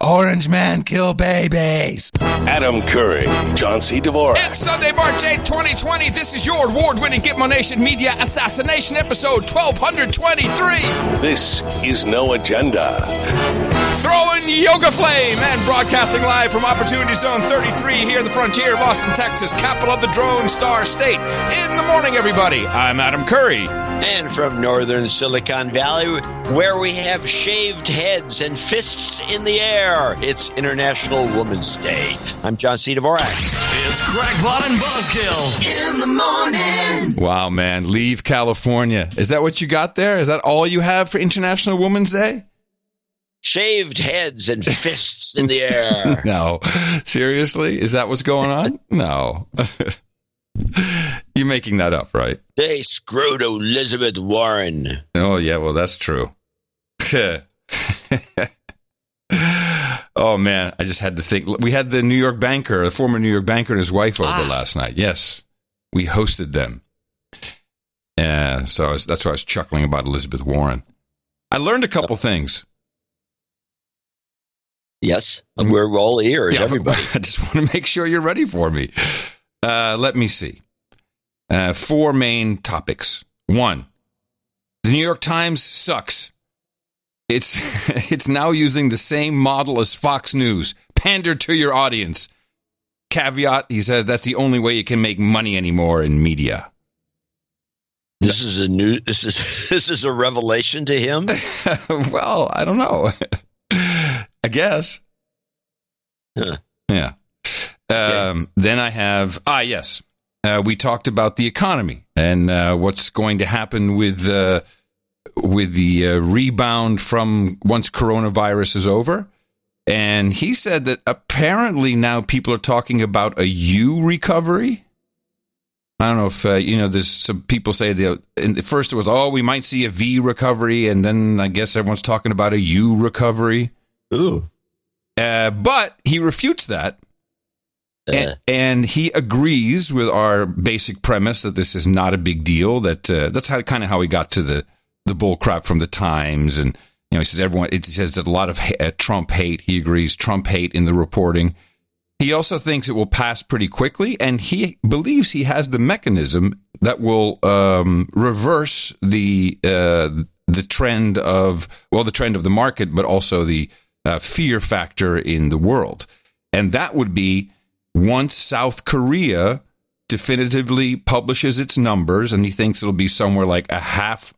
Orange men kill babies. Adam Curry, John C. Dvorak. It's Sunday, March 8th, 2020. This is your award-winning Gitmo Nation Media Assassination episode 1223. This is No Agenda. Throwing yoga flame and broadcasting live from Opportunity Zone 33 here in the frontier of Austin, Texas, capital of the Drone Star State. In the morning, everybody. I'm Adam Curry. And from northern Silicon Valley, where we have shaved heads and fists in the air, it's International Women's Day. I'm John C. Dvorak. It's Crackpot and Buzzkill in the morning. Wow, man. Leave California. Is that what you got there? Is that all you have for International Women's Day? Shaved heads and fists in the air. No. Seriously? Is that what's going on? No. You're making that up, right? They screwed Elizabeth Warren. Oh, yeah, well, that's true. Oh, man, I just had to think. We had the New York banker, the former New York banker and his wife over last night. Yes, we hosted them. So that's why I was chuckling about Elizabeth Warren. I learned a couple things. Yes, we're all ears, everybody. I just want to make sure you're ready for me. Let me see. 4 main topics. 1, the New York Times sucks. It's now using the same model as Fox News. Pander to your audience. Caveat, he says that's the only way you can make money anymore in media. This is a revelation to him? Well, I don't know. I guess. Huh. Yeah. Then I have, yes. We talked about the economy and what's going to happen with the rebound from once coronavirus is over. And he said that apparently now people are talking about a U recovery. I don't know if, there's some people say at first it was, we might see a V recovery. And then I guess everyone's talking about a U recovery. Ooh. But he refutes that. And he agrees with our basic premise that this is not a big deal. That's kind of how he got to the bull crap from the Times. And, he says it says that a lot of Trump hate. He agrees Trump hate in the reporting. He also thinks it will pass pretty quickly. And he believes he has the mechanism that will reverse the trend of the market, but also the fear factor in the world. And that would be once South Korea definitively publishes its numbers, and he thinks it'll be somewhere like a tenth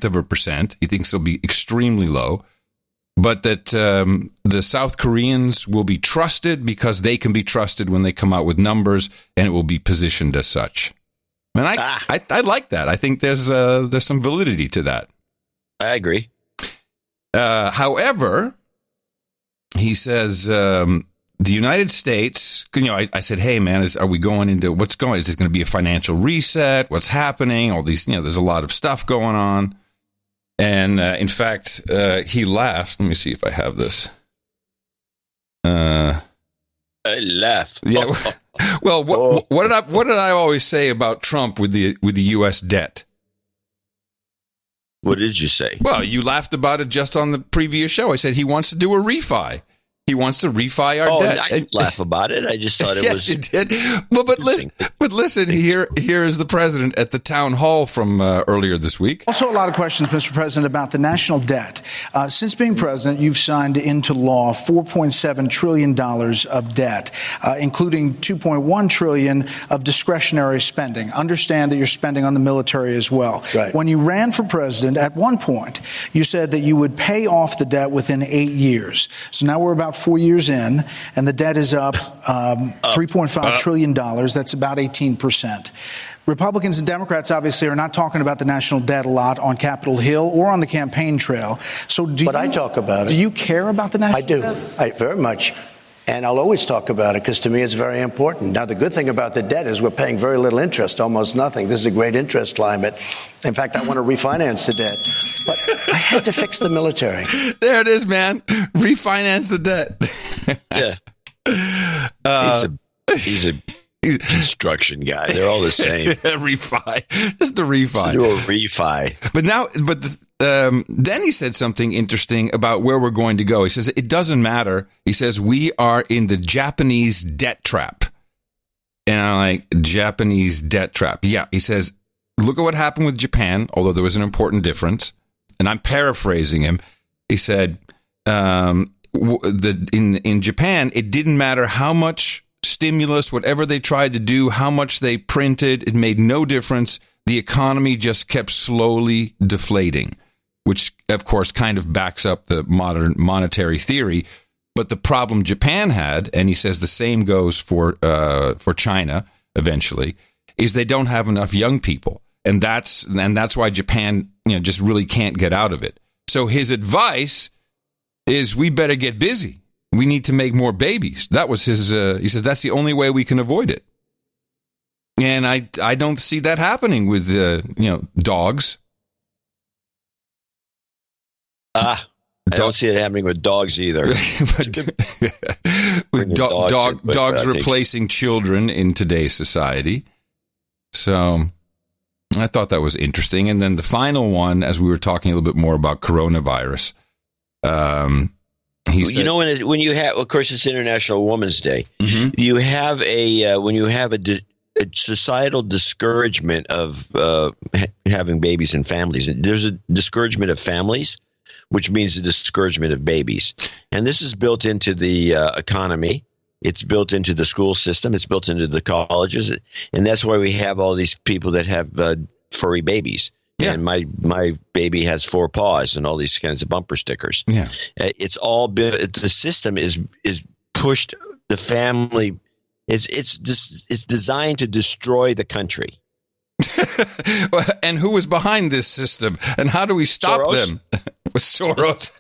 of a percent. He thinks it'll be extremely low, but that the South Koreans will be trusted because they can be trusted when they come out with numbers, and it will be positioned as such. And I like that. I think there's some validity to that. I agree. However, he says the United States, I said, hey, man, are we going into is this going to be a financial reset? What's happening? All these, there's a lot of stuff going on. And in fact, he laughed. Let me see if I have this. I laugh. Yeah. Well, what did I always say about Trump with the U.S. debt? What did you say? Well, you laughed about it just on the previous show. I said he wants to do a refi. He wants to refi our debt. I didn't laugh about it. I just thought it was. Yes, you did. Well, but listen. Here is the president at the town hall from earlier this week. Also, a lot of questions, Mr. President, about the national debt. Since being president, you've signed into law $4.7 trillion of debt, including $2.1 trillion of discretionary spending. Understand that you're spending on the military as well. That's right. When you ran for president, at one point, you said that you would pay off the debt within 8 years. So now we're about 4 years in, and the debt is up $3.5 trillion. That's about 18%. Republicans and Democrats obviously are not talking about the national debt a lot on Capitol Hill or on the campaign trail. So I talk about it. Do you care about the national debt? I do. I very much. And I'll always talk about it because to me it's very important. Now, the good thing about the debt is we're paying very little interest, almost nothing. This is a great interest climate. In fact, I want to refinance the debt. But I had to fix the military. There it is, man. Refinance the debt. Yeah. Construction guy. They're all the same. Refi. Just a refi. Do a refi. Then he said something interesting about where we're going to go. He says, it doesn't matter. He says, we are in the Japanese debt trap. And I'm like, Japanese debt trap. Yeah. He says, look at what happened with Japan, although there was an important difference. And I'm paraphrasing him. He said, in Japan, it didn't matter how much stimulus, whatever they tried to do, how much they printed, it made no difference. The economy just kept slowly deflating, which, of course, kind of backs up the modern monetary theory. But the problem Japan had, and he says the same goes for China eventually, is they don't have enough young people. And that's why Japan, just really can't get out of it. So his advice is we better get busy. We need to make more babies. That was his. He says that's the only way we can avoid it. And I don't see that happening with dogs. I don't see it happening with dogs either. With dogs replacing children in today's society. So I thought that was interesting. And then the final one, as we were talking a little bit more about coronavirus, he said, when you have, of course, it's International Women's Day. Mm-hmm. You have when you have a societal discouragement of having babies and families. There's a discouragement of families, which means a discouragement of babies. And this is built into the economy. It's built into the school system. It's built into the colleges. And that's why we have all these people that have furry babies. Yeah. And my baby has 4 paws and all these kinds of bumper stickers. Yeah. It's all built. The system is pushed the family. It's designed to destroy the country. And who is behind this system? And how do we stop them? With Soros.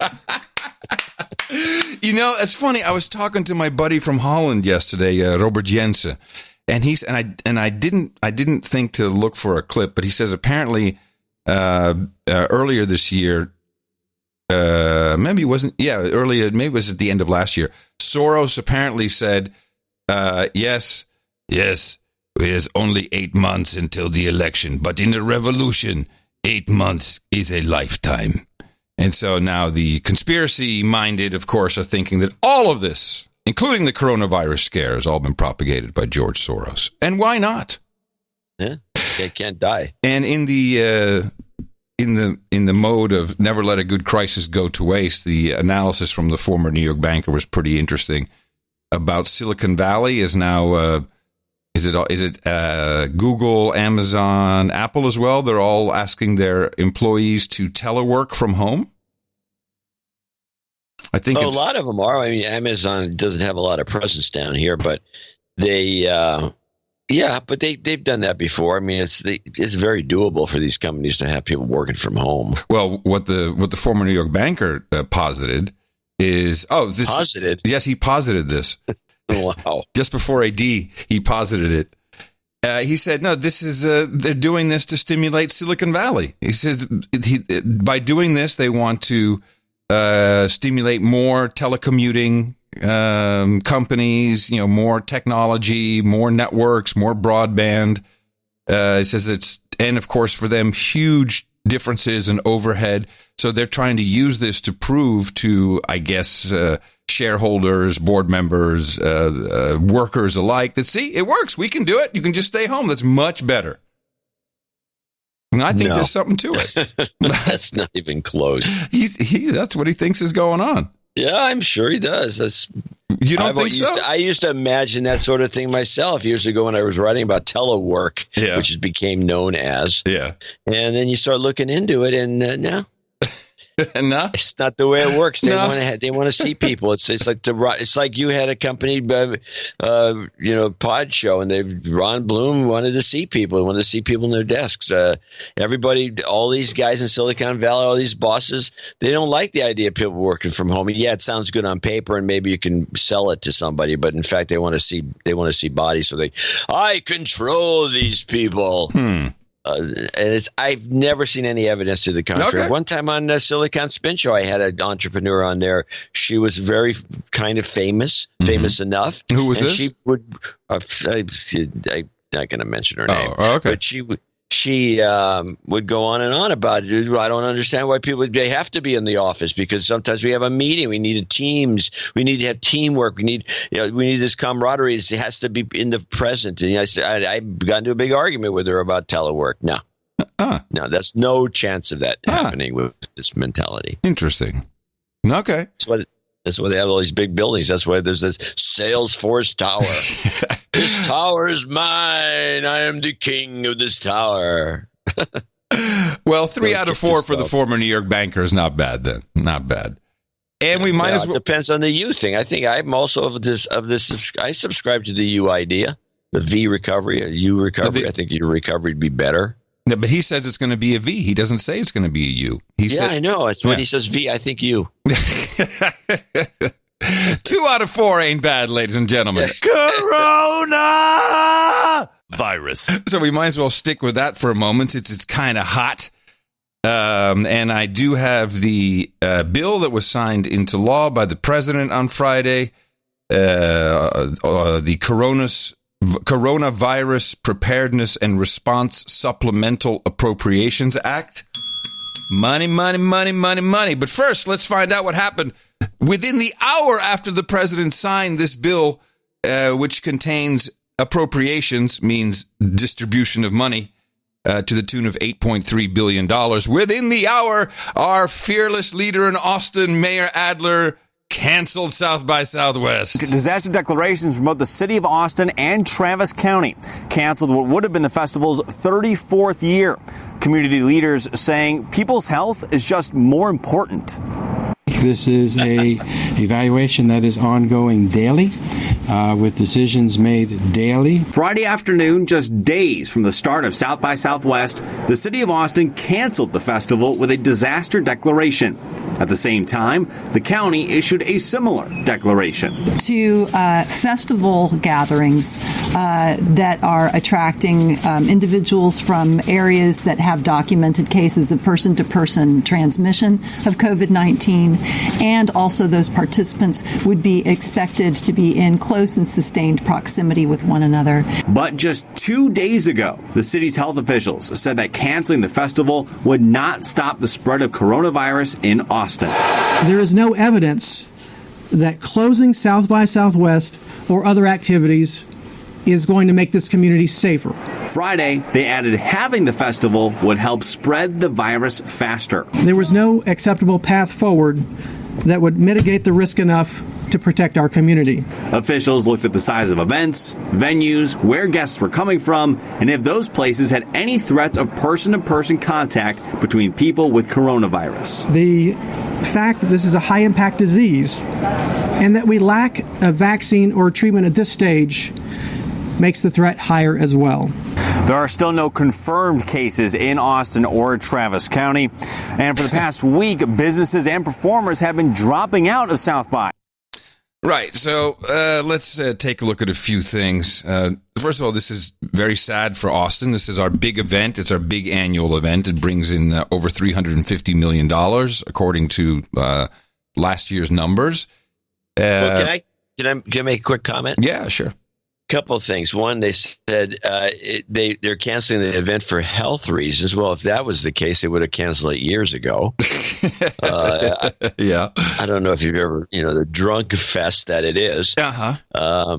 It's funny. I was talking to my buddy from Holland yesterday, Robert Jensen, and I didn't think to look for a clip, but he says apparently earlier this year, maybe it wasn't. Yeah, earlier, maybe it was at the end of last year. Soros apparently said, "Yes, there's only 8 months until the election, but in a revolution, 8 months is a lifetime." And so now the conspiracy-minded, of course, are thinking that all of this, including the coronavirus scare, has all been propagated by George Soros. And why not? Yeah, they can't die. And in the mode of never let a good crisis go to waste, the analysis from the former New York banker was pretty interesting about Silicon Valley is now. Is it Google, Amazon, Apple as well? They're all asking their employees to telework from home. I think a lot of them are. I mean, Amazon doesn't have a lot of presence down here, but they've done that before. I mean, it's very doable for these companies to have people working from home. Well, what the former New York banker posited is posited. Yes, he posited this. Wow. Just before AD, he posited it. He said, no, this is they're doing this to stimulate Silicon Valley. He says by doing this, they want to stimulate more telecommuting companies, more technology, more networks, more broadband. He says and of course, for them, huge differences in overhead. So they're trying to use this to prove to, I guess, shareholders, board members, workers alike that, see, it works. We can do it. You can just stay home. That's much better. And I think there's something to it. That's not even close. That's what he thinks is going on. Yeah, I'm sure he does. You don't think so? I used to imagine that sort of thing myself years ago when I was writing about telework, which became known as. Yeah. And then you start looking into it, and no. No, it's not the way it works. They want to see people. It's like you had a company, pod show, and Ron Bloom wanted to see people. He wanted to see people in their desks. Everybody, all these guys in Silicon Valley, all these bosses, they don't like the idea of people working from home. Yeah, it sounds good on paper, and maybe you can sell it to somebody, but in fact, they want to see bodies. So I control these people. And I've never seen any evidence to the contrary. Okay. One time on Silicon Spin Show, I had an entrepreneur on there. She was very kind of famous enough. Who was this? She would. I'm not going to mention her name. Oh, okay. But she would go on and on about it. I don't understand why they have to be in the office, because sometimes we have a meeting. We need we need to have teamwork. We need this camaraderie. It has to be in the present. And I got into a big argument with her about telework. No, that's no chance of that happening with this mentality. Interesting. Okay. That's why they have all these big buildings. That's why there's this Salesforce Tower. This tower is mine. I am the king of this tower. Well, 3 out of 4 for the former New York banker is not bad then. Not bad. And we might as well. It depends on the U thing. I think I'm also of this. I subscribe to the U idea, the V recovery, a U recovery. I think your recovery would be better. No, but he says it's going to be a V. He doesn't say it's going to be a U. He said, I know. It's when he says V, I think U. 2 out of 4 ain't bad, ladies and gentlemen. Corona virus. So we might as well stick with that for a moment. It's kind of hot. And I do have the bill that was signed into law by the president on Friday, the Coronavirus Preparedness and Response Supplemental Appropriations Act. Money, money, money, money, money. But first, let's find out what happened within the hour after the president signed this bill, which contains appropriations, means distribution of money, to the tune of $8.3 billion. Within the hour, our fearless leader in Austin, Mayor Adler, canceled South by Southwest. Disaster declarations from both the city of Austin and Travis County canceled what would have been the festival's 34th year. Community leaders saying people's health is just more important. This is a evaluation that is ongoing daily, with decisions made daily. Friday afternoon, just days from the start of South by Southwest, the city of Austin canceled the festival with a disaster declaration. At the same time, the county issued a similar declaration. To festival gatherings that are attracting individuals from areas that have documented cases of person-to-person transmission of COVID-19, and also those participants would be expected to be in close and sustained proximity with one another. But just 2 days ago, the city's health officials said that canceling the festival would not stop the spread of coronavirus in Austin. There is no evidence that closing South by Southwest or other activities is going to make this community safer. Friday, they added having the festival would help spread the virus faster. There was no acceptable path forward that would mitigate the risk enough to protect our community. Officials looked at the size of events, venues, where guests were coming from, and if those places had any threats of person-to-person contact between people with coronavirus. The fact that this is a high-impact disease and that we lack a vaccine or treatment at this stage makes the threat higher as well. There are still no confirmed cases in Austin or Travis County. And for the past week, businesses and performers have been dropping out of South by. Right. So let's take a look at a few things. First of all, this is very sad for Austin. This is our big event. It's our big annual event. It brings in over $350 million, according to last year's numbers. Well, can I make a quick comment? Yeah, sure. Couple of things. One, they said they're canceling the event for health reasons. Well, if that was the case, they would have canceled it years ago. Yeah. I don't know if you've ever, the drunk fest that it is. Uh-huh.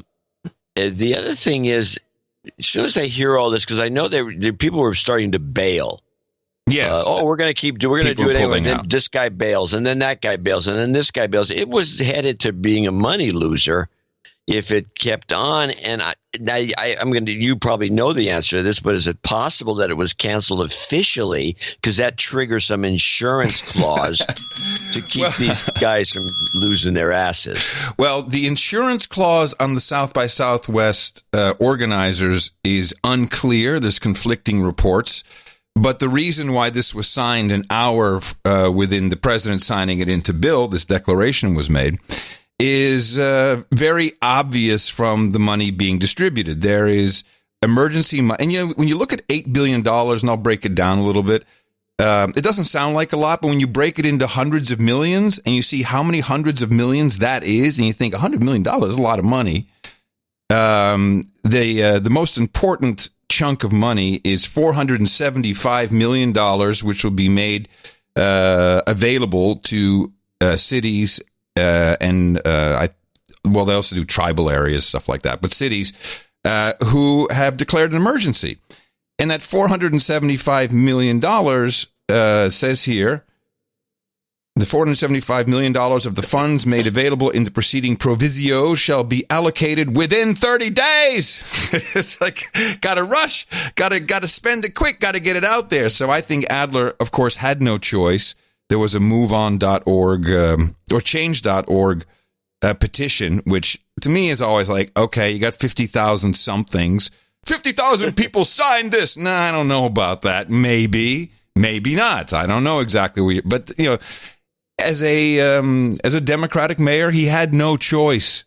The other thing is, as soon as I hear all this, because I know people were starting to bail. Yes. We're going to do it anyway. Then this guy bails, and then that guy bails, and then this guy bails. It was headed to being a money loser if it kept on. And you probably know the answer to this, but is it possible that it was canceled officially because that triggers some insurance clause to keep these guys from losing their asses? Well, the insurance clause on the South by Southwest organizers is unclear. There's conflicting reports. But the reason why this was signed an hour within the president signing it into bill, this declaration was made, is very obvious from the money being distributed. There is emergency money. And, you know, when you look at $8 billion, and I'll break it down a little bit, it doesn't sound like a lot, but when you break it into hundreds of millions and you see how many hundreds of millions that is, and you think $100 million is a lot of money, the most important chunk of money is $475 million, which will be made available to cities and they also do tribal areas, stuff like that, but cities who have declared an emergency. And that $475 million says here, the $475 million of the funds made available in the preceding proviso shall be allocated within 30 days. It's like, gotta rush, gotta spend it quick, gotta get it out there. So I think Adler, of course, had no choice. There was a MoveOn.org or Change.org petition, which to me is always like, okay, you got 50,000 somethings. 50,000 people signed this. Nah, I don't know about that. Maybe not. I don't know exactly but you know, as a Democratic mayor, he had no choice.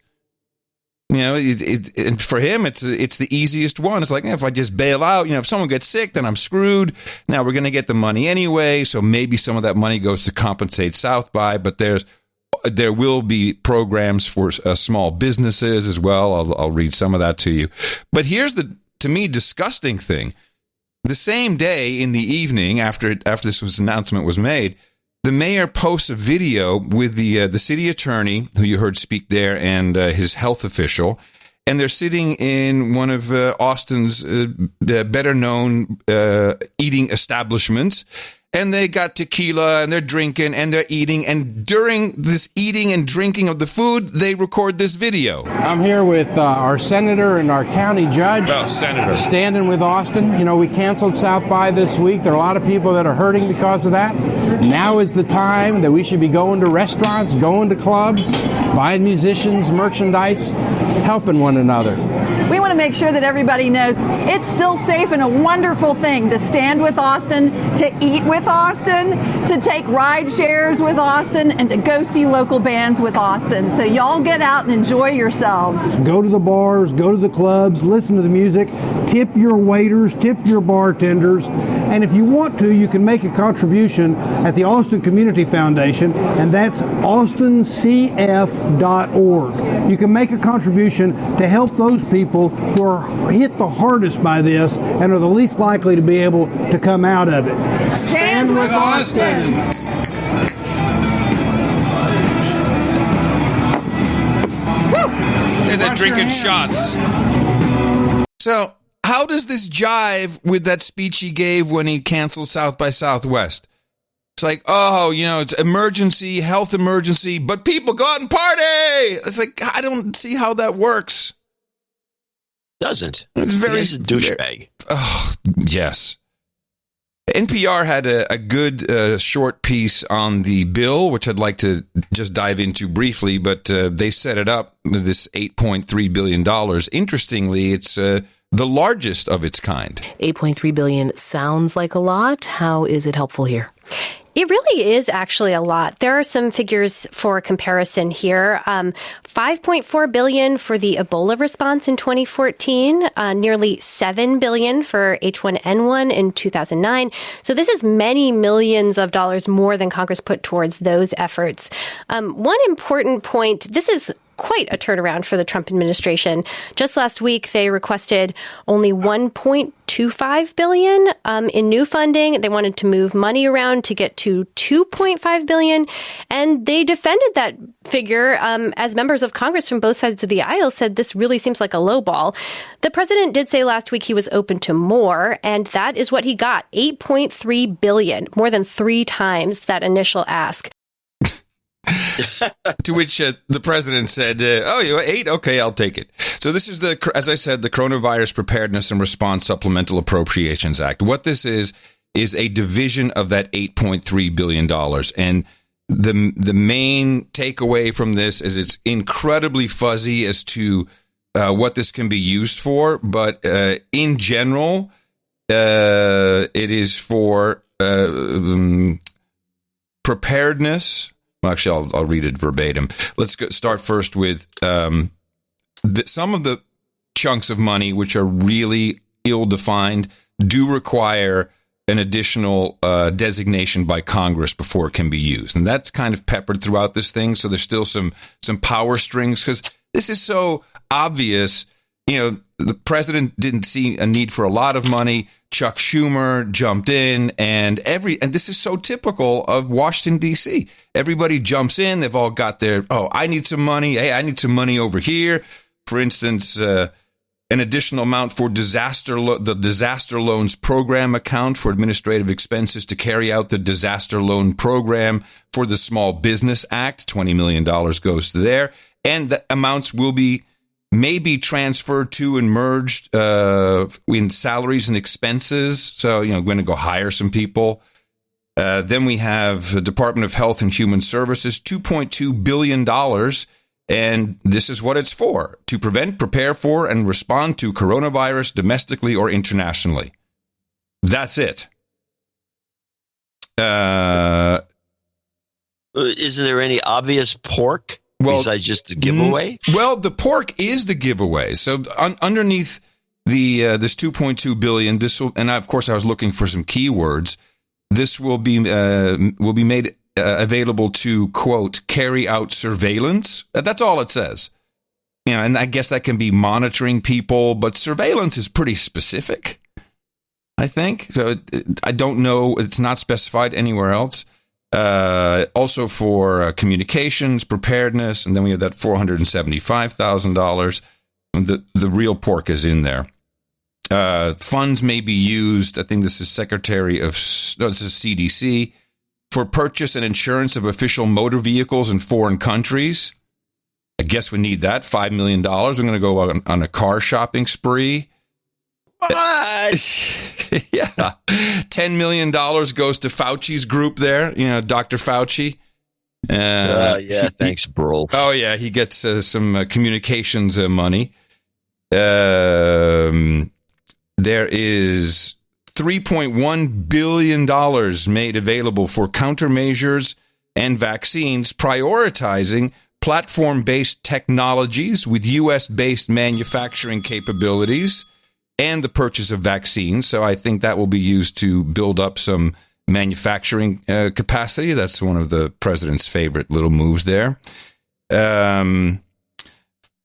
You know, and for him, it's the easiest one. It's like, if I just bail out, you know, if someone gets sick, then I'm screwed. Now we're going to get the money anyway, so maybe some of that money goes to compensate South by. But there will be programs for small businesses as well. I'll read some of that to you. But here's the, to me, disgusting thing. The same day in the evening after this announcement was made, the mayor posts a video with the city attorney, who you heard speak there, and his health official. And they're sitting in one of Austin's better-known eating establishments. And they got tequila, and they're drinking, and they're eating. And during this eating and drinking of the food, they record this video. I'm here with our senator and our county judge. Oh, senator. Standing with Austin. You know, we canceled South by this week. There are a lot of people that are hurting because of that. Now is the time that we should be going to restaurants, going to clubs, buying musicians, merchandise, helping one another. We want to make sure that everybody knows it's still safe and a wonderful thing to stand with Austin, to eat with Austin, to take ride shares with Austin, and to go see local bands with Austin. So y'all get out and enjoy yourselves. Go to the bars, go to the clubs, listen to the music, tip your waiters, tip your bartenders. And if you want to, you can make a contribution at the Austin Community Foundation, and that's austincf.org. You can make a contribution to help those people who are hit the hardest by this and are the least likely to be able to come out of it. Stand with Austin! And they're drinking shots. So, how does this jive with that speech he gave when he canceled South by Southwest? It's like, oh, you know, it's emergency, health emergency, but people go out and party. It's like, I don't see how that works. Doesn't. It's very He's a douchebag. Oh, yes. NPR had a good short piece on the bill, which I'd like to just dive into briefly, but they set it up, this $8.3 billion. Interestingly, it's the largest of its kind. $8.3 billion sounds like a lot. How is it helpful here? It really is actually a lot. There are some figures for comparison here. $5.4 billion for the Ebola response in 2014, nearly $7 billion for H1N1 in 2009. So this is many millions of dollars more than Congress put towards those efforts. One important point, this is quite a turnaround for the Trump administration. Just last week, they requested only $1.25 billion in new funding. They wanted to move money around to get to $2.5 billion. And they defended that figure as members of Congress from both sides of the aisle said this really seems like a low ball. The president did say last week he was open to more, and that is what he got, $8.3 billion, more than 3 times that initial ask. To which the president said, oh, you 8? Okay, I'll take it. So this is, as I said, the Coronavirus Preparedness and Response Supplemental Appropriations Act. What this is a division of that $8.3 billion. And the main takeaway from this is it's incredibly fuzzy as to what this can be used for. But in general, it is for preparedness. Well, actually, I'll read it verbatim. Let's start first with some of the chunks of money, which are really ill-defined, do require an additional designation by Congress before it can be used. And that's kind of peppered throughout this thing. So there's still some power strings, because this is so obvious. You know, the president didn't see a need for a lot of money. Chuck Schumer jumped in, and this is so typical of Washington, D.C. Everybody jumps in. They've all got their, I need some money. Hey, I need some money over here. For instance, an additional amount for the disaster loans program account for administrative expenses to carry out the disaster loan program for the Small Business Act. $20 million goes there. And the amounts will be maybe transferred to and merged in salaries and expenses. So, we're going to go hire some people. Then we have the Department of Health and Human Services, $2.2 billion. And this is what it's for: to prevent, prepare for, and respond to coronavirus domestically or internationally. That's it. Isn't there any obvious pork besides just the giveaway? Well, the pork is the giveaway. So underneath the this $2.2 billion, this will, and of course I was looking for some keywords. This will be made available to, quote, carry out surveillance. That's all it says. And I guess that can be monitoring people, but surveillance is pretty specific, I think. So I don't know. It's not specified anywhere else. Also for communications, preparedness, and then we have that $475,000. The real pork is in there. Funds may be used, I think this is this is CDC, for purchase and insurance of official motor vehicles in foreign countries. I guess we need that, $5 million. We're going to go on a car shopping spree. What? Yeah. $10 million goes to Fauci's group there, Dr. Fauci. Thanks, bro. Oh, yeah, he gets some communications money. There is $3.1 billion made available for countermeasures and vaccines, prioritizing platform-based technologies with U.S.-based manufacturing capabilities and the purchase of vaccines. So I think that will be used to build up some manufacturing capacity. That's one of the president's favorite little moves there.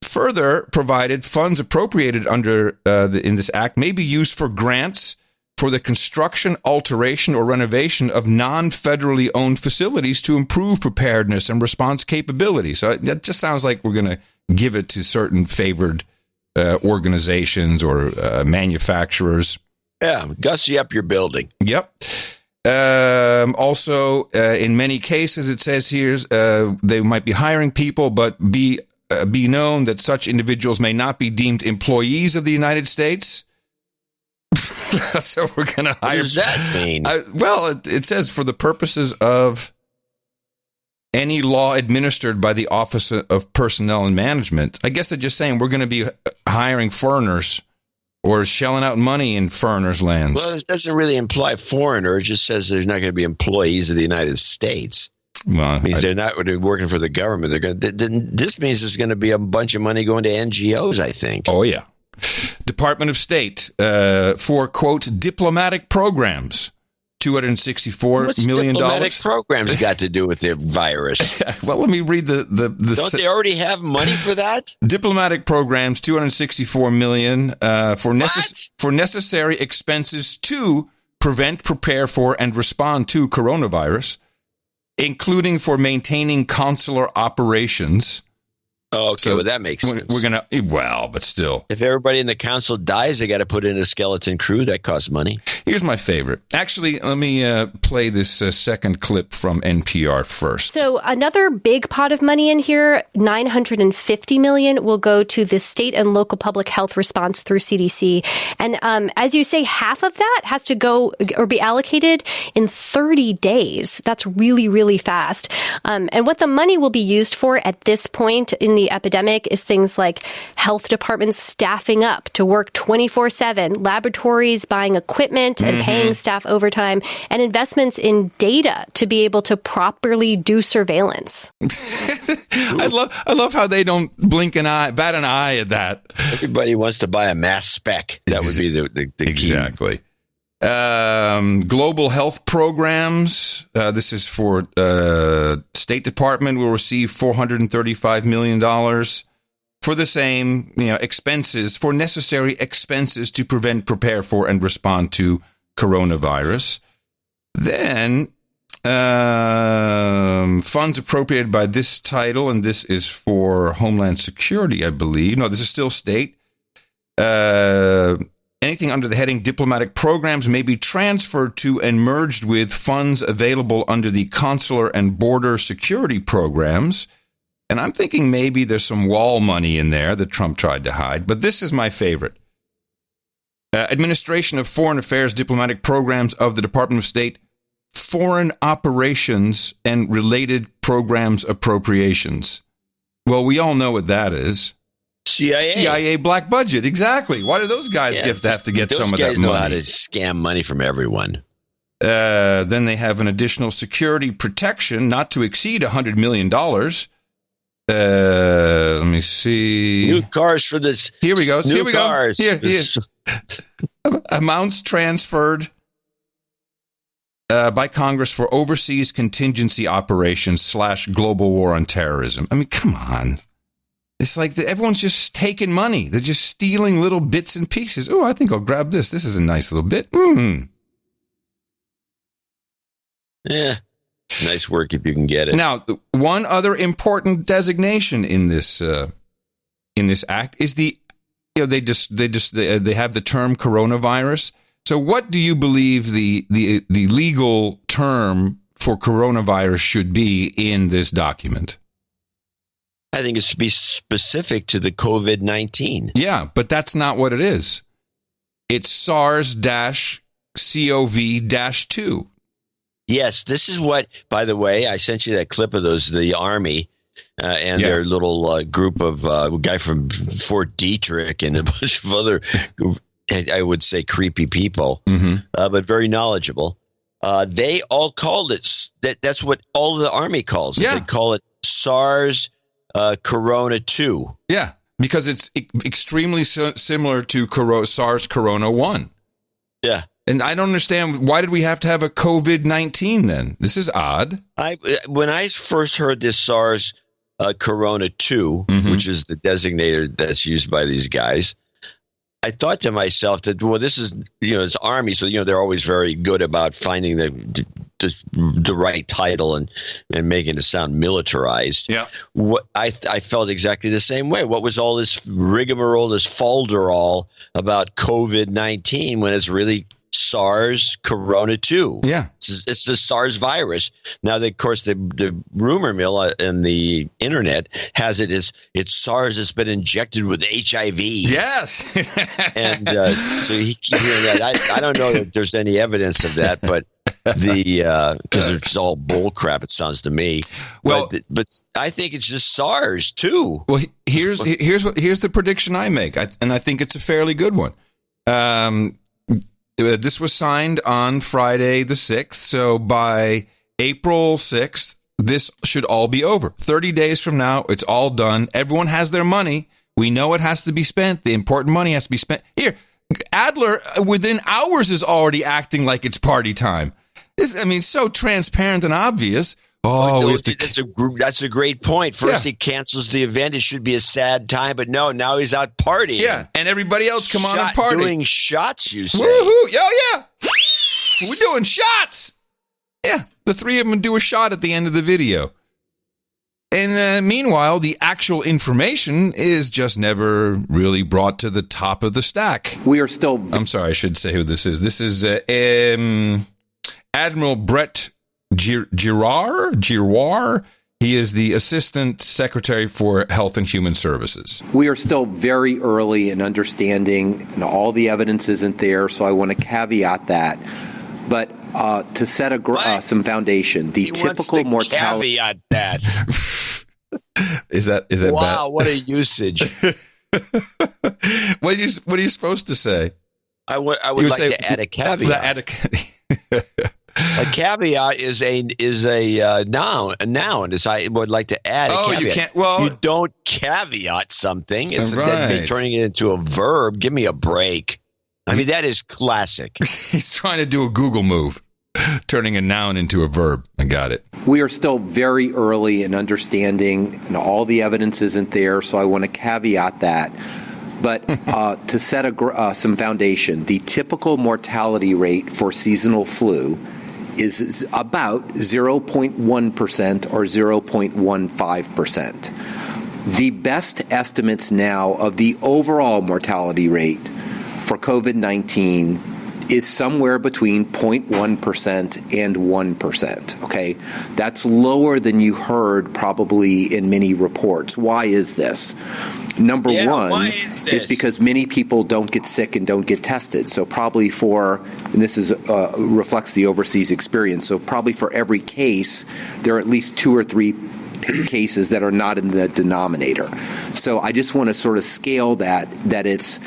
Further provided, funds appropriated under in this act may be used for grants for the construction, alteration, or renovation of non-federally owned facilities to improve preparedness and response capability. So that just sounds like we're going to give it to certain favored organizations or manufacturers. Yeah, gussy up your building. Yep. Also, in many cases, it says here, they might be hiring people, but be known that such individuals may not be deemed employees of the United States. So we're going to hire. What does that mean? It says for the purposes of any law administered by the Office of Personnel and Management. I guess they're just saying we're going to be hiring foreigners or shelling out money in foreigners' lands. Well, it doesn't really imply foreigner. It just says there's not going to be employees of the United States. Well, it means they're not working for the government. This means there's going to be a bunch of money going to NGOs, I think. Oh, yeah. Department of State for, quote, diplomatic programs, $264 million. What's diplomatic programs got to do with the virus? Well, let me read the Don't they already have money for that? Diplomatic programs, $264 million for necessary expenses to prevent, prepare for, and respond to coronavirus, including for maintaining consular operations. Oh, okay, so well, that makes sense. We're going to, but still. If everybody in the council dies, they got to put in a skeleton crew. That costs money. Here's my favorite. Actually, let me play this second clip from NPR first. So another big pot of money in here, $950 million, will go to the state and local public health response through CDC. And as you say, half of that has to go or be allocated in 30 days. That's really, really fast. And what the money will be used for at this point in the the epidemic is things like health departments staffing up to work 24/7, laboratories buying equipment and paying staff overtime, and investments in data to be able to properly do surveillance. I love how they don't bat an eye at that. Everybody wants to buy a mass spec. That would be the key. Exactly. Global health programs. This is for State Department will receive $435 million for the same, expenses, for necessary expenses to prevent, prepare for, and respond to coronavirus. Then funds appropriated by this title, and this is for Homeland Security, I believe. No, this is still state. Anything under the heading diplomatic programs may be transferred to and merged with funds available under the consular and border security programs. And I'm thinking maybe there's some wall money in there that Trump tried to hide. But this is my favorite. Administration of Foreign Affairs diplomatic programs of the Department of State, foreign operations and related programs appropriations. Well, we all know what that is. CIA black budget, exactly. Why do those guys have to get some of that money? Those guys know how to scam money from everyone. Then they have an additional security protection not to exceed $100 million. Let me see. New cars for this. Here we go. Here we go. Here. Amounts transferred by Congress for overseas contingency operations / global war on terrorism. I mean, come on. It's like everyone's just taking money. They're just stealing little bits and pieces. Oh, I think I'll grab this. This is a nice little bit. Yeah. Nice work if you can get it. Now, one other important designation in this act is they have the term coronavirus. So what do you believe the legal term for coronavirus should be in this document? I think it should be specific to the COVID-19. Yeah, but that's not what it is. It's SARS-CoV-2. Yes, this is what, by the way, I sent you that clip of the Army and their little group of a guy from Fort Detrick and a bunch of other, I would say, creepy people, but very knowledgeable. They all called it, that's what all of the Army calls it. Yeah. They call it SARS Corona 2. Yeah, because it's extremely similar to SARS Corona 1. Yeah. And I don't understand, why did we have to have a COVID-19 then? This is odd. When I first heard this SARS Corona 2, which is the designator that's used by these guys, I thought to myself that, well, this is, it's Army, so, they're always very good about finding the right title and making it sound militarized. Yeah. I felt exactly the same way. What was all this rigmarole, this falderall about COVID-19 when it's really SARS Corona 2? Yeah. It's the SARS virus. Now, of course, the rumor mill and the internet has it as it's SARS that's been injected with HIV. Yes. And so you keep hearing that. I don't know that there's any evidence of that, but because it's all bull crap, it sounds to me. Well, but I think it's just SARS too. Well, here's the prediction I make, and I think it's a fairly good one. This was signed on Friday the 6th, so by April 6th, this should all be over. 30 days from now, it's all done. Everyone has their money. We know it has to be spent. The important money has to be spent. Here, Adler, within hours, is already acting like it's party time. So transparent and obvious. That's a great point. First, he cancels the event. It should be a sad time, but no, now he's out partying. Yeah, and everybody else come on and party. Doing shots, you say. Woohoo! Yeah. We're doing shots. Yeah, the three of them do a shot at the end of the video. And meanwhile, the actual information is just never really brought to the top of the stack. We are still... I'm sorry, I should say who this is. This is Admiral Brett Giroir. He is the Assistant Secretary for Health and Human Services. We are still very early in understanding, all the evidence isn't there, so I want to caveat that. But to set some foundation, the typical mortality. Caveat that. Is that wow, bad? what a usage. What are you supposed to say? I would like to add a caveat. A caveat is a noun. A noun is I would like to add. A caveat. You can't. Well, you don't caveat something. It's right. Turning it into a verb. Give me a break. I mean, that is classic. He's trying to do a Google move, turning a noun into a verb. I got it. We are still very early in understanding, and all the evidence isn't there, so I want to caveat that. But to set some foundation, the typical mortality rate for seasonal flu is about 0.1% or 0.15%. The best estimates now of the overall mortality rate for COVID-19 is somewhere between 0.1% and 1%. Okay, that's lower than you heard probably in many reports. Why is this? Number one is because many people don't get sick and don't get tested. So probably and this is reflects the overseas experience. So probably for every case, there are at least 2 or 3 cases that are not in the denominator. So I just want to sort of scale that it's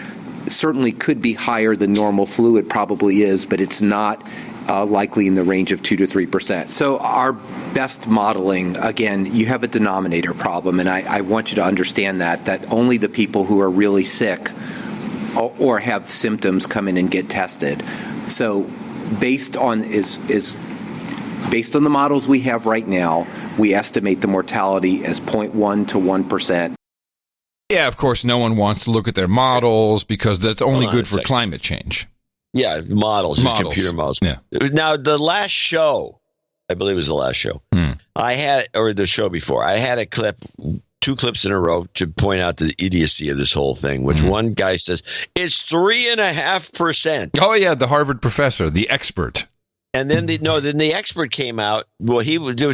certainly could be higher than normal flu. It probably is, but it's not likely in the range of 2 to 3%. So our best modeling, again, you have a denominator problem, and I want you to understand that only the people who are really sick or have symptoms come in and get tested. So based on the models we have right now, we estimate the mortality as 0.1 to 1%. Yeah, of course, no one wants to look at their models because that's only good for climate change. Yeah, models. Computer models. Yeah. Now, the last show, I believe it was the last show, I had, or the show before, I had a clip, 2 clips in a row to point out the idiocy of this whole thing, which one guy says, it's 3.5%. Oh, yeah, the Harvard professor, the expert. And then the expert came out. Well,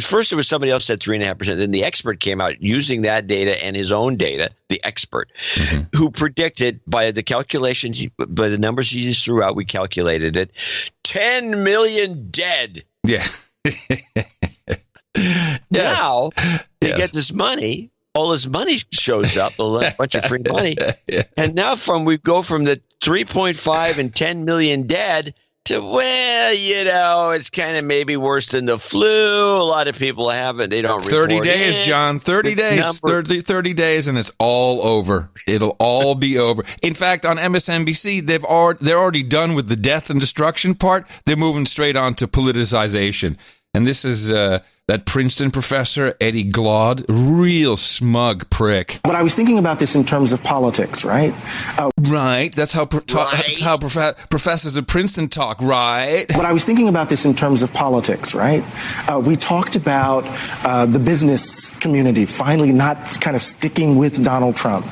first it was somebody else said 3.5%. Then the expert came out using that data and his own data, the expert, who predicted by the calculations, by the numbers he just threw out, we calculated it, 10 million dead. Yeah. Now they get this money. All this money shows up, a bunch of free money. And now we go from the 3.5 and 10 million dead to, it's kind of maybe worse than the flu. A lot of people have it. They don't report 30 days, John. 30 days. 30 days, and it's all over. It'll all be over. In fact, on MSNBC, they're already done with the death and destruction part. They're moving straight on to politicization. And this is that Princeton professor, Eddie Glaude, real smug prick. But I was thinking about this in terms of politics, right? Right. That's how professors at Princeton talk, right? But I was thinking about this in terms of politics, right? We talked about the business community finally not kind of sticking with Donald Trump.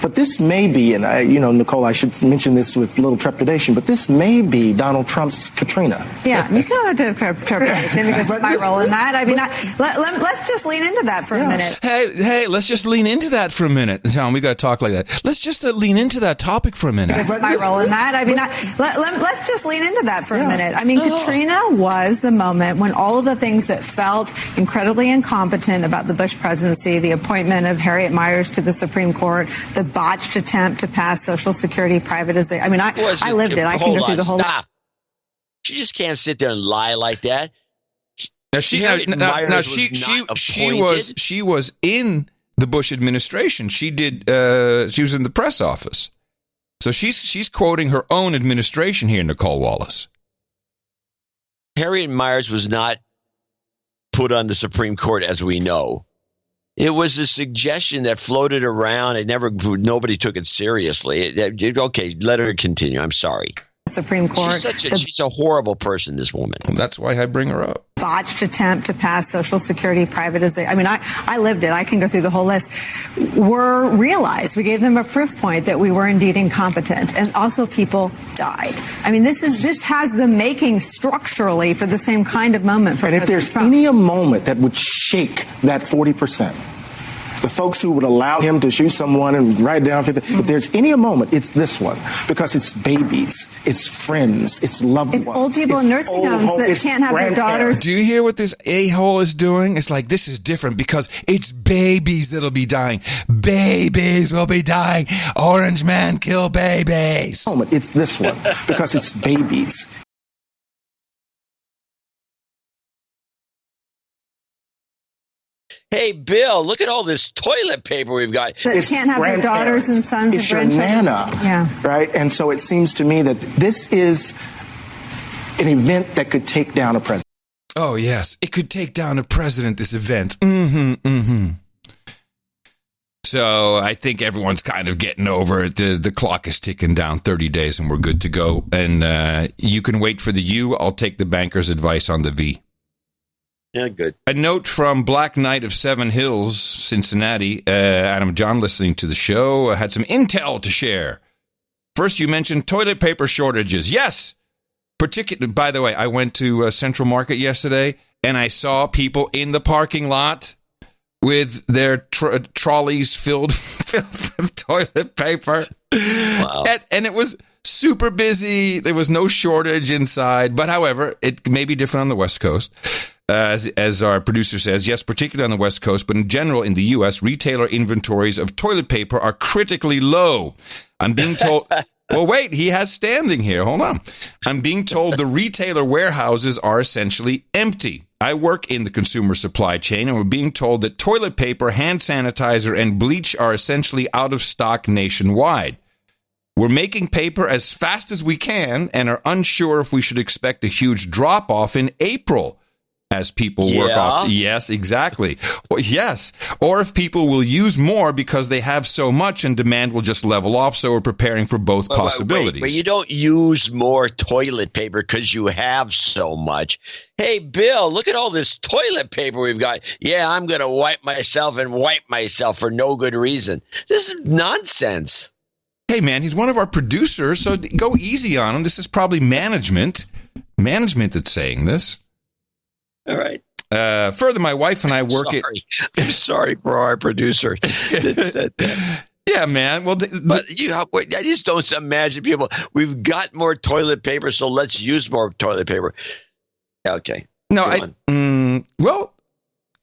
But this may be, and Nicole, I should mention this with a little trepidation, but this may be Donald Trump's Katrina. Yeah, you can have trepidation because of my role in that. I mean, let's just lean into that for a minute. Hey, let's just lean into that for a minute. John, we got to talk like that. Let's just lean into that topic for a minute. My role in that. I mean, let's just lean into that for a minute. I mean, Katrina was the moment when all of the things that felt incredibly incompetent about the Bush presidency, the appointment of Harriet Miers to the Supreme Court, the botched attempt to pass Social Security privatization. I mean, I lived it. I can go through the whole. Stop. She just can't sit there and lie like that. Now she was in the Bush administration. She was in the press office. So she's quoting her own administration here, Nicole Wallace. Harriet Miers was not put on the Supreme Court, as we know. It was a suggestion that floated around. Nobody took it seriously. Okay, let her continue. I'm sorry. Supreme Court. She's a horrible person, this woman. Well, that's why I bring her up. Botched attempt to pass Social Security privatization. I mean, I lived it. I can go through the whole list. We gave them a proof point that we were indeed incompetent, and also people died. I mean, this has the making structurally for the same kind of moment. Right. If there's any moment that would shake that 40%, the folks who would allow him to shoot someone and write down 50. If there's any moment, it's this one, because it's babies, it's friends, it's loved ones. It's old people in nursing homes that can't have their daughters. Do you hear what this a-hole is doing? It's like, this is different because it's babies that'll be dying. Babies will be dying. Orange man kill babies. It's this one, because it's babies. Hey, Bill, look at all this toilet paper we've got. That can't have their daughters and sons it's and grandchildren. Your Nana, yeah. Right? And so it seems to me that this is an event that could take down a president. Oh, yes. It could take down a president, this event. So I think everyone's kind of getting over it. The clock is ticking down 30 days and we're good to go. And you can wait for the U. I'll take the banker's advice on the V. Yeah, good. A note from Black Knight of Seven Hills, Cincinnati. Adam John, listening to the show, had some intel to share. First, you mentioned toilet paper shortages. Yes. By the way, I went to Central Market yesterday, and I saw people in the parking lot with their trolleys filled with toilet paper. Wow. And it was super busy. There was no shortage inside. But however, it may be different on the West Coast. As our producer says, yes, particularly on the West Coast, but in general in the U.S., retailer inventories of toilet paper are critically low. I'm being told... Well, wait, he has standing here. Hold on. I'm being told the retailer warehouses are essentially empty. I work in the consumer supply chain, and we're being told that toilet paper, hand sanitizer, and bleach are essentially out of stock nationwide. We're making paper as fast as we can and are unsure if we should expect a huge drop-off in April as people work off. Yes, exactly. Well, yes. Or if people will use more because they have so much and demand will just level off. So we're preparing for both possibilities. But you don't use more toilet paper because you have so much. Hey, Bill, look at all this toilet paper we've got. Yeah, I'm going to wipe myself for no good reason. This is nonsense. Hey, man, he's one of our producers, so go easy on him. This is probably management that's saying this. All right. Further, my wife and I work I'm sorry for our producer that said that. Yeah, man. Well, I just don't imagine people. We've got more toilet paper, so let's use more toilet paper. Okay. No, well,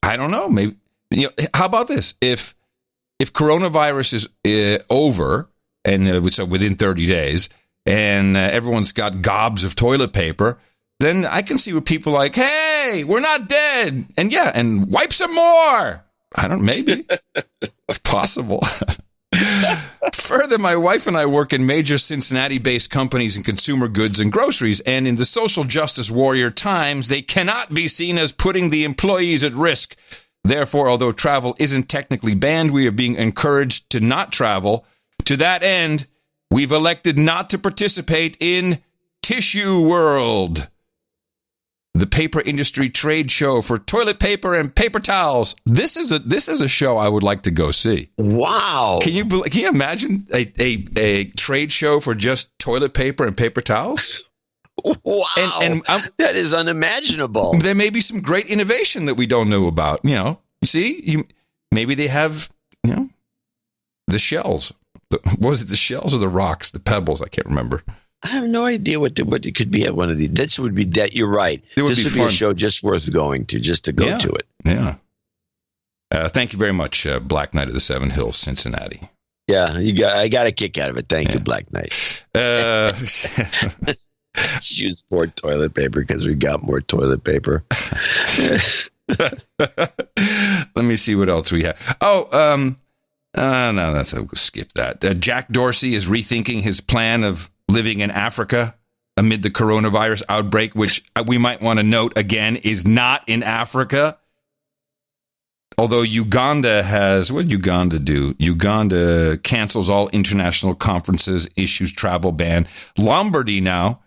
I don't know. Maybe how about this? If coronavirus is over and so within 30 days, and everyone's got gobs of toilet paper, then I can see where people are like, hey, we're not dead. And wipe some more. Maybe. It's possible. Further, my wife and I work in major Cincinnati-based companies in consumer goods and groceries, and in the social justice warrior times, they cannot be seen as putting the employees at risk. Therefore, although travel isn't technically banned, we are being encouraged to not travel. To that end, we've elected not to participate in Tissue World, the paper industry trade show for toilet paper and paper towels. This is a show I would like to go see. Wow! Can you imagine a trade show for just toilet paper and paper towels? Wow! And that is unimaginable. There may be some great innovation that we don't know about. You see, maybe they have the shells. Was it the shells or the rocks? The pebbles? I can't remember. I have no idea what it could be at one of these. This would be that. You're right. This would be a show just worth going to, just to go to it. Yeah. Thank you very much, Black Knight of the Seven Hills, Cincinnati. Yeah, I got a kick out of it. Thank you, Black Knight. Let's use more toilet paper because we got more toilet paper. Let me see what else we have. No, we'll skip that. Jack Dorsey is rethinking his plan of living in Africa amid the coronavirus outbreak, which we might want to note again is not in Africa. Although Uganda has, what did Uganda do? Uganda cancels all international conferences, issues travel ban. Lombardy now,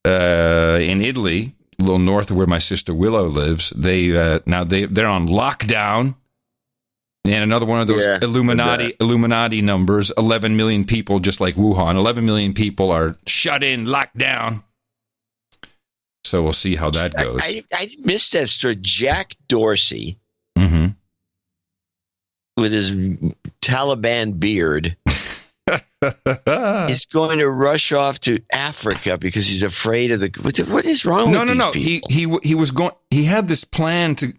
in Italy, a little north of where my sister Willow lives, they're on lockdown. And another one of those Illuminati numbers, 11 million people, just like Wuhan. 11 million people are shut in, locked down. So we'll see how that goes. I missed that story. Jack Dorsey Taliban beard is going to rush off to Africa because he's afraid of what is wrong with these people? He was going. He had this plan to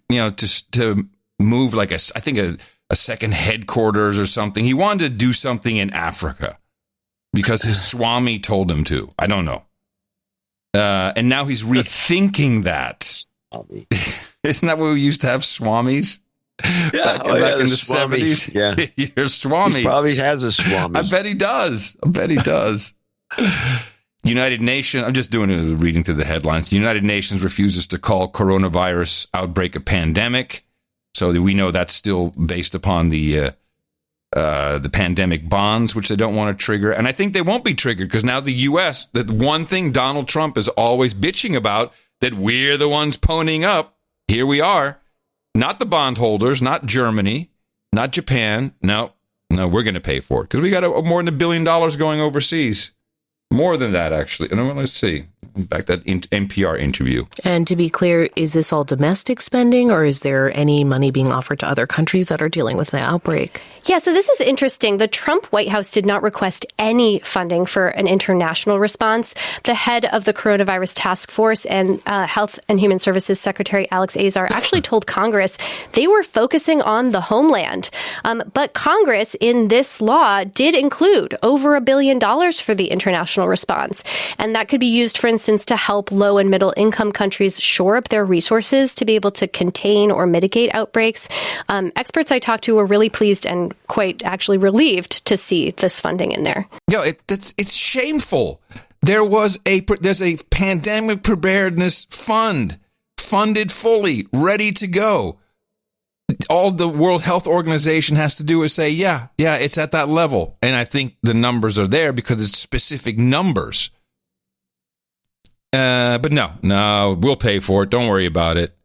to move like a second headquarters or something. He wanted to do something in Africa because his Swami told him to. I don't know. And now he's rethinking that. Isn't that what we used to have Swamis? Back in the 70s? Yeah. Your Swami. He probably has a Swami. I bet he does. United Nations, I'm just reading through the headlines. United Nations refuses to call coronavirus outbreak a pandemic. So we know that's still based upon the pandemic bonds, which they don't want to trigger. And I think they won't be triggered because now the U.S., the one thing Donald Trump is always bitching about, that we're the ones ponying up. Here we are. Not the bondholders, not Germany, not Japan. No, we're going to pay for it because we got more than $1 billion going overseas. More than that, actually. And let's see. Back that NPR interview. And to be clear, is this all domestic spending or is there any money being offered to other countries that are dealing with the outbreak? Yeah, so this is interesting. The Trump White House did not request any funding for an international response. The head of the coronavirus task force and Health and Human Services Secretary Alex Azar actually told Congress they were focusing on the homeland. But Congress in this law did include over $1 billion for the international response. And that could be used, for instance, to help low and middle income countries shore up their resources to be able to contain or mitigate outbreaks. Experts I talked to were really pleased and quite actually relieved to see this funding in there. It's shameful. There's a pandemic preparedness fund funded fully, ready to go. All the World Health Organization has to do is say, yeah, it's at that level. And I think the numbers are there because it's specific numbers. But no, we'll pay for it. Don't worry about it.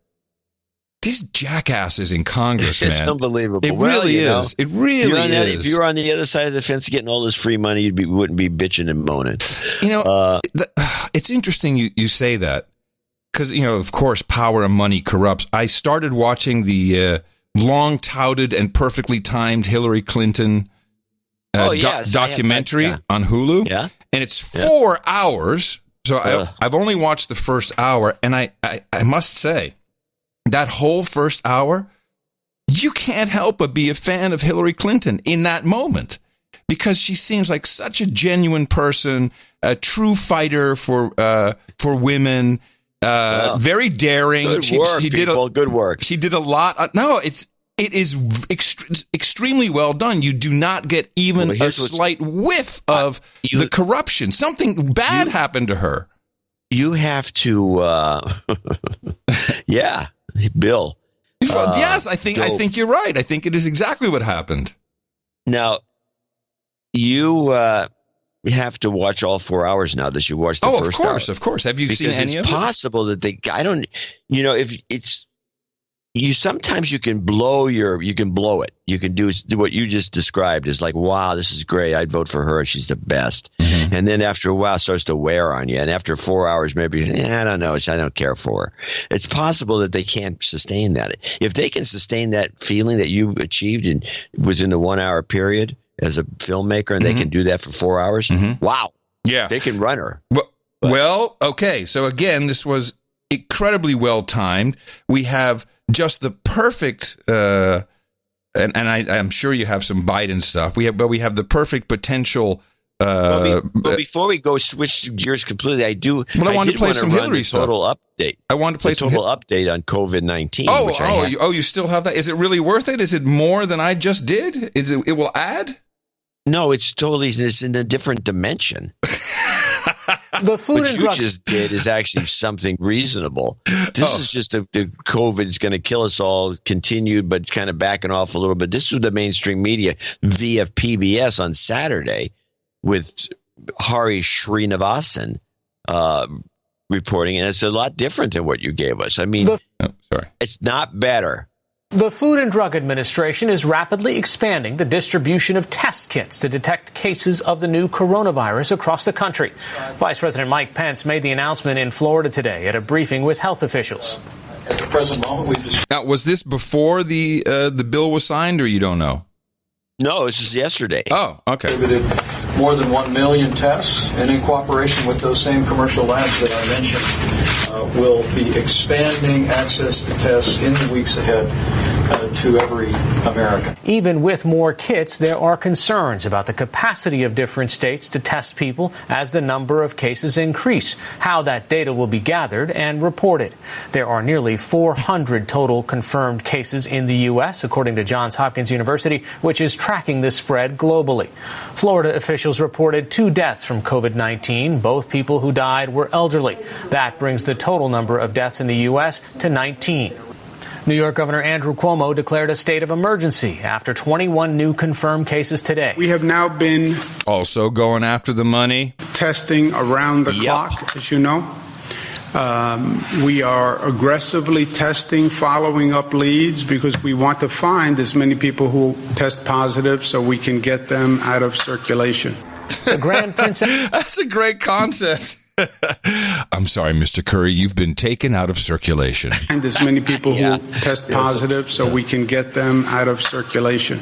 These jackasses in Congress, man. It's unbelievable. It really is. It really is. If you were on the other side of the fence getting all this free money, you wouldn't be bitching and moaning. It's interesting you say that because, of course, power and money corrupts. I started watching the long-touted and perfectly timed Hillary Clinton documentary on Hulu. Yeah. And it's 4 hours. So I've only watched the first hour, and I must say, that whole first hour, you can't help but be a fan of Hillary Clinton in that moment because she seems like such a genuine person, a true fighter for women, very daring. Good work. She did a lot. It is extremely well done. You do not get even a slight whiff of the corruption. Something bad happened to her. You have to, Bill. Yes, I think you're right. I think it is exactly what happened. Now, you have to watch all 4 hours now that you watched the first hour. Of course. Have you seen any of it? It's possible that if it's. Sometimes you can blow it. You can do what you just described is like, wow, this is great. I'd vote for her. She's the best. Mm-hmm. And then after a while it starts to wear on you. And after 4 hours, maybe I don't know. I don't care for her. It's possible that they can't sustain that. If they can sustain that feeling that you achieved within the 1 hour period as a filmmaker and they can do that for 4 hours, wow. Yeah. They can run her. Well, okay. So again, this was incredibly well timed. We have just the perfect, and I'm sure you have some Biden stuff. We have the perfect potential. But before we go switch gears completely, I want to play some Hillary stuff. Total update. I want to play some total update on COVID-19. You still have that? Is it really worth it? Is it more than I just did? It will add? No, it's in a different dimension. The food what and you drug just did is actually something reasonable. This is just the COVID is going to kill us all, continued, but it's kind of backing off a little bit. This was the mainstream media via PBS on Saturday with Hari Srinivasan reporting, and it's a lot different than what you gave us. I mean, it's not better. The Food and Drug Administration is rapidly expanding the distribution of test kits to detect cases of the new coronavirus across the country. Vice President Mike Pence made the announcement in Florida today at a briefing with health officials. present moment, Now, was this before the bill was signed, or you don't know? No, this is yesterday. Oh, okay. distributed more than 1 million tests, and in cooperation with those same commercial labs that I mentioned, we'll be expanding access to tests in the weeks ahead to every American. Even with more kits, there are concerns about the capacity of different states to test people as the number of cases increase, how that data will be gathered and reported. There are nearly 400 total confirmed cases in the U.S., according to Johns Hopkins University, which is tracking the spread globally. Florida officials reported 2 deaths from COVID-19. Both people who died were elderly. That brings the total number of deaths in the U.S. to 19. New York Governor Andrew Cuomo declared a state of emergency after 21 new confirmed cases today. We have now been also going after the money, testing around the clock, as you know. We are aggressively testing, following up leads, because we want to find as many people who test positive so we can get them out of circulation. The Grand Princess. That's a great concept. I'm sorry, Mr. Curry, you've been taken out of circulation. And as many people who test positive so we can get them out of circulation.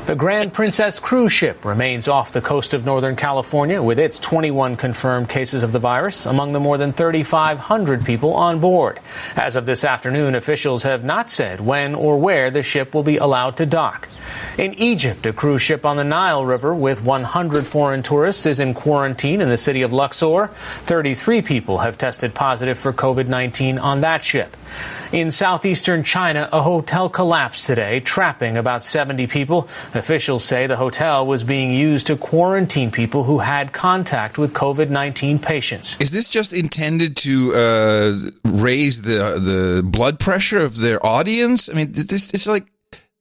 The Grand Princess cruise ship remains off the coast of Northern California with its 21 confirmed cases of the virus, among the more than 3,500 people on board. As of this afternoon, officials have not said when or where the ship will be allowed to dock. In Egypt, a cruise ship on the Nile River with 100 foreign tourists is in quarantine in the city of Luxor. 33 people have tested positive for COVID-19 on that ship. In southeastern China, a hotel collapsed today, trapping about 70 people. Officials say the hotel was being used to quarantine people who had contact with COVID-19 patients. Is this just intended to raise the blood pressure of their audience? I mean, it's like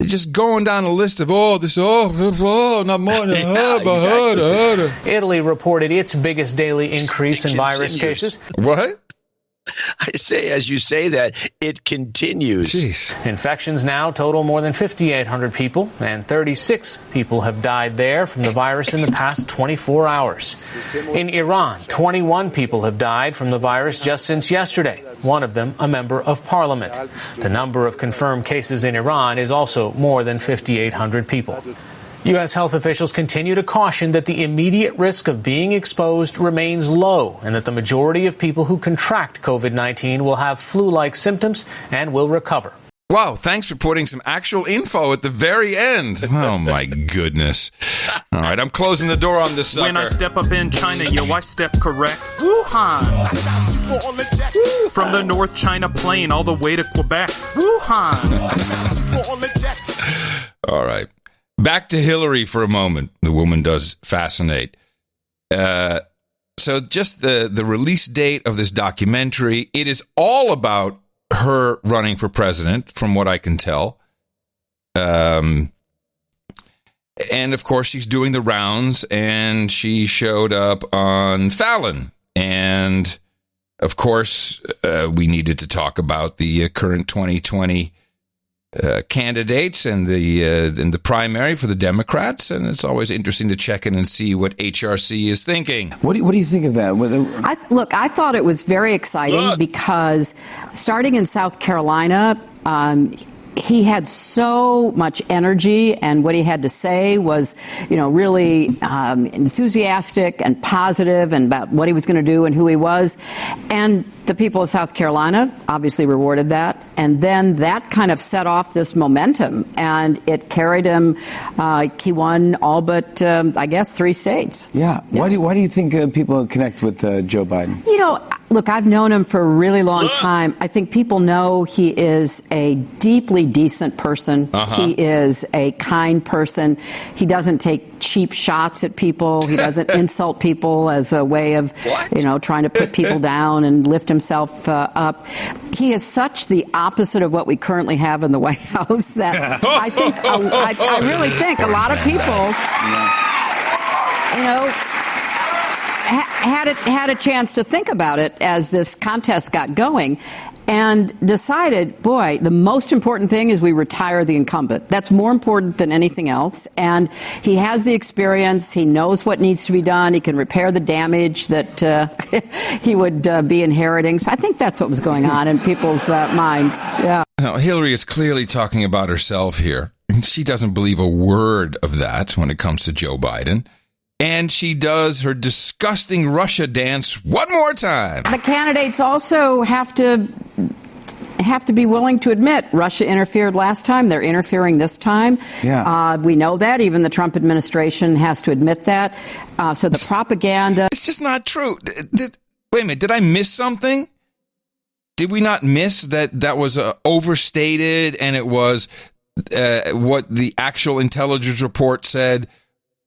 just going down a list of, not more. Italy reported its biggest daily increase in virus cases. What? I say, as you say that, it continues. Jeez. Infections now total more than 5,800 people, and 36 people have died there from the virus in the past 24 hours. In Iran, 21 people have died from the virus just since yesterday, one of them a member of parliament. The number of confirmed cases in Iran is also more than 5,800 people. U.S. health officials continue to caution that the immediate risk of being exposed remains low and that the majority of people who contract COVID-19 will have flu-like symptoms and will recover. Wow, thanks for putting some actual info at the very end. Oh, my goodness. All right, I'm closing the door on this sucker. When I step up in China, I step correct. Wuhan. From the North China Plain all the way to Quebec. Wuhan. All right. Back to Hillary for a moment. The woman does fascinate. So just the release date of this documentary, it is all about her running for president, from what I can tell. And, of course, she's doing the rounds, and she showed up on Fallon. And, of course, we needed to talk about the current 2020 candidates and the primary for the Democrats, and it's always interesting to check in and see what HRC is thinking. What do you think of that? I thought it was very exciting because starting in South Carolina, he had so much energy, and what he had to say was, really enthusiastic and positive, and about what he was going to do and who he was. And the people of South Carolina obviously rewarded that. And then that kind of set off this momentum, and it carried him. He won all but, 3 states. Yeah. Why do you think people connect with Joe Biden? Look, I've known him for a really long time. I think people know he is a deeply decent person. He is a kind person. He doesn't take cheap shots at people. He doesn't insult people as a way of, trying to put people down and lift himself up. He is such the opposite of what we currently have in the White House that I think, I really think a lot of people, had a chance to think about it as this contest got going, and decided, boy, the most important thing is we retire the incumbent. That's more important than anything else. And he has the experience. He knows what needs to be done. He can repair the damage that he would be inheriting. So I think that's what was going on in people's minds. Yeah. Now, Hillary is clearly talking about herself here. She doesn't believe a word of that when it comes to Joe Biden. And she does her disgusting Russia dance one more time. The candidates also have to be willing to admit Russia interfered last time. They're interfering this time. Yeah. We know that. Even the Trump administration has to admit that. So the propaganda. It's just not true. Wait a minute. Did I miss something? Did we not miss that was overstated, and it was what the actual intelligence report said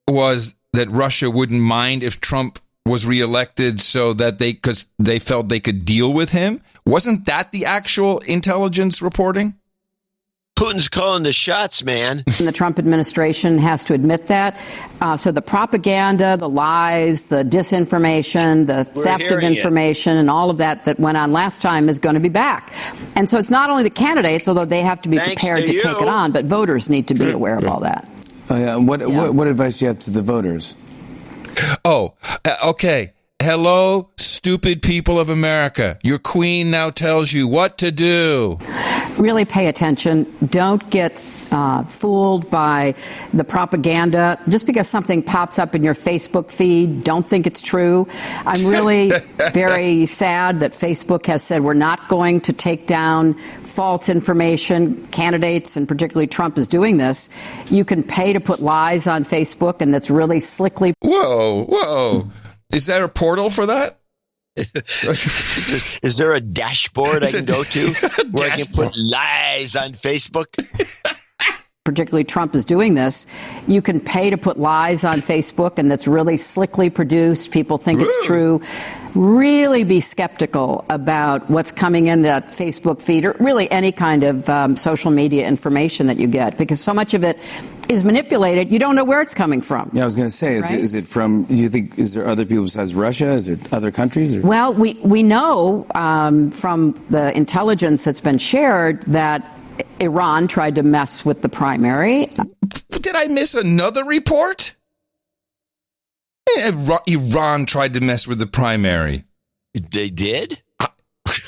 was that Russia wouldn't mind if Trump was reelected so that because they felt they could deal with him? Wasn't that the actual intelligence reporting? Putin's calling the shots, man. And the Trump administration has to admit that. So the propaganda, the lies, the disinformation, the theft of information, and all of that went on last time is going to be back. And so it's not only the candidates, although they have to be prepared to take it on, but voters need to be aware of all that. Oh, yeah. What advice do you have to the voters? Oh, okay. Hello, stupid people of America. Your queen now tells you what to do. Really pay attention. Don't get fooled by the propaganda. Just because something pops up in your Facebook feed, don't think it's true. I'm really very sad that Facebook has said we're not going to take down false information. Candidates, and particularly Trump, is doing this. You can pay to put lies on Facebook, and that's really slickly. Whoa. Is there a portal for that? Is there a dashboard I can go to where I can put lies on Facebook? Particularly Trump is doing this. You can pay to put lies on Facebook, and that's really slickly produced. People think it's true. Really be skeptical about what's coming in that Facebook feed, or really any kind of social media information that you get, because so much of it is manipulated. You don't know where it's coming from. Yeah, I was going to say, is it from, do you think, is there other people besides Russia? Is it other countries? Or? Well, we know from the intelligence that's been shared that Iran tried to mess with the primary. Did I miss another report? Iran tried to mess with the primary. They did?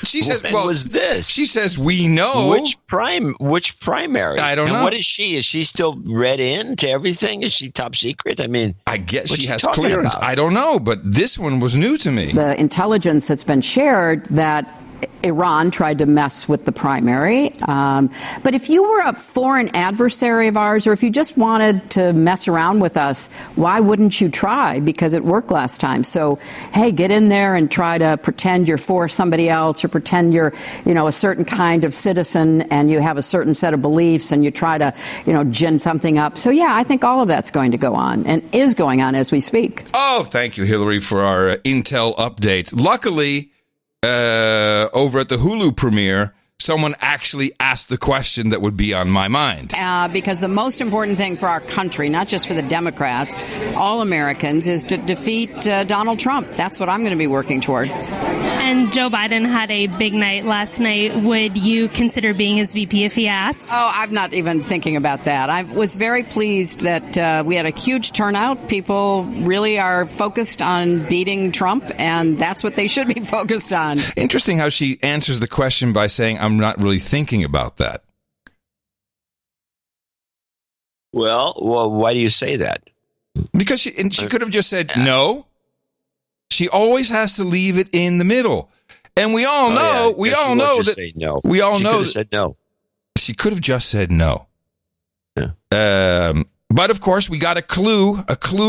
She says, when was this? She says, we know. Which primary? I don't know. What is she? Is she still read in to everything? Is she top secret? I mean, I guess she has clearance. I don't know, but this one was new to me. The intelligence that's been shared that Iran tried to mess with the primary. But if you were a foreign adversary of ours, or if you just wanted to mess around with us, why wouldn't you try? Because it worked last time. So, hey, get in there and try to pretend you're for somebody else, or pretend you're, a certain kind of citizen and you have a certain set of beliefs, and you try to, gin something up. So, yeah, I think all of that's going to go on and is going on as we speak. Oh, thank you, Hillary, for our Intel update. Luckily, over at the Hulu premiere, someone actually asked the question that would be on my mind. Because the most important thing for our country, not just for the Democrats, all Americans, is to defeat Donald Trump. That's what I'm going to be working toward. And Joe Biden had a big night last night. Would you consider being his VP if he asked? Oh, I'm not even thinking about that. I was very pleased that we had a huge turnout. People really are focused on beating Trump, and that's what they should be focused on. Interesting how she answers the question by saying, I'm not really thinking about that. Well, why do you say that? Because she could have just said no. She always has to leave it in the middle. And we all know, we all know that say no. We all know that said no. She could have just said no. Yeah. But of course, we got a clue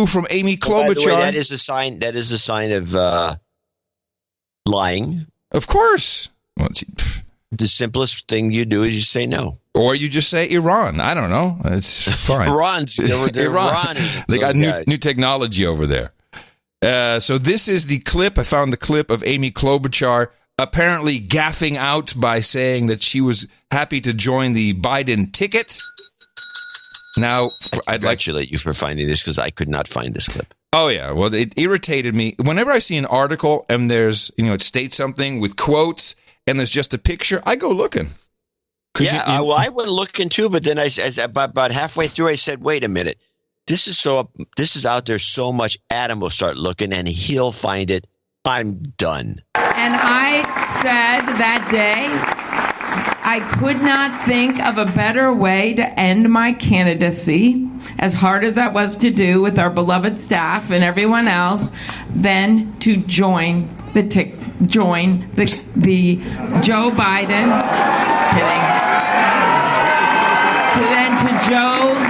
from Amy Klobuchar. By the way, that is a sign. That is a sign of lying. Of course. Well, the simplest thing you do is you say no. Or you just say Iran. I don't know. It's fine. Iran. They got new technology over there. So this is the clip. I found the clip of Amy Klobuchar apparently gaffing out by saying that she was happy to join the Biden ticket. Now, I'd congratulate you for finding this, because I could not find this clip. Oh, yeah. Well, it irritated me. Whenever I see an article and there's, it states something with quotes and there's just a picture, I go looking. Yeah, I went looking too, but then about halfway through, I said, wait a minute. This is out there so much. Adam will start looking and he'll find it. I'm done. And I said that day, I could not think of a better way to end my candidacy, as hard as that was to do with our beloved staff and everyone else, than to join the Joe Biden. Kidding. Then to join.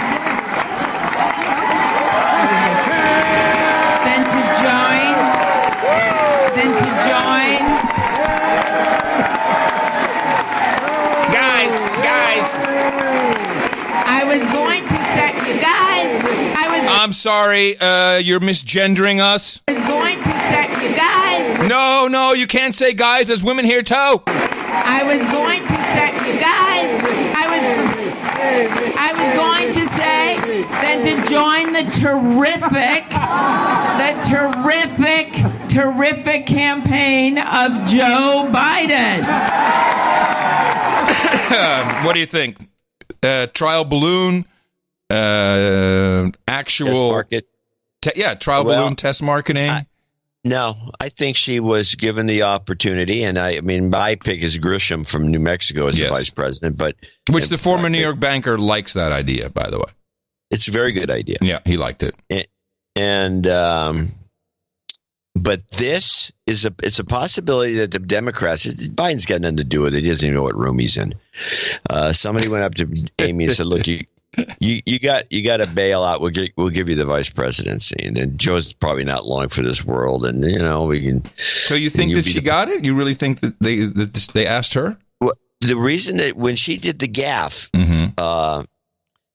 Guys. I was going to say, I'm sorry, you're misgendering us. I was going to say, you guys. No, you can't say guys. There's women here too. I was going to say, you guys. I was going to say then to join the terrific campaign of Joe Biden. What do you think? Trial balloon, actual test market. Balloon test marketing. No, I think she was given the opportunity, and I mean, my pick is Grisham from New Mexico as the vice president, which the former New York banker likes that idea, by the way. It's a very good idea. Yeah, he liked it. But this is it's a possibility that the Democrats, Biden's got nothing to do with it. He doesn't even know what room he's in. Somebody went up to Amy and said, "Look, you got to bail out. We'll give you the vice presidency." And then Joe's probably not long for this world, and we can. So you think that she got it? You really think that they asked her? Well, the reason that when she did the gaffe,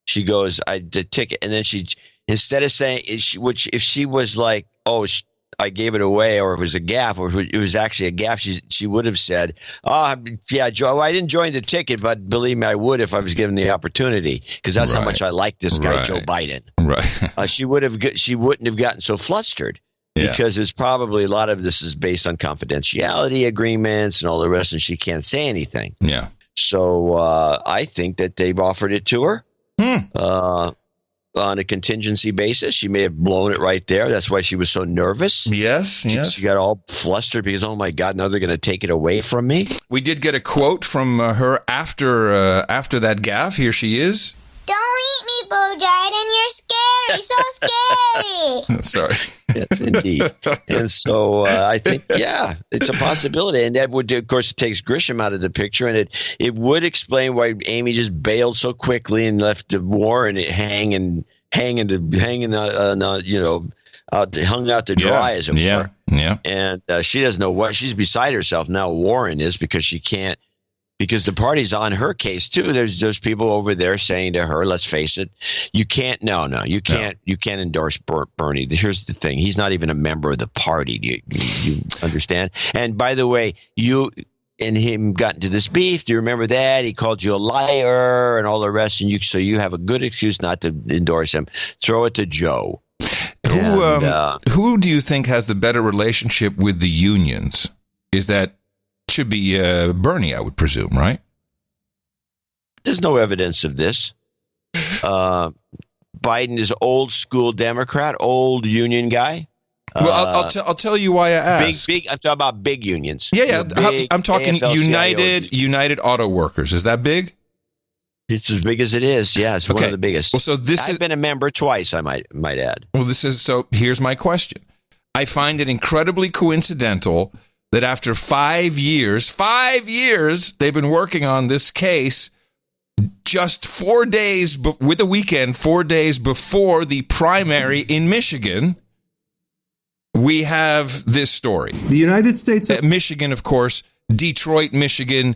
she goes, "I did ticket," and then she instead of saying if she was like, "Oh, I gave it away," or it was a gaffe, or it was actually a gaffe, she would have said, yeah, Joe, I didn't join the ticket, but believe me, I would if I was given the opportunity, because that's how much I like this guy, Joe Biden. Right. She wouldn't have gotten so flustered, because it's probably a lot of this is based on confidentiality agreements and all the rest, and she can't say anything. Yeah. So I think that they've offered it to her. On a contingency basis. She may have blown it right there. That's why she was so nervous. Yes. She got all flustered because, oh my God, now they're going to take it away from me. We did get a quote from her after that gaffe. Here she is. Don't eat me, Bo Biden. You're scary. So scary. Sorry. Yes, indeed. And so I think, it's a possibility. And that would, of course, it takes Grisham out of the picture. And it would explain why Amy just bailed so quickly and left the Warren hung out to dry, as it were. Yeah. And she doesn't know what. She's beside herself now, Warren is, because she can't. Because the party's on her case too. There's people over there saying to her, "Let's face it, you can't. You can't endorse Bernie." Here's the thing: he's not even a member of the party. You understand? And by the way, you and him got into this beef. Do you remember that? He called you a liar and all the rest. And so you have a good excuse not to endorse him. Throw it to Joe. Who do you think has the better relationship with the unions? Should be Bernie, I would presume, right? There's no evidence of this. Biden is old school Democrat, old union guy. Well, I'll tell you why I asked. Big. I'm talking about big unions. Yeah. I'm talking United Auto Workers. Is that big? It's as big as it is. Yeah, it's one of the biggest. Well, so I've been a member twice. I might add. Well, here's my question. I find it incredibly coincidental that after 5 years, they've been working on this case. Just 4 days with a weekend, 4 days before the primary in Michigan, we have this story. The United States of Michigan, of course, Detroit, Michigan,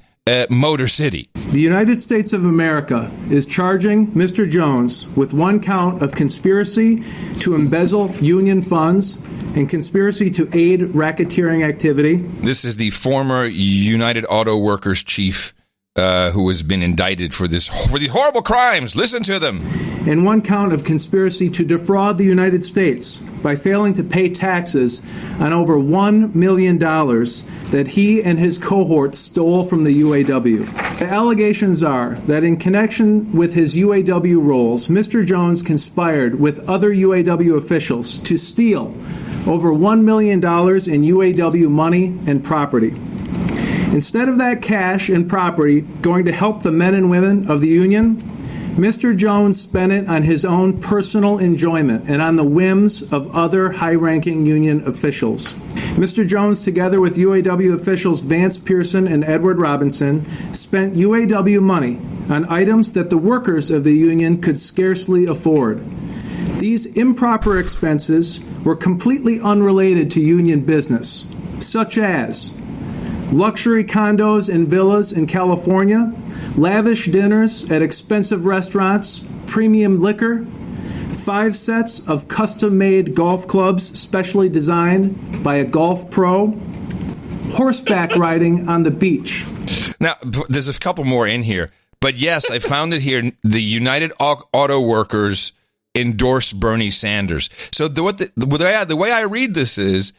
Motor City. The United States of America is charging Mr. Jones with one count of conspiracy to embezzle union funds and conspiracy to aid racketeering activity. This is the former United Auto Workers chief who has been indicted for the horrible crimes. Listen to them. and one count of conspiracy to defraud the United States by failing to pay taxes on over $1 million that he and his cohort stole from the UAW. The allegations are that in connection with his UAW roles, Mr. Jones conspired with other UAW officials to steal over $1 million in UAW money and property. Instead of that cash and property going to help the men and women of the union, Mr. Jones spent it on his own personal enjoyment and on the whims of other high-ranking union officials. Mr. Jones, together with UAW officials Vance Pearson and Edward Robinson, spent UAW money on items that the workers of the union could scarcely afford. These improper expenses were completely unrelated to union business, such as luxury condos and villas in California, lavish dinners at expensive restaurants, premium liquor, 5 sets of custom-made golf clubs specially designed by a golf pro, horseback riding on the beach. Now, there's a couple more in here, but yes, I found it here. The United Auto Workers endorse Bernie Sanders. So the way I read this is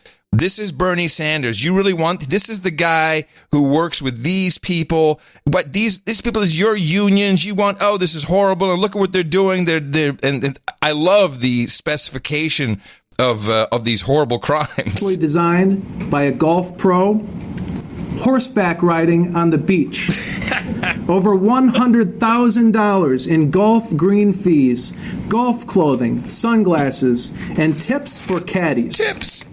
Bernie Sanders. You really want, this is the guy who works with these people, but these people is your unions. You want, oh, this is horrible, and look at what they're doing. And I love the specification of these horrible crimes. Designed by a golf pro, horseback riding on the beach. Over $100,000 in golf green fees, golf clothing, sunglasses, and tips for caddies. Tips.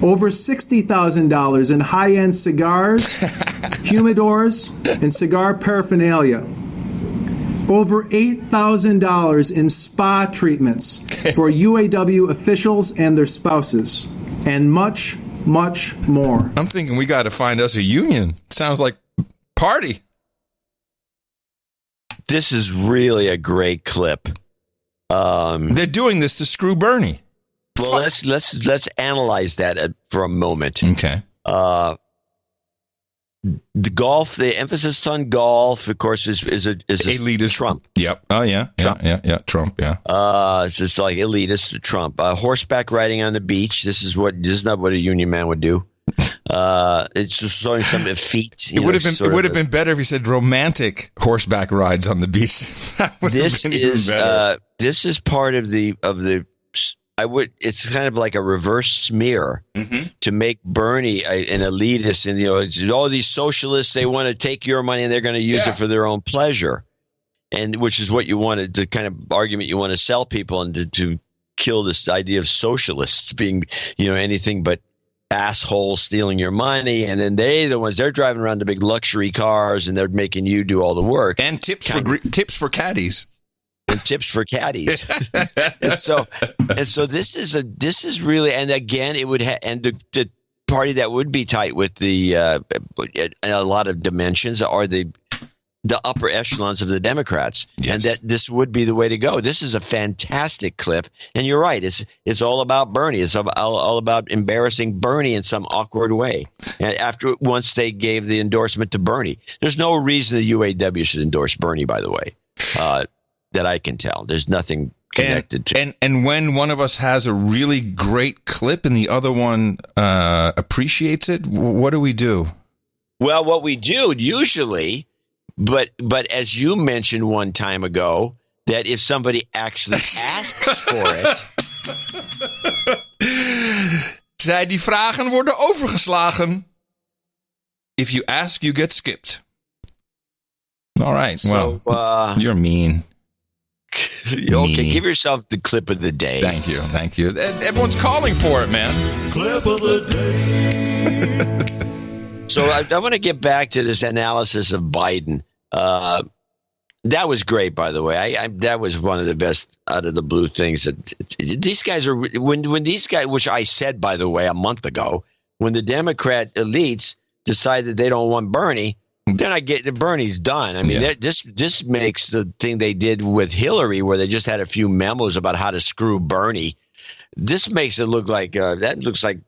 Over $60,000 in high-end cigars, humidors, and cigar paraphernalia. Over $8,000 in spa treatments for UAW officials and their spouses. And much, much more. I'm thinking we got to find us a union. Sounds like party. This is really a great clip. They're doing this to screw Bernie. Well, let's analyze that for a moment. Okay. The golf, the emphasis on golf, of course, is elitist. Trump. Yep. Oh yeah. Trump. Yeah. Trump. Yeah. It's just like elitist Trump. Horseback riding on the beach. This is not what a union man would do. It's just showing some effete. It would have been better if he said romantic horseback rides on the beach. This is part of the. It's kind of like a reverse smear to make Bernie an elitist, and it's all these socialists. They want to take your money and they're going to use it for their own pleasure, and which is what you wanted, the kind of argument you want to sell people, and to kill this idea of socialists being anything but assholes stealing your money, and then they're driving around the big luxury cars and they're making you do all the work and tips for caddies. And tips for caddies. and so this is really, and again, it would and the party that would be tight with the a lot of dimensions are the upper echelons of the Democrats, and that this would be the way to go. This is a fantastic clip, and you're right. It's all about Bernie. It's all about embarrassing Bernie in some awkward way. And once they gave the endorsement to Bernie, there's no reason the UAW should endorse Bernie. By the way. That I can tell. There's nothing connected to. And when one of us has a really great clip and the other one appreciates it, what do we do? Well, what we do usually, but as you mentioned one time ago, that if somebody actually asks for it. Zij die vragen worden overgeslagen. If you ask, you get skipped. All right. So, well, you're mean. Okay, give yourself the clip of the day. Thank you. Everyone's calling for it, man. Clip of the day. So I want to get back to this analysis of Biden. That was great, by the way. That was one of the best out of the blue things. These guys are when these guys, which I said, by the way, a month ago, when the Democrat elites decide that they don't want Bernie. Then Bernie's done. I mean, this makes the thing they did with Hillary, where they just had a few memos about how to screw Bernie. This makes it look like that looks like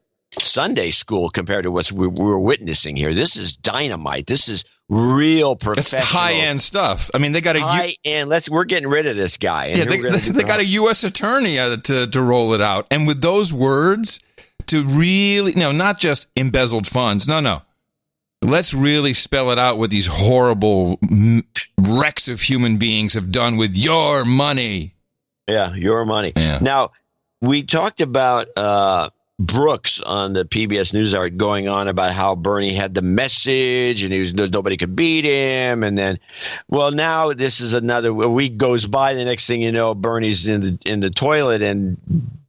Sunday school compared to what we're witnessing here. This is dynamite. This is real professional. It's high-end stuff. I mean, they got a high-end. We're getting rid of this guy. And they got a U.S. attorney to roll it out. And with those words, to really, not just embezzled funds. No. Let's really spell it out what these horrible wrecks of human beings have done with your money. Yeah, your money. Yeah. Now, we talked about Brooks on the PBS NewsHour going on about how Bernie had the message and nobody could beat him. And then, now this is a week goes by. The next thing you know, Bernie's in the toilet and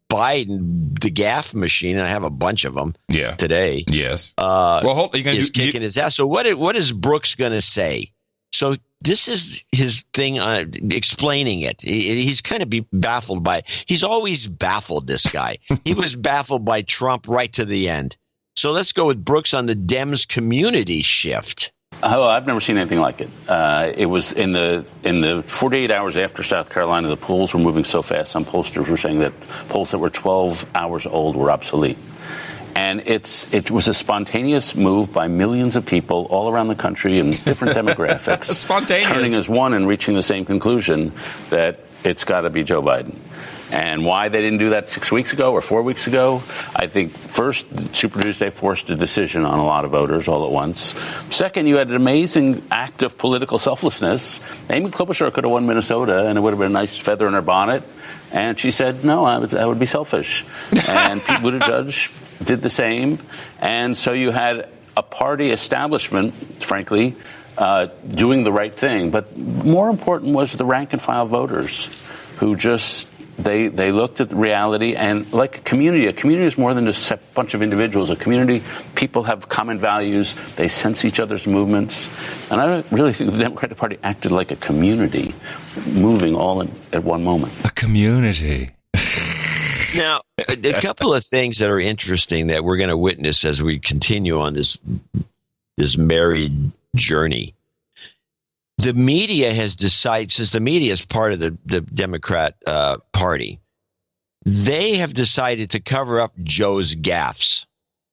Biden, the gaff machine, and I have a bunch of them today. Yes. Is kicking his ass. So what is Brooks going to say? So this is his thing on explaining it. He's kind of baffled by it. He's always baffled, this guy. He was baffled by Trump right to the end. So let's go with Brooks on the Dems community shift. Oh, I've never seen anything like it. It was in the 48 hours after South Carolina, the polls were moving so fast. Some pollsters were saying that polls that were 12 hours old were obsolete. And it was a spontaneous move by millions of people all around the country in different demographics. Spontaneous. Turning as one and reaching the same conclusion that it's got to be Joe Biden. And why they didn't do that 6 weeks ago or 4 weeks ago, I think first, Super Tuesday forced a decision on a lot of voters all at once. Second, you had an amazing act of political selflessness. Amy Klobuchar could have won Minnesota, and it would have been a nice feather in her bonnet. And she said, no, I would be selfish. And Pete Buttigieg did the same. And so you had a party establishment, frankly, doing the right thing. But more important was the rank and file voters who just... They looked at the reality, and like a community is more than just a bunch of individuals. A community, people have common values. They sense each other's movements. And I really think the Democratic Party acted like a community, moving all at one moment. A community. Now, a couple of things that are interesting that we're going to witness as we continue on this married journey. The media has decided, since the media is part of the Democrat Party, they have decided to cover up Joe's gaffes.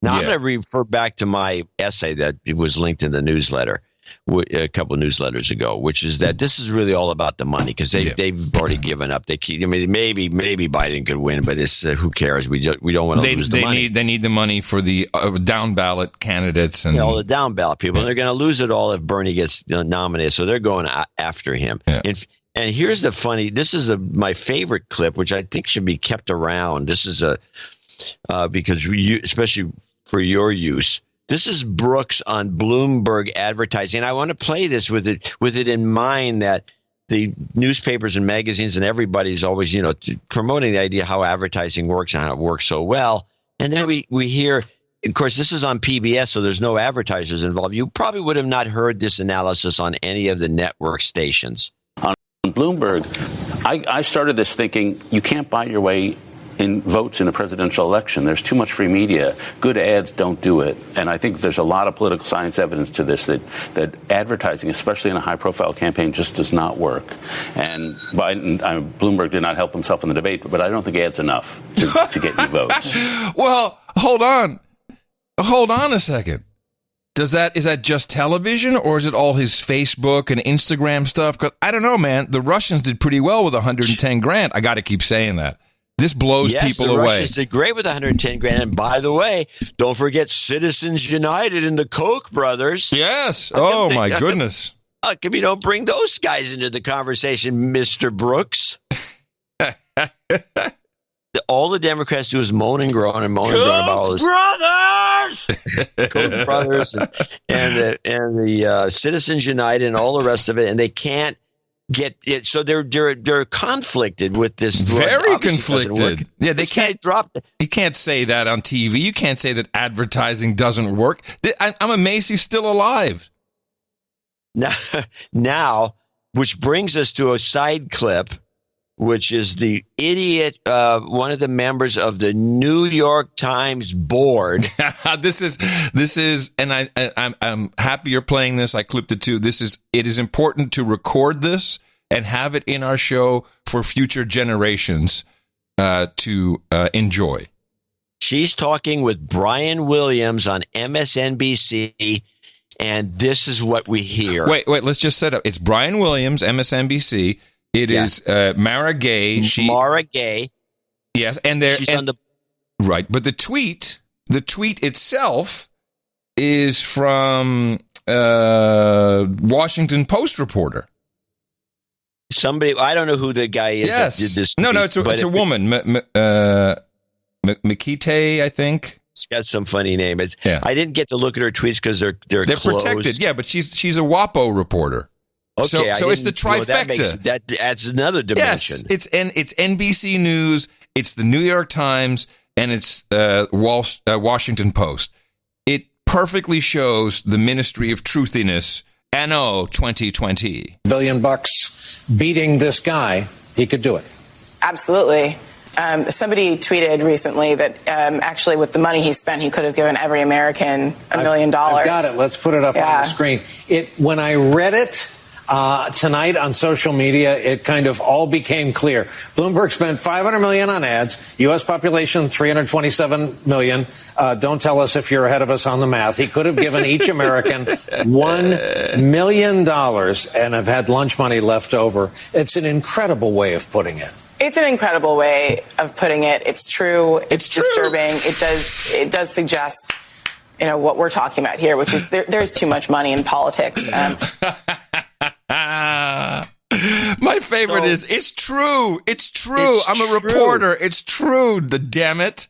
Now, I'm going to refer back to my essay that was linked in the newsletter a couple of newsletters ago, which is that this is really all about the money because they've already given up. Maybe Biden could win, but it's who cares? We don't want to lose the money. They need the money for the down ballot candidates and all the down ballot people. And they're going to lose it all if Bernie gets nominated. So they're going after him. Yeah. And here's this is my favorite clip, which I think should be kept around. This is because especially for your use. This is Brooks on Bloomberg advertising. I want to play this with it in mind that the newspapers and magazines and everybody's always, promoting the idea how advertising works and how it works so well. And then we hear, of course, this is on PBS, so there's no advertisers involved. You probably would have not heard this analysis on any of the network stations. On Bloomberg, I started this thinking you can't buy your way in votes in a presidential election. There's too much free media. Good ads don't do it. And I think there's a lot of political science evidence to this that advertising, especially in a high-profile campaign, just does not work. And Bloomberg did not help himself in the debate, but I don't think ads enough to get you votes. Well, hold on a second. Is that just television, or is it all his Facebook and Instagram stuff? 'Cause I don't know, man. The Russians did pretty well with $110,000. I got to keep saying that. This blows people away. Russians did great with $110,000. And by the way, don't forget Citizens United and the Koch brothers. Yes. Oh, my goodness. How come you don't bring those guys into the conversation, Mr. Brooks? All the Democrats do is moan and groan about all this. Koch brothers and the Citizens United and all the rest of it, and they can't get it. So they're conflicted with this. Very conflicted. Yeah, they can't drop it. You can't say that on TV. You can't say that advertising doesn't work. I'm amazed he's still alive. Now, which brings us to a side clip, which is the idiot, one of the members of the New York Times board. This is, and I'm happy you're playing this. I clipped it too. It is important to record this and have it in our show for future generations to enjoy. She's talking with Brian Williams on MSNBC, and this is what we hear. Wait, let's just set up. It's Brian Williams, MSNBC. It is Mara Gay. Mara Gay. Yes, and she's on the right. But the tweet itself is from Washington Post reporter. Somebody, I don't know who the guy is that did this tweet. No, it's a woman. Makite, I think. She's got some funny name. I didn't get to look at her tweets because they're closed. Protected. Yeah, but she's a WAPO reporter. Okay, so it's the trifecta. That adds another dimension. Yes, it's NBC News, it's the New York Times, and it's Washington Post. It perfectly shows the Ministry of Truthiness anno 2020. $1 billion beating this guy, he could do it. Absolutely. Somebody tweeted recently that actually with the money he spent, he could have given every American $1 million. I've got it. Let's put it up on the screen. When I read it tonight on social media, it kind of all became clear. Bloomberg spent $500 million on ads. U.S. population 327 million. Don't tell us if you're ahead of us on the math. He could have given each American $1 million and have had lunch money left over. It's an incredible way of putting it. It's an incredible way of putting it. It's true. It's disturbing. It does suggest, what we're talking about here, which is there's too much money in politics. My favorite is, it's true. It's true. I'm a reporter. It's true. Damn it.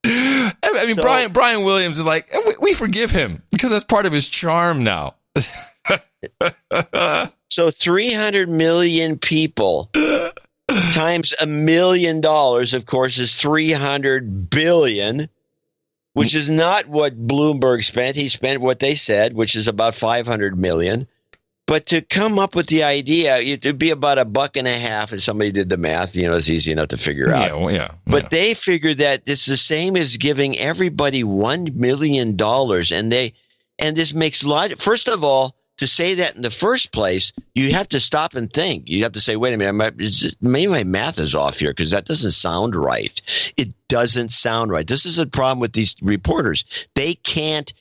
I mean, Brian Williams is like, we forgive him because that's part of his charm now. So 300 million people times $1 million, of course, is 300 billion, which is not what Bloomberg spent. He spent what they said, which is about 500 million. But to come up with the idea, it would be about $1.50 if somebody did the math. It's easy enough to figure out. But they figured that it's the same as giving everybody $1 million, and this makes logic. First of all, to say that in the first place, you have to stop and think. You have to say, wait a minute, maybe my math is off here because that doesn't sound right. It doesn't sound right. This is a problem with these reporters. They can't.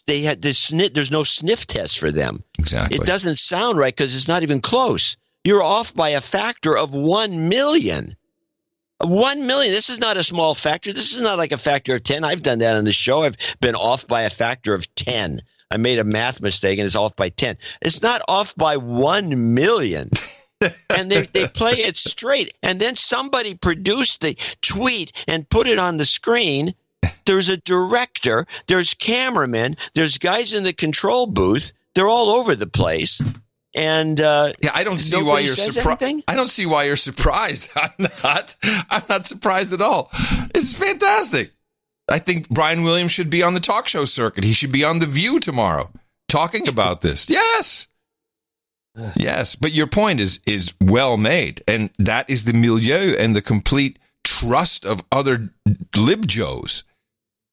They had this there's no sniff test for them. Exactly. It doesn't sound right because it's not even close. You're off by a factor of 1 million. 1 million. This is not a small factor. This is not like a factor of 10. I've done that on the show. I've been off by a factor of 10. I made a math mistake and it's off by 10. It's not off by 1 million. And they play it straight. And then somebody produced the tweet and put it on the screen. There's a director, there's cameramen, there's guys in the control booth. They're all over the place. And I don't see why you're surprised. I don't see why you're surprised. I'm not surprised at all. This is fantastic. I think Brian Williams should be on the talk show circuit. He should be on The View tomorrow talking about this. Yes. Yes. But your point is well made. And that is the milieu and the complete trust of other libjos.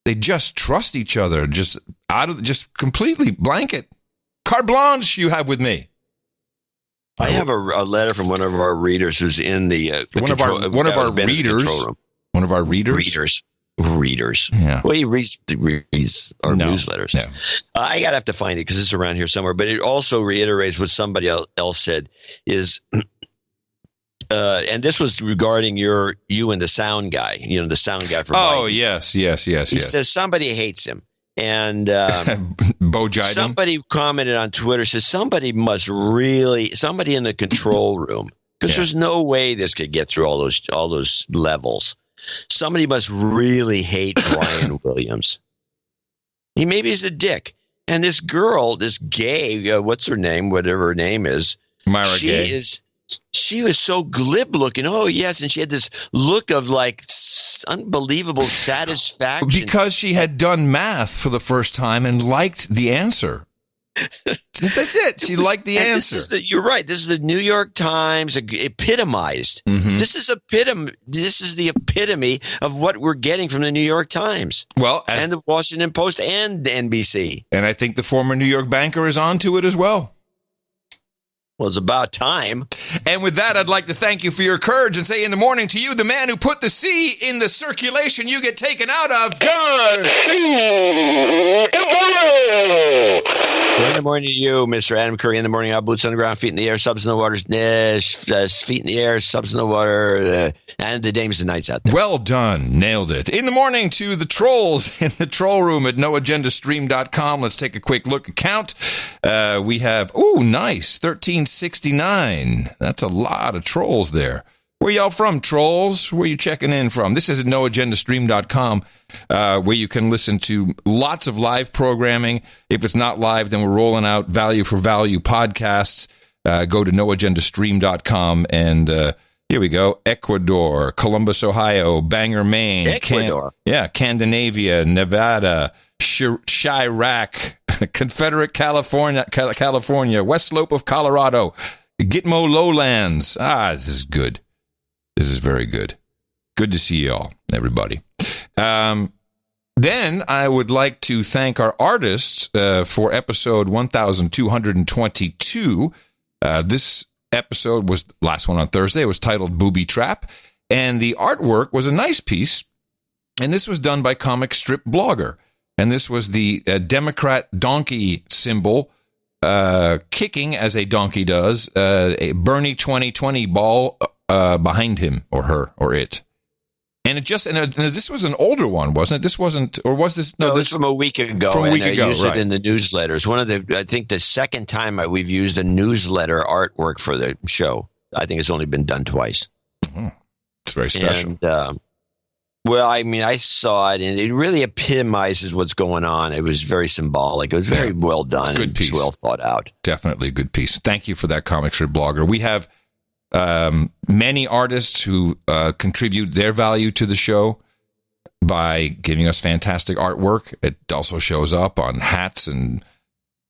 They just trust each other, just completely blanket. Carte blanche you have with me. I have a letter from one of our readers who's in the one of our readers. Yeah. Well, he reads our newsletters. No. I have to find it because it's around here somewhere. But it also reiterates what somebody else said is. And this was regarding you and the sound guy, the sound guy for Biden. Oh, yes. He says somebody hates him. And somebody commented on Twitter, says somebody in the control room, because there's no way this could get through all those levels. Somebody must really hate Brian Williams. Maybe he's a dick. And this girl, this gay, what's her name, whatever her name is, Myra Gay. She was so glib looking. Oh, yes. And she had this look of like unbelievable satisfaction. Because she had done math for the first time and liked the answer. That's it. She liked the answer. You're right. This is the New York Times epitomized. Mm-hmm. This is the epitome of what we're getting from the New York Times. Well, and the Washington Post and NBC. And I think the former New York banker is onto it as well. Well, it's about time. And with that, I'd like to thank you for your courage and say in the morning to you, the man who put the C in the circulation you get taken out of, John C. In the morning to you, Mr. Adam Curry. In the morning, out, boots on the ground, feet in the air, subs in the water, feet in the air, subs in the water, and the dames and knights out there. Well done. Nailed it. In the morning to the trolls in the troll room at noagendastream.com. Let's take a quick look at count. We have, nice, 1369. That's a lot of trolls there. Where y'all from, trolls? Where you checking in from? This is at noagendastream.com, where you can listen to lots of live programming. If it's not live, then we're rolling out value for value podcasts. Go to noagendastream.com, and here we go. Ecuador, Columbus, Ohio, Bangor, Maine. Ecuador. Scandinavia, Nevada, Chirac, Confederate California, West Slope of Colorado, Gitmo Lowlands. This is good. This is very good. Good to see you all, everybody. Then I would like to thank our artists for episode 1222. This episode was the last one on Thursday. It was titled Booby Trap. And the artwork was a nice piece. And this was done by Comic Strip Blogger. And this was the Democrat donkey symbol kicking, as a donkey does, a Bernie 2020 ball behind him or her or it. And this was an older one, wasn't it? This wasn't, or was this? No, this was from a week ago. From a week ago, used it in the newsletters. I think the second time we've used a newsletter artwork for the show. I think it's only been done twice. It's very special. And, I saw it, and it really epitomizes what's going on. It was very symbolic. It was very well done. It's a good piece. It's well thought out. Definitely a good piece. Thank you for that, Comic Strip Blogger. We have many artists who contribute their value to the show by giving us fantastic artwork. It also shows up on hats and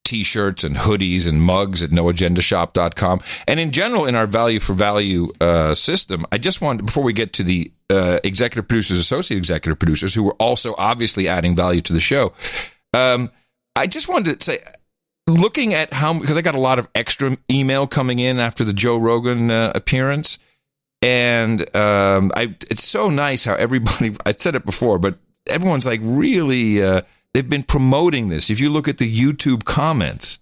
T-shirts and hoodies and mugs at noagendashop.com. And in general, in our value for value system, I just wanted, before we get to the executive producers, associate executive producers, who were also obviously adding value to the show, I just wanted to say, looking at because I got a lot of extra email coming in after the Joe Rogan appearance, and it's so nice how everybody, I said it before, but everyone's like really, they've been promoting this. If you look at the YouTube comments,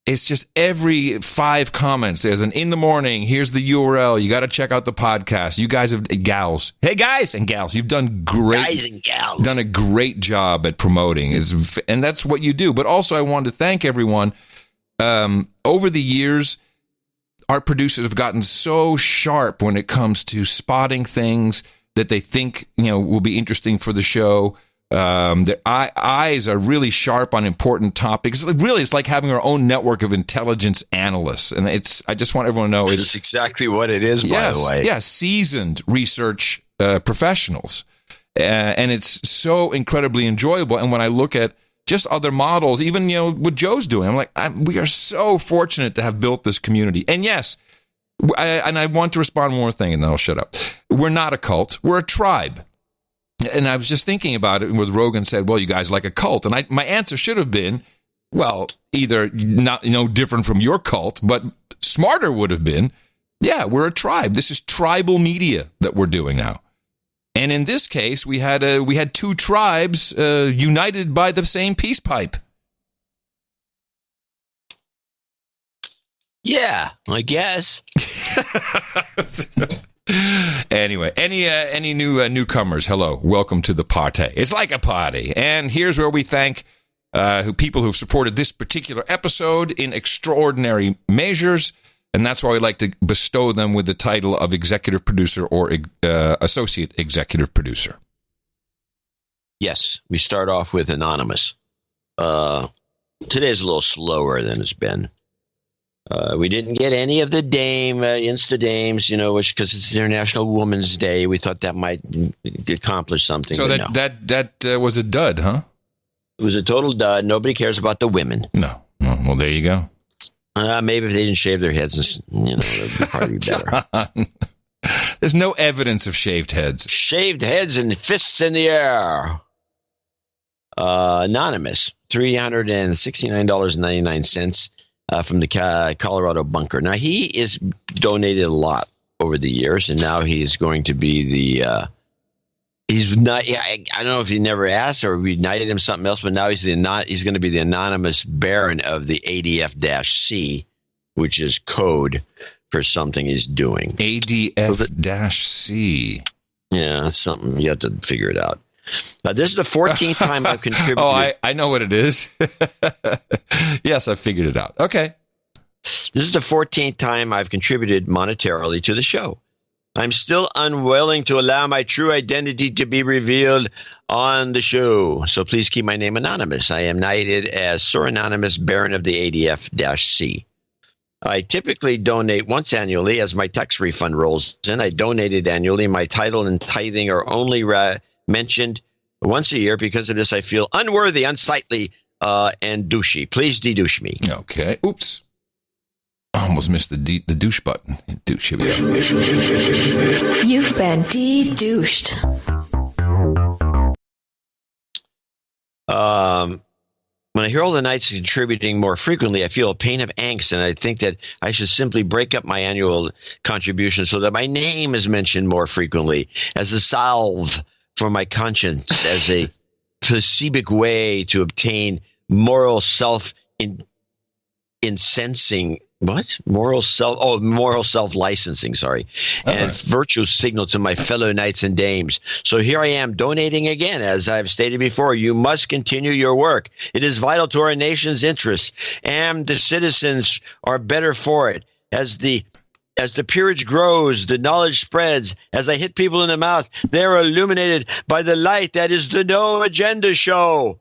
it's just every 5 comments, there's an in the morning, here's the URL, you got to check out the podcast. You guys have, gals, hey guys and gals, you've done great. Guys and gals. Done a great job at promoting, and that's what you do. But also I wanted to thank everyone. Over the years, our producers have gotten so sharp when it comes to spotting things that they think, will be interesting for the show. Their eyes are really sharp on important topics. It's like having our own network of intelligence analysts. And I just want everyone to know it's exactly what it is, by the way. Yeah, seasoned research professionals. And it's so incredibly enjoyable. And when I look at just other models, even, what Joe's doing, I'm like, we are so fortunate to have built this community. And yes, I want to respond one more thing, and then I'll shut up. We're not a cult. We're a tribe. And I was just thinking about it, where Rogan said, well, you guys are like a cult. And my answer should have been, well, either not different from your cult, but smarter would have been, yeah, we're a tribe. This is tribal media that we're doing now. And in this case, we had 2 tribes united by the same peace pipe. Yeah, I guess. Anyway, any newcomers? Hello, welcome to the party. It's like a party, and here's where we thank people who've supported this particular episode in extraordinary measures, and that's why we like to bestow them with the title of executive producer or associate executive producer. Yes, we start off with anonymous. Today's a little slower than it's been. We didn't get any of the Insta dames, which, because it's International Women's Day, we thought that might accomplish something. So that was a dud, huh? It was a total dud. Nobody cares about the women. No. Well, there you go. Maybe if they didn't shave their heads, it'd probably be better. There's no evidence of shaved heads. Shaved heads and fists in the air. Anonymous, $369.99. from the Colorado bunker. Now, he is donated a lot over the years, and now he's going to be the he's not. I don't know if he never asked or we knighted him something else, but now he's going to be the anonymous Baron of the ADF-C, which is code for something he's doing. ADF-C. Yeah, that's something you have to figure it out. This is the 14th time I've contributed. I know what it is. Yes, I figured it out. Okay. This is the 14th time I've contributed monetarily to the show. I'm still unwilling to allow my true identity to be revealed on the show, so please keep my name anonymous. I am knighted as Sir Anonymous Baron of the ADF-C. I typically donate once annually as my tax refund rolls in. I donated annually. My title and tithing are only mentioned once a year. Because of this, I feel unworthy, unsightly, and douchey. Please de-douche me. Okay. Oops. I almost missed the douche button. Douche. Here we go. You've been de-douched. When I hear all the Knights contributing more frequently, I feel a pain of angst, and I think that I should simply break up my annual contribution so that my name is mentioned more frequently as a salve for my conscience, as a placibic way to obtain moral self-incensing. What? Moral self-licensing, sorry. And virtue signal to my fellow knights and dames. So here I am donating again. As I've stated before, you must continue your work. It is vital to our nation's interests, and the citizens are better for it. As the peerage grows, the knowledge spreads. As I hit people in the mouth, they are illuminated by the light that is the No Agenda Show.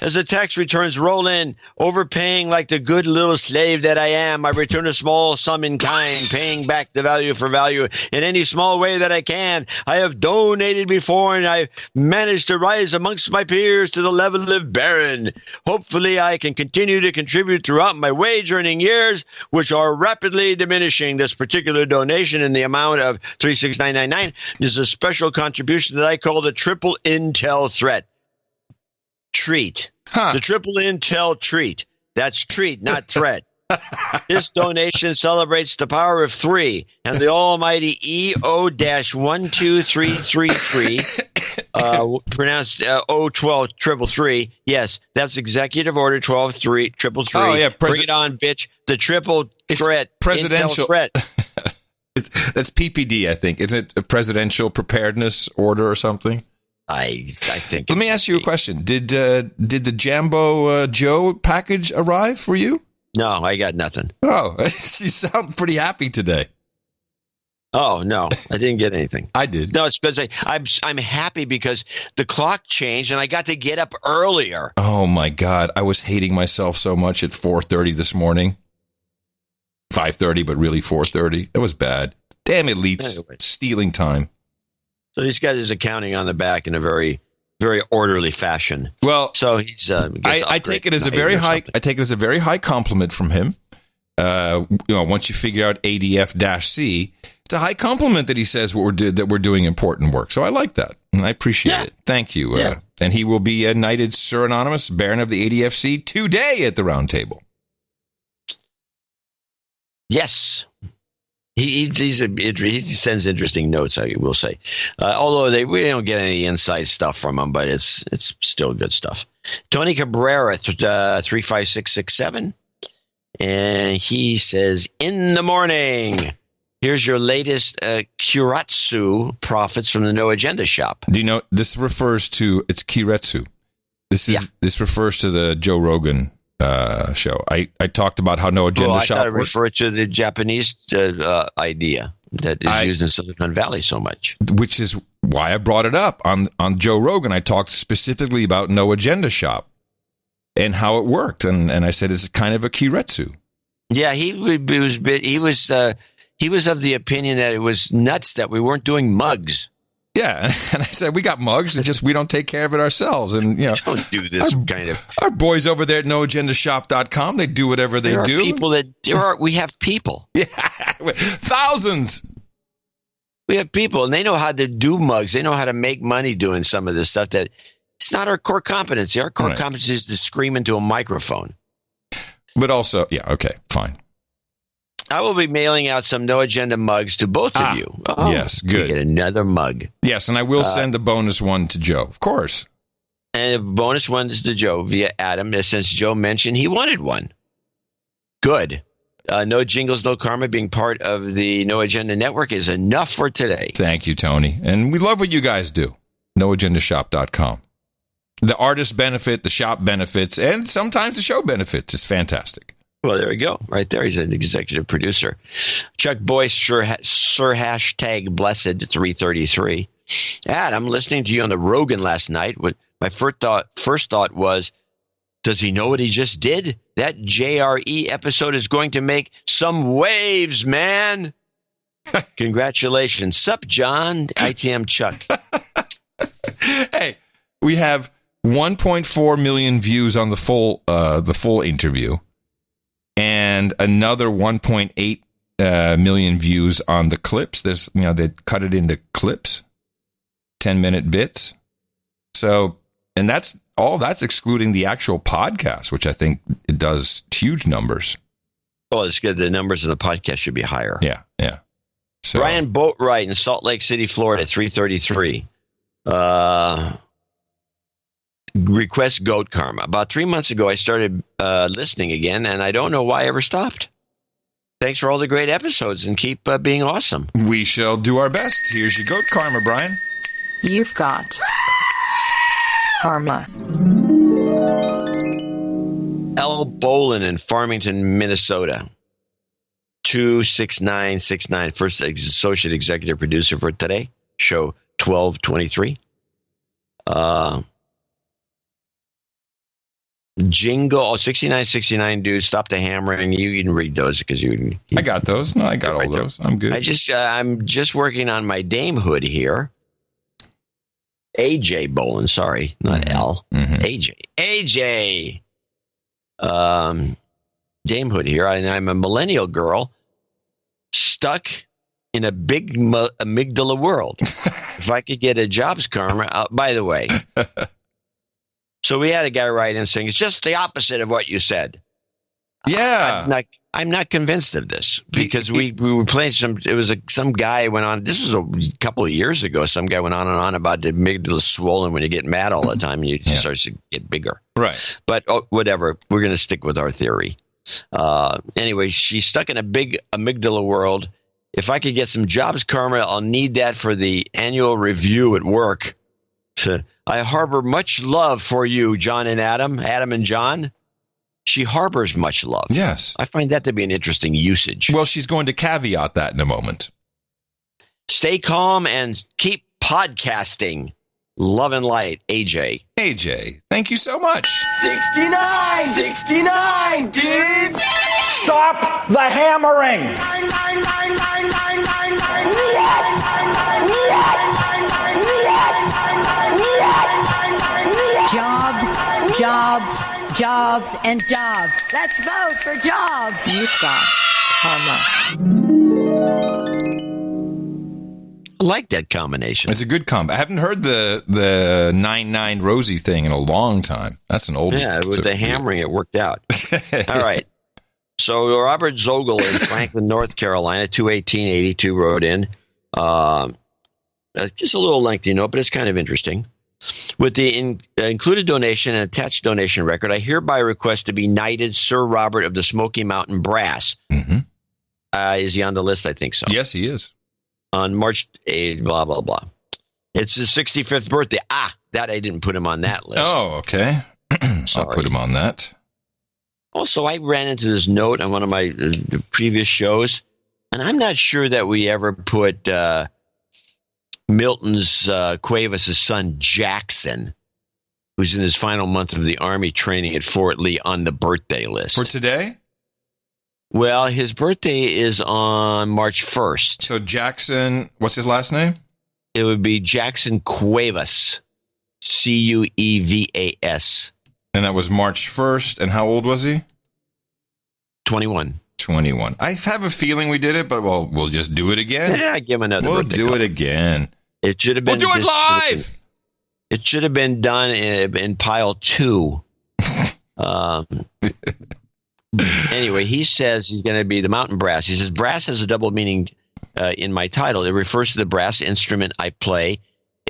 As the tax returns roll in, overpaying like the good little slave that I am, I return a small sum in kind, paying back the value for value in any small way that I can. I have donated before, and I've managed to rise amongst my peers to the level of Baron. Hopefully, I can continue to contribute throughout my wage-earning years, which are rapidly diminishing. This particular donation in the amount of $369.99 is a special contribution that I call the Triple Intel Threat. Treat. The Triple Intel Treat. That's treat, not threat. This donation celebrates the power of 3 and the almighty EO-12333, pronounced O12333. Yes, that's Executive Order 12333. Oh, yeah. Bring it on, bitch. The Triple Threat. Presidential. Threat. That's PPD, I think. Isn't it a Presidential Preparedness Order or something? I think. Let me ask you a question. Did the Jambo Joe package arrive for you? No, I got nothing. Oh, you sound pretty happy today. Oh, no, I didn't get anything. I did. No, it's because I'm happy because the clock changed and I got to get up earlier. Oh, my God. I was hating myself so much at 4:30 this morning. 5:30, but really 4:30. It was bad. Damn elites. Anyway. Stealing time. So he's got his accounting on the back in a very, very orderly fashion. Well, so he's. I take it as a very high. I take it as a very high compliment from him. Once you figure out ADF-C, it's a high compliment that he says that we're doing important work. So I like that, and I appreciate it. Thank you. And he will be knighted Sir Anonymous, Baron of the ADF-C, today at the round table. Yes. He sends interesting notes, I will say. Although we don't get any inside stuff from him, but it's still good stuff. Tony Cabrera, 35667, and he says, in the morning, here's your latest Kiretsu profits from the No Agenda shop. Do you know, this refers to, it's Kiretsu. This refers to the Joe Rogan show. I talked about how No Agenda shop. I thought it referred to the Japanese idea that is used in Silicon Valley so much. Which is why I brought it up on Joe Rogan. I talked specifically about No Agenda shop and how it worked, and I said it's kind of a Kiretsu. Yeah, he was of the opinion that it was nuts that we weren't doing mugs. Yeah, and I said, we got mugs, and just we don't take care of it ourselves. And don't do this kind of. Our boys over there at noagendashop.com, they do whatever they do. We have people. Yeah, thousands. We have people, and they know how to do mugs. They know how to make money doing some of this stuff that it's not our core competency. Our core competency is to scream into a microphone. But also, yeah, okay, fine. I will be mailing out some No Agenda mugs to both of you. Oh, yes, good. You get another mug. Yes, and I will send a bonus one to Joe, of course. And a bonus one is to Joe via Adam, since Joe mentioned he wanted one. Good. No jingles, no karma. Being part of the No Agenda Network is enough for today. Thank you, Tony. And we love what you guys do. NoAgendaShop.com. The artists benefit, the shop benefits, and sometimes the show benefits. It's fantastic. Well, there we go. Right there. He's an executive producer. Chuck Boyce, sir hashtag blessed 333. I'm listening to you on the Rogan last night. My first thought was, does he know what he just did? That JRE episode is going to make some waves, man. Congratulations. Sup, John? ITM Chuck. Hey, we have 1.4 million views on the full interview. And another 1.8 million views on the clips. There's, they cut it into clips, 10-minute bits. So, and that's excluding the actual podcast, which I think it does huge numbers. Oh, it's good. The numbers of the podcast should be higher. Yeah. So, Brian Boatwright in Salt Lake City, Florida, 333. Request goat karma. About 3 months ago, I started listening again, and I don't know why I ever stopped. Thanks for all the great episodes, and keep being awesome. We shall do our best. Here's your goat karma, Brian. You've got karma. L. Bolin in Farmington, Minnesota. 26969. First associate executive producer for today. Show 1223. Jingle 6969, dude. Stop the hammering. You can read those because you. I got those. No, I got all those. I'm good. I'm just working on my damehood here. AJ Bolin, sorry, not L. AJ. Damehood here, and I'm a millennial girl stuck in a big amygdala world. If I could get a jobs karma, by the way. So we had a guy write in saying, it's just the opposite of what you said. Yeah. I'm not convinced of this because we were playing some guy went on, this was a couple of years ago, some guy went on and on about the amygdala swollen when you get mad all the time and it starts to get bigger. Right. But whatever, we're going to stick with our theory. Anyway, she's stuck in a big amygdala world. If I could get some jobs karma, I'll need that for the annual review at work. I harbor much love for you, John and Adam and John. She harbors much love. Yes. I find that to be an interesting usage. Well, she's going to caveat that in a moment. Stay calm and keep podcasting. Love and light, AJ. AJ, thank you so much. 69, dudes. Stop the hammering. Jobs, and jobs. Let's vote for jobs. You've got karma. I like that combination. It's a good combo. I haven't heard the 99 Rosie thing in a long time. That's an oldie. Yeah, with the hammering, it worked out. All right. So Robert Zogel in Franklin, North Carolina, 21882 wrote in. Just a little lengthy note, but it's kind of interesting. With the included donation and attached donation record, I hereby request to be knighted Sir Robert of the Smoky Mountain Brass. Mm-hmm. Is he on the list? I think so. Yes, he is. On March 8th, blah, blah, blah. It's his 65th birthday. That I didn't put him on that list. Oh, okay. I'll put him on that. Also, I ran into this note on one of my previous shows, and I'm not sure that we ever put Milton's Cuevas' son Jackson, who's in his final month of the Army training at Fort Lee, on the birthday list. For today? Well, his birthday is on March 1st. So Jackson, what's his last name? It would be Jackson Cuevas, Cuevas. And that was March 1st. And how old was he? 21. I have a feeling we did it, but we'll just do it again. Yeah, give him another We'll birthday do call. it again. It should have been. We'll do it live. It should have been done in pile 2. Anyway, he says he's going to be the mountain brass. He says brass has a double meaning in my title. It refers to the brass instrument I play,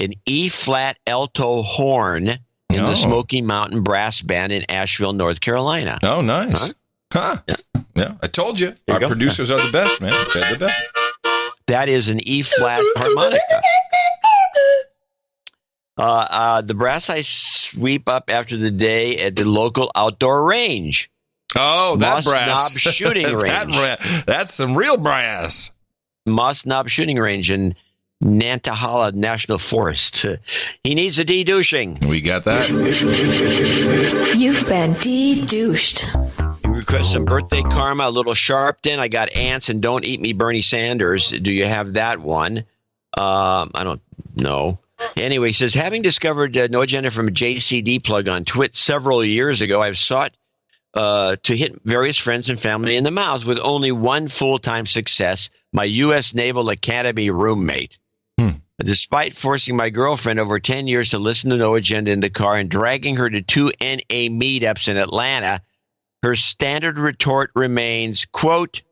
an E-flat alto horn in the Smoky Mountain Brass Band in Asheville, North Carolina. Oh, nice. Yeah. I told you. Our producers are the best, man. They're the best. That is an E-flat harmonica. The brass I sweep up after the day at the local outdoor range. Oh, that brass. Moss Knob Shooting Range. That's some real brass. Moss Knob Shooting Range in Nantahala National Forest. He needs a de-douching. We got that. You've been de-douched. You request some birthday karma, a little Sharpton. I got ants and don't eat me Bernie Sanders. Do you have that one? I don't know. Anyway, he says, having discovered No Agenda from a JCD plug on Twit several years ago, I've sought to hit various friends and family in the mouth with only one full-time success, my U.S. Naval Academy roommate. Despite forcing my girlfriend over 10 years to listen to No Agenda in the car and dragging her to 2 NA meetups in Atlanta, her standard retort remains, quote,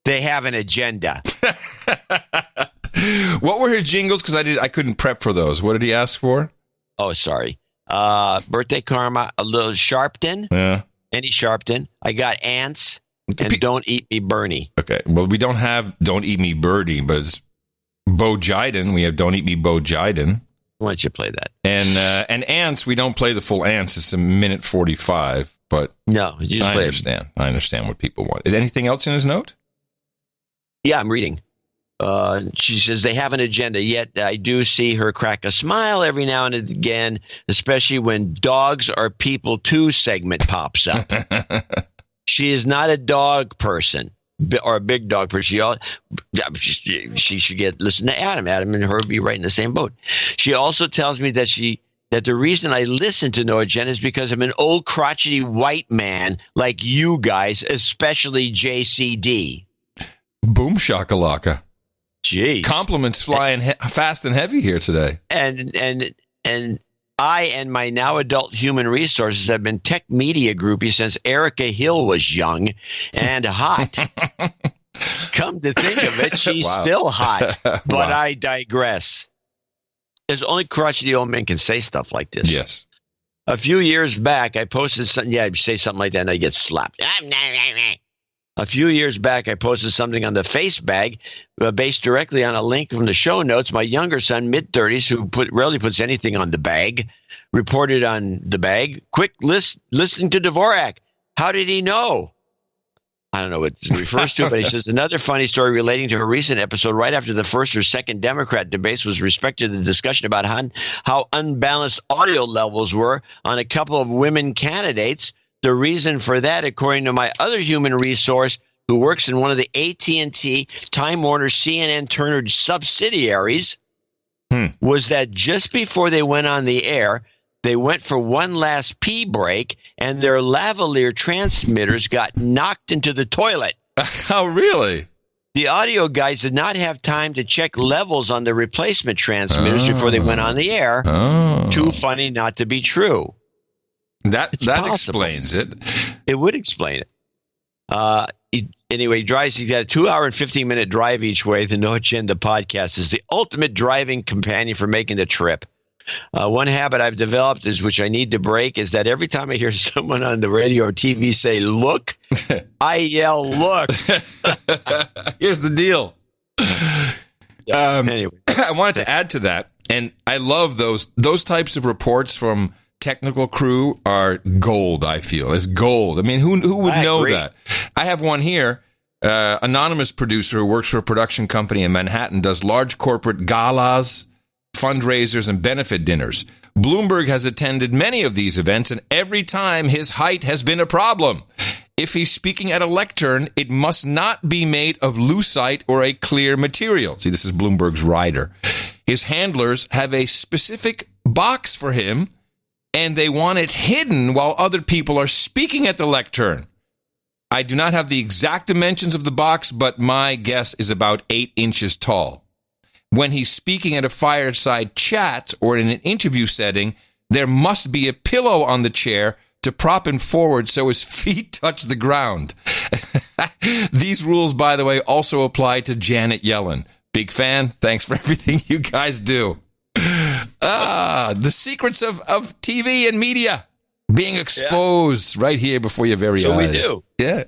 they have an agenda. What were his jingles? Because I couldn't prep for those. What did he ask for? Oh, sorry. Birthday karma, a little Sharpton. Yeah. Any Sharpton. I got ants and don't eat me Bernie. Okay. Well, we don't have don't eat me Bernie, but it's Bo Jiden. We have don't eat me Bo Jiden. Why don't you play that? And ants, we don't play the full ants. It's a minute 45. But no, you just I understand. I understand what people want. Is anything else in his note? Yeah, I'm reading. She says they have an agenda, yet I do see her crack a smile every now and again, especially when dogs are people too segment pops up. She is not a dog person or a big dog person. She should listen to Adam. Adam and her would be right in the same boat. She also tells me that the reason I listen to No Agenda is because I'm an old crotchety white man like you guys, especially JCD. Boom shakalaka. Jeez. Compliments flying fast and heavy here today. And I and my now adult human resources have been tech media groupies since Erica Hill was young and hot. Come to think of it, she's still hot. But I digress. There's only crotchety old men can say stuff like this. Yes. A few years back, I posted something. Yeah, I say something like that and I get slapped. A few years back, I posted something on the Face Bag based directly on a link from the show notes. My younger son, mid-30s, who rarely puts anything on the bag, reported on the bag. Quick listening to Dvorak. How did he know? I don't know what it refers to, but he says another funny story relating to a recent episode right after the first or second Democrat debates was respect to the discussion about how unbalanced audio levels were on a couple of women candidates. The reason for that, according to my other human resource who works in one of the AT&T, Time Warner, CNN, Turner subsidiaries, was that just before they went on the air, they went for one last pee break and their lavalier transmitters got knocked into the toilet. Oh, really? The audio guys did not have time to check levels on the replacement transmitters before they went on the air. Too funny not to be true. That explains it. It would explain it. Anyway, he's got a 2-hour and 15-minute drive each way. The No Agenda podcast is the ultimate driving companion for making the trip. One habit I've developed which I need to break is that every time I hear someone on the radio or TV say, look, I yell, look. Here's the deal. Anyway, I wanted to add to that, and I love those types of reports from technical crew are gold, I feel. It's gold. I mean, who would know that? I have one here. Anonymous producer who works for a production company in Manhattan does large corporate galas, fundraisers, and benefit dinners. Bloomberg has attended many of these events, and every time his height has been a problem. If he's speaking at a lectern, it must not be made of lucite or a clear material. See, this is Bloomberg's rider. His handlers have a specific box for him, and they want it hidden while other people are speaking at the lectern. I do not have the exact dimensions of the box, but my guess is about 8 inches tall. When he's speaking at a fireside chat or in an interview setting, there must be a pillow on the chair to to prop him forward so his feet touch the ground. These rules, by the way, also apply to Janet Yellen. Big fan. Thanks for everything you guys do. The secrets of TV and media being exposed right here before your very eyes. So we do. Yeah.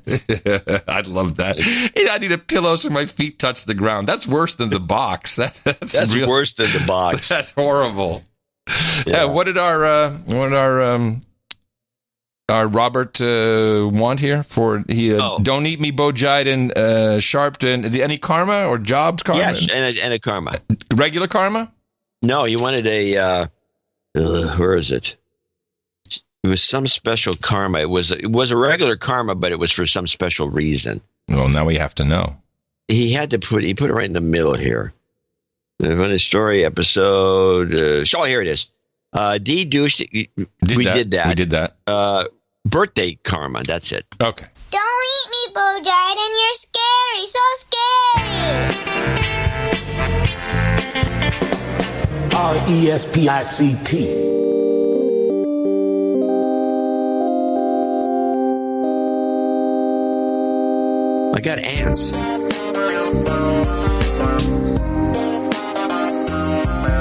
I'd love that. I need a pillow so my feet touch the ground. That's worse than the box. That's worse than the box. That's horrible. Yeah. What did our Robert want here for don't eat me, Bo Jiden, Sharpton. Any karma or jobs karma? Yes, and a karma. Regular karma? No, he wanted a where is it? It was some special karma. It was a regular karma, but it was for some special reason. Well, now we have to know. He put it right in the middle here. The funny story episode. Here it is. D douche. We did that. We did that. Birthday karma. That's it. Okay. Don't eat me, Bo Jiden. You're scary. So scary. RESPICT. I got ants.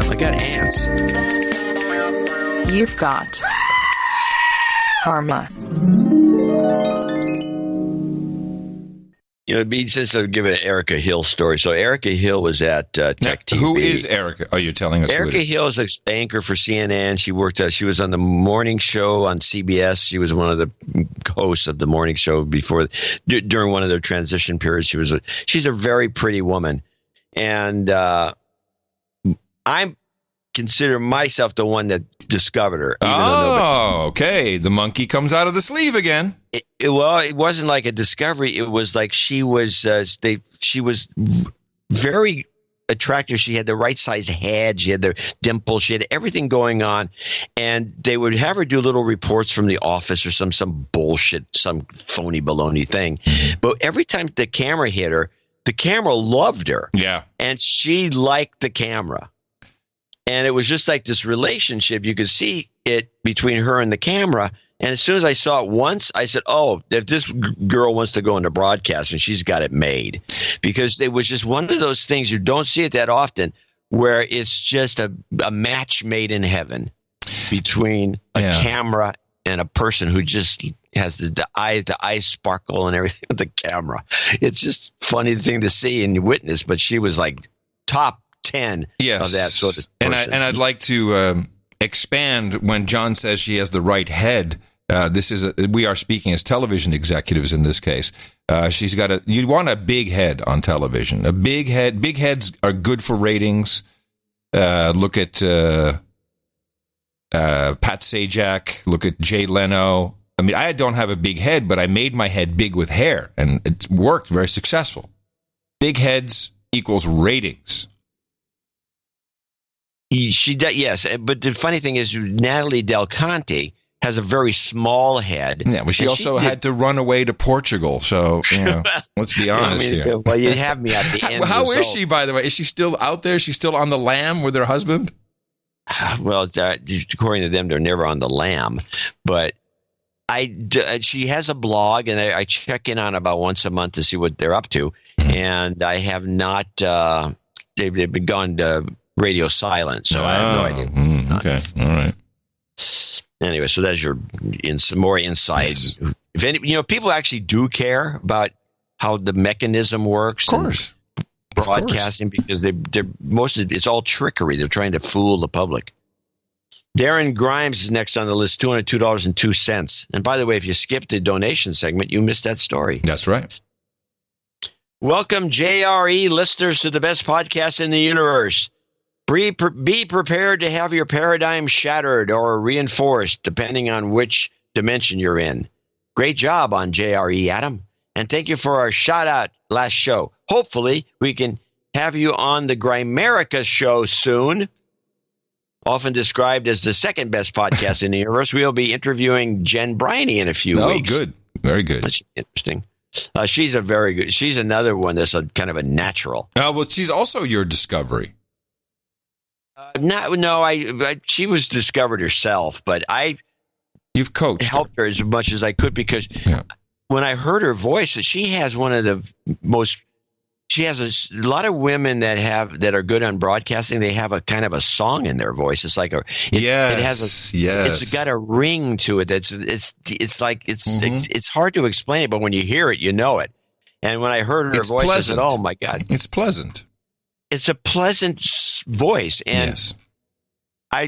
I got ants. You've got karma. It'd be since I'll give an Erica Hill story. So Erica Hill was at Tech TV. Who is Erica? Are you telling us? Erica Hill is an anchor for CNN. She was on the morning show on CBS. She was one of the hosts of the morning show during one of their transition periods. She's a very pretty woman, and I consider myself the one that discovered her. Okay. The monkey comes out of the sleeve again. It wasn't like a discovery. It was like she was very attractive. She had the right size head. She had the dimple. She had everything going on. And they would have her do little reports from the office or some bullshit, some phony baloney thing. But every time the camera hit her, the camera loved her. Yeah. And she liked the camera. And it was just like this relationship. You could see it between her and the camera. And as soon as I saw it once, I said, oh, if this girl wants to go into broadcasting, she's got it made. Because it was just one of those things, you don't see it that often, where it's just a match made in heaven between a camera and a person who just has the eyes sparkle and everything with the camera. It's just a funny thing to see and witness, but she was like top 10 of that sort of person. And I'd like to expand when John says she has the right head. We are speaking as television executives in this case. She's got you want a big head on television. A big head. Big heads are good for ratings. Look at Pat Sajak. Look at Jay Leno. I mean, I don't have a big head, but I made my head big with hair, and it worked very successful. Big heads equals ratings. She does, yes. But the funny thing is, Natalie Del Conte has a very small head. Yeah, well, she also had to run away to Portugal. So, let's be honest here. Well, you have me at the end. How is she, by the way? Is she still out there? Is she still on the lam with her husband? Well, according to them, they're never on the lam. But she has a blog, and I check in on about once a month to see what they're up to. And I have not. They've been gone to radio silent, so I have no idea. Okay, all right. Anyway, so that's some more insight. Yes. If people actually do care about how the mechanism works. Of course. Broadcasting, because it's all trickery. They're trying to fool the public. Darren Grimes is next on the list, $202.02. And by the way, if you skipped the donation segment, you missed that story. That's right. Welcome, JRE listeners, to the best podcast in the universe. Be prepared to have your paradigm shattered or reinforced, depending on which dimension you're in. Great job on JRE, Adam. And thank you for our shout-out last show. Hopefully, we can have you on the Grimerica show soon. Often described as the second best podcast in the universe, we'll be interviewing Jen Briney in a few weeks. Oh, good. Very good. That's interesting. She's a very good. She's another one that's kind of a natural. Well, she's also your discovery. She was discovered herself, but I You've coached. Helped her as much as I could because when I heard her voice, she has one of the most. She has a lot of women that are good on broadcasting. They have a kind of a song in their voice. It's like it's got a ring to it. It's hard to explain it, but when you hear it, you know it. And when I heard her voice, pleasant. I said, "Oh my God, it's pleasant." It's a pleasant voice, and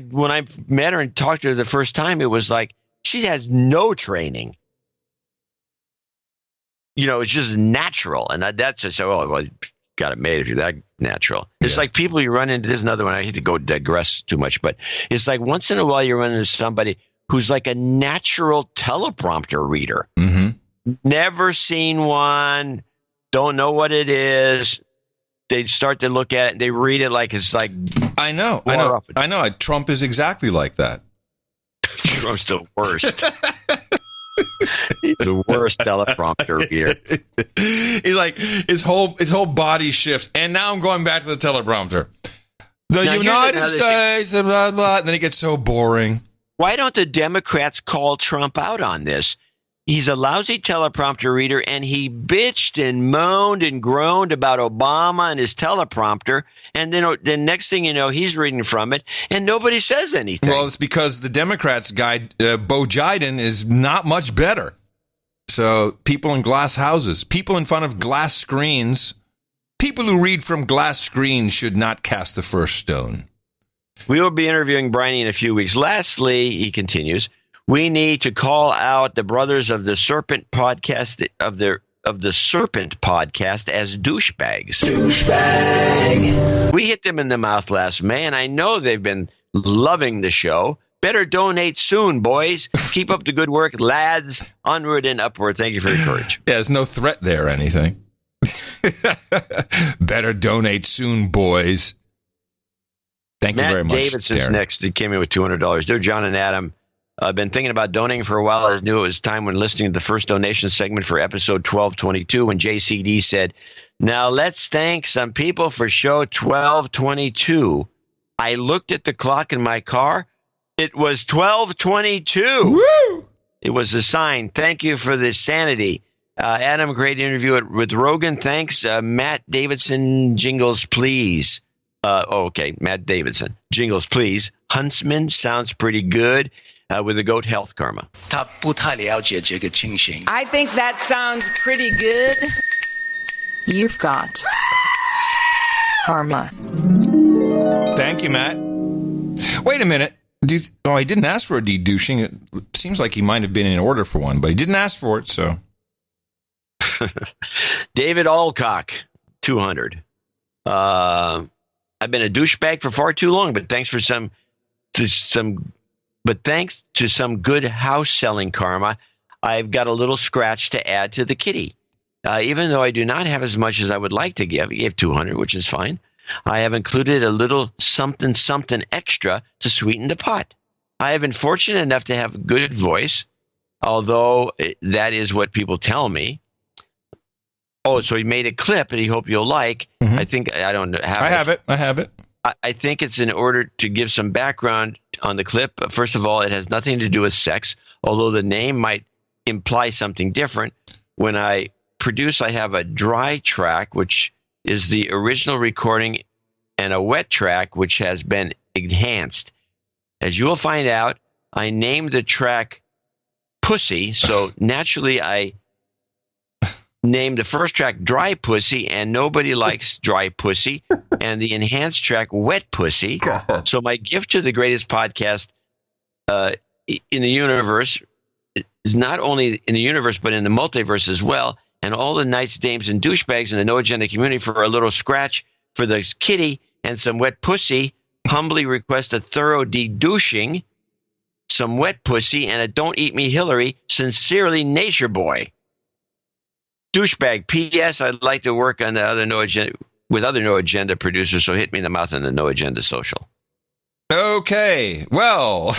when I met her and talked to her the first time, it was like she has no training. It's just natural. And that's just, got it made if you're that natural. It's like people you run into. There's another one. I hate to digress too much, but it's like once in a while you run into somebody who's like a natural teleprompter reader. Mm-hmm. Never seen one. Don't know what it is. They start to look at it. They read it like it's like. I know. Trump is exactly like that. Trump's the worst. He's the worst teleprompter reader. He's like his whole body shifts, and now I'm going back to the teleprompter. The United States, blah, blah, and then it gets so boring. Why don't the Democrats call Trump out on this? He's a lousy teleprompter reader, and he bitched and moaned and groaned about Obama and his teleprompter. And then the next thing you know, he's reading from it, and nobody says anything. Well, it's because the Democrats' guy, Bo Jiden, is not much better. So people in glass houses, people in front of glass screens, people who read from glass screens should not cast the first stone. We will be interviewing Briney in a few weeks. Lastly, he continues, we need to call out the brothers of the Serpent podcast of the Serpent podcast as douchebags. Douchebag. We hit them in the mouth last May, and I know they've been loving the show. Better donate soon, boys. Keep up the good work, lads. Onward and upward. Thank you for your courage. Yeah, there's no threat there or anything. Better donate soon, boys. Thank you very much, Matt Davidson's next. He came in with $200. Dear John and Adam, I've been thinking about donating for a while. I knew it was time when listening to the first donation segment for episode 1222 when JCD said, now let's thank some people for show 1222. I looked at the clock in my car. It was 1222. Woo! It was a sign. Thank you for the sanity. Adam, great interview with Rogan. Thanks. Matt Davidson, jingles, please. Okay, Matt Davidson. Jingles, please. Huntsman sounds pretty good. With the goat health karma. I think that sounds pretty good. You've got karma. Thank you, Matt. Wait a minute. He didn't ask for a de-douching. It seems like he might have been in order for one, but he didn't ask for it, so. David Alcock, 200. I've been a douchebag for far too long, but thanks to some good house selling karma, I've got a little scratch to add to the kitty. Even though I do not have as much as I would like to give, I gave 200, which is fine. I have included a little something extra to sweeten the pot. I have been fortunate enough to have a good voice, although that is what people tell me. Oh, so he made a clip, and he hope you'll like. Mm-hmm. I think I don't have. I have it. I think it's in order to give some background on the clip. First of all, it has nothing to do with sex, although the name might imply something different. When I produce, I have a dry track, which is the original recording, and a wet track, which has been enhanced. As you will find out, I named the track Pussy, so naturally I named the first track Dry Pussy, and nobody likes Dry Pussy, and the enhanced track Wet Pussy. God. So my gift to the greatest podcast in the universe is not only in the universe, but in the multiverse as well, and all the nice dames and douchebags in the No Agenda community for a little scratch for the kitty and some wet pussy. Humbly request a thorough de-douching, some wet pussy, and a don't eat me Hillary. Sincerely, Nature Boy. Douchebag. P.S. I'd like to work on the other with other No Agenda producers, so hit me in the mouth on the No Agenda social. Okay, well.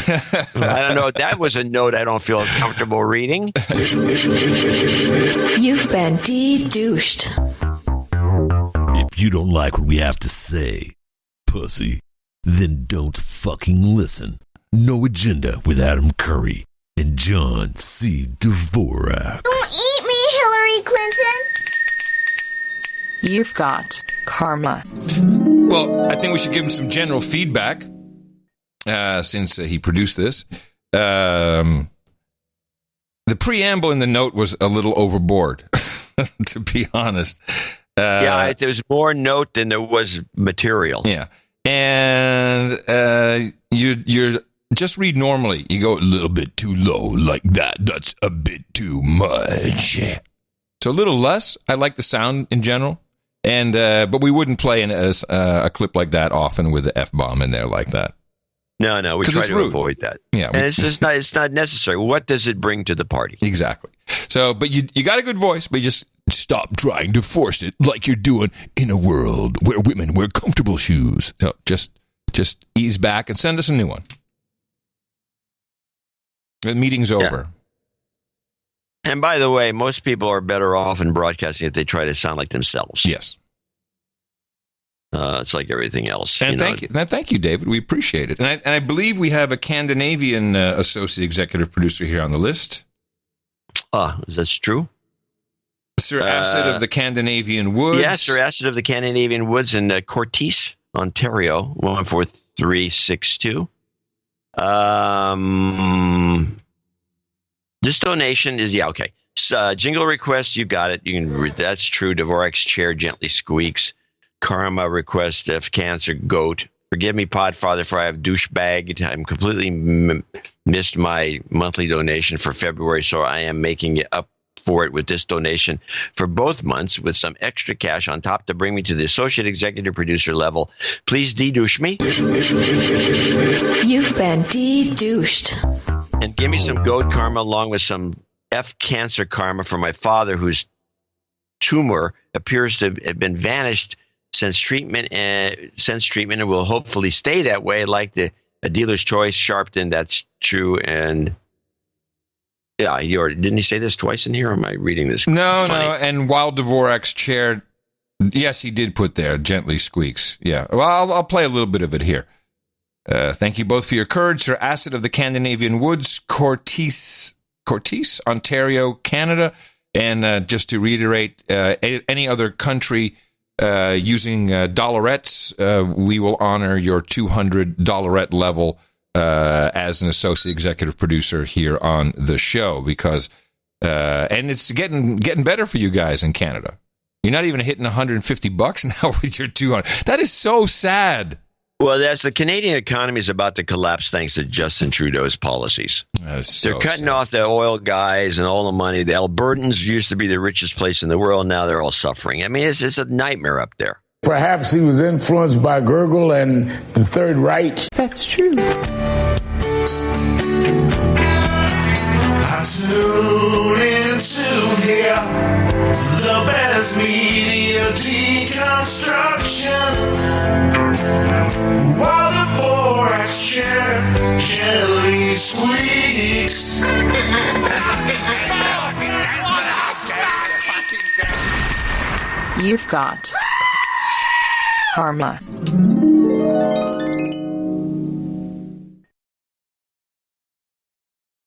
I don't know. That was a note I don't feel comfortable reading. You've been de-douched. If you don't like what we have to say, pussy, then don't fucking listen. No Agenda with Adam Curry and John C. Dvorak. Don't eat me, Hillary Clinton. You've got karma. Well, I think we should give him some general feedback since he produced this. The preamble in the note was a little overboard, to be honest. There's more note than there was material. Yeah. And you're just read normally. You go a little bit too low like that. That's a bit too much. So a little less. I like the sound in general. And but we wouldn't play a clip like that often with the F-bomb in there like that. No, we try to avoid that. Yeah, and it's not necessary. What does it bring to the party? Exactly. So, but you got a good voice, but you just stop trying to force it like you're doing in a world where women wear comfortable shoes. So just ease back and send us a new one. The meeting's over. And by the way, most people are better off in broadcasting if they try to sound like themselves. Yes. It's like everything else. And thank you, David. We appreciate it. And I believe we have a Scandinavian associate executive producer here on the list. Is that true? Sir Acid of the Scandinavian Woods. Yes, Sir Acid of the Scandinavian Woods in Courtice, Ontario, 14362. This donation is, okay. Jingle request, you got it. That's true. Dvorak's chair gently squeaks. Karma request, if cancer, goat. Forgive me, Podfather, for I have douchebagged. I'm completely missed my monthly donation for February, so I am making it up for it with this donation for both months with some extra cash on top to bring me to the associate executive producer level. Please de-douche me. You've been de-douched. And give me some goat karma along with some cancer karma for my father, whose tumor appears to have been vanished since treatment and will hopefully stay that way, like a dealer's choice, Sharpton. That's true. And yeah, didn't he say this twice in here? Or am I reading this? No. And while Dvorak's chair, yes, he did put there, gently squeaks. Yeah. Well, I'll play a little bit of it here. Thank you both for your courage, Sir Acid of the Scandinavian Woods, Courtice, Ontario, Canada. And just to reiterate, any other country using dollarettes, we will honor your $200 dollarette level as an associate executive producer here on the show, because and it's getting better for you guys in Canada. You're not even hitting $150 now with your 200. That is so sad. Well, the Canadian economy is about to collapse thanks to Justin Trudeau's policies. They're cutting off the oil guys and all the money. The Albertans used to be the richest place in the world. Now they're all suffering. I mean, it's a nightmare up there. Perhaps he was influenced by Gurgle and the Third Reich. That's true. I tune in to hear the best media deconstruction. While the Dvorak's chair gently squeaks. You've got karma.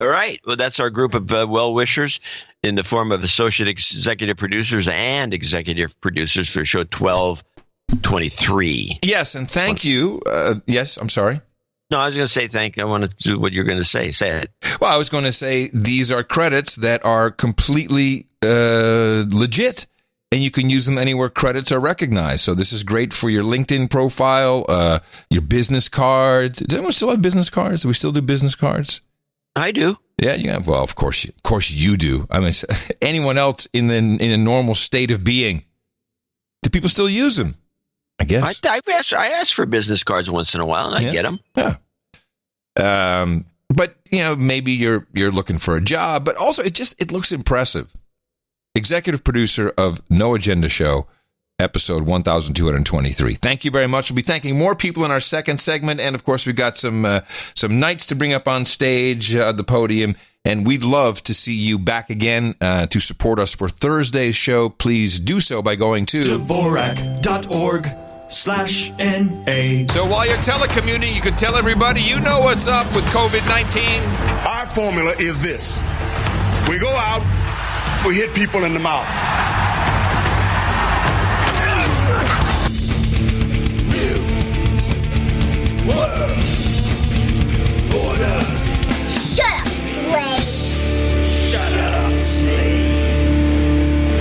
All right. Well, that's our group of well-wishers in the form of associate executive producers and executive producers for show 1223. Yes, and thank you. Yes, I'm sorry. No, I was going to say thank you. I want to do what you're going to say. Say it. Well, I was going to say these are credits that are completely legit, and you can use them anywhere credits are recognized. So this is great for your LinkedIn profile, your business cards. Does anyone still have business cards? Do we still do business cards? I do. Yeah. Well, of course you do. I mean, anyone else in a normal state of being, do people still use them? I guess. I ask for business cards once in a while, and I get them. Yeah. But maybe you're looking for a job, but also it looks impressive. Executive producer of No Agenda Show, episode 1223. Thank you very much. We'll be thanking more people in our second segment, and of course we've got some knights to bring up on stage at the podium, and we'd love to see you back again to support us for Thursday's show. Please do so by going to Dvorak.org/donate. Sosh.Net/NA. So while you're telecommuting, you can tell everybody you know what's up with COVID-19. Our formula is this. We go out, we hit people in the mouth. Shut up, slave. Shut up, slave.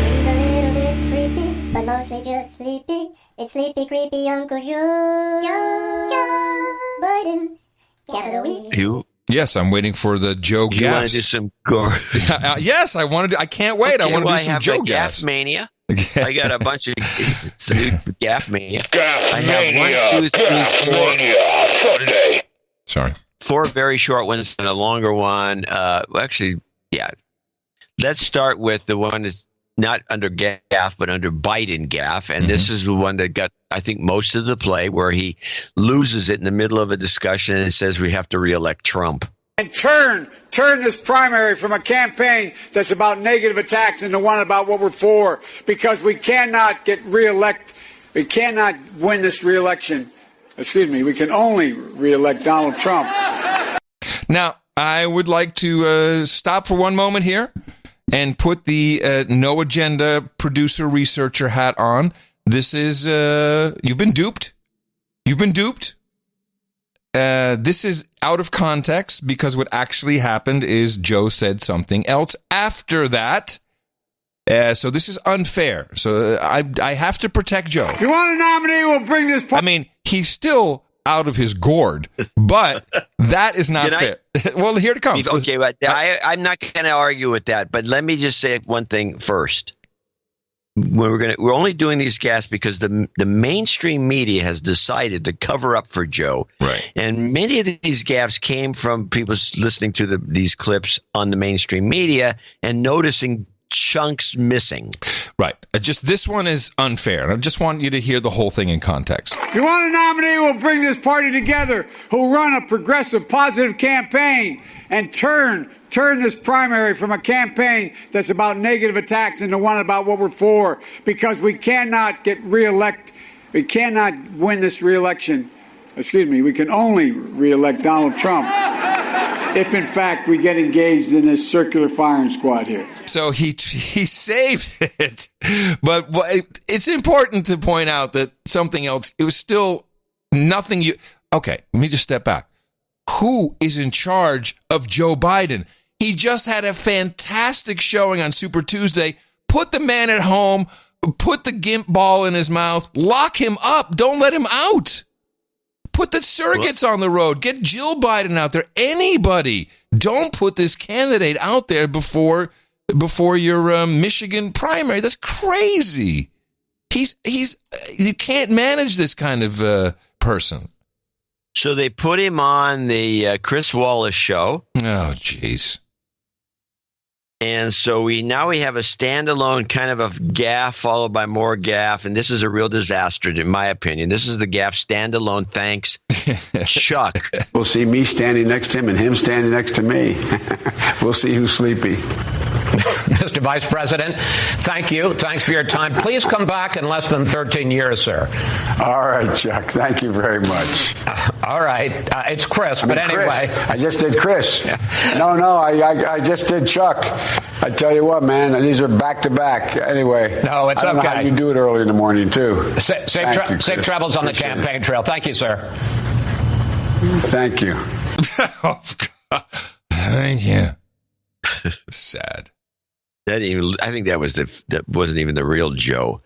He's a little bit creepy, but mostly just sleepy. It's sleepy, creepy Uncle Joe. Joe Biden's Gap of the Week. Yes, I'm waiting for the Joe gaffes. You want to do some gore? Yes, I wanted to. I can't wait. Okay, I want to do some Joe gaff gaffes. mania. I got a bunch of gaff mania. Gaff I have mania, 1, 2, 3, 4. Sunday. Sorry. 4 very short ones and a longer one. Actually, yeah. Let's start with the one that's not under gaff, but under Biden gaff. And this is the one that got, I think, most of the play, where he loses it in the middle of a discussion and says we have to reelect Trump. And turn this primary from a campaign that's about negative attacks into one about what we're for, because we cannot get reelect. We cannot win this reelection. Excuse me. We can only reelect Donald Trump. Now, I would like to stop for one moment here and put the no agenda producer researcher hat on. This is you've been duped. You've been duped. This is out of context, because what actually happened is Joe said something else after that. So this is unfair. So I have to protect Joe. If you want a nominee, we'll bring this. I mean, he's still out of his gourd, but that is not fair. Well, here it comes. Okay, but I'm not going to argue with that. But let me just say one thing first. We're only doing these gaffes because the mainstream media has decided to cover up for Joe. Right. And many of these gaffes came from people listening to these clips on the mainstream media and noticing chunks missing. Right. Just this one is unfair. And I just want you to hear the whole thing in context. If you want a nominee, we'll bring this party together, who'll run a progressive, positive campaign and turn this primary from a campaign that's about negative attacks into one about what we're for, because we cannot get reelect. We cannot win this reelection. Excuse me. We can only reelect Donald Trump if, in fact, we get engaged in this circular firing squad here. So he saved it. But it's important to point out that something else, it was still nothing okay, let me just step back. Who is in charge of Joe Biden? He just had a fantastic showing on Super Tuesday. Put the man at home, put the gimp ball in his mouth, lock him up, don't let him out. Put the surrogates on the road. Get Jill Biden out there. Anybody. Don't put this candidate out there before your Michigan primary. That's crazy. You can't manage this kind of person. So they put him on the Chris Wallace show. Oh, jeez. And so we have a standalone kind of a gaffe followed by more gaffe, and this is a real disaster, in my opinion. This is the gaffe standalone. Thanks, Chuck. We'll see me standing next to him and him standing next to me. We'll see who's sleepy. Mr. Vice President, thank you. Thanks for your time. Please come back in less than 13 years, sir. All right, Chuck. Thank you very much. All right. It's Chris, but anyway. Chris. I just did Chris. No, I just did Chuck. I tell you what, man, these are back-to-back. Anyway. No, it's I don't know how you do it early in the morning, too. Safe travels on the campaign trail. Thank you, sir. Thank you. Oh, God. Thank you. Sad. I think that wasn't even the real Joe.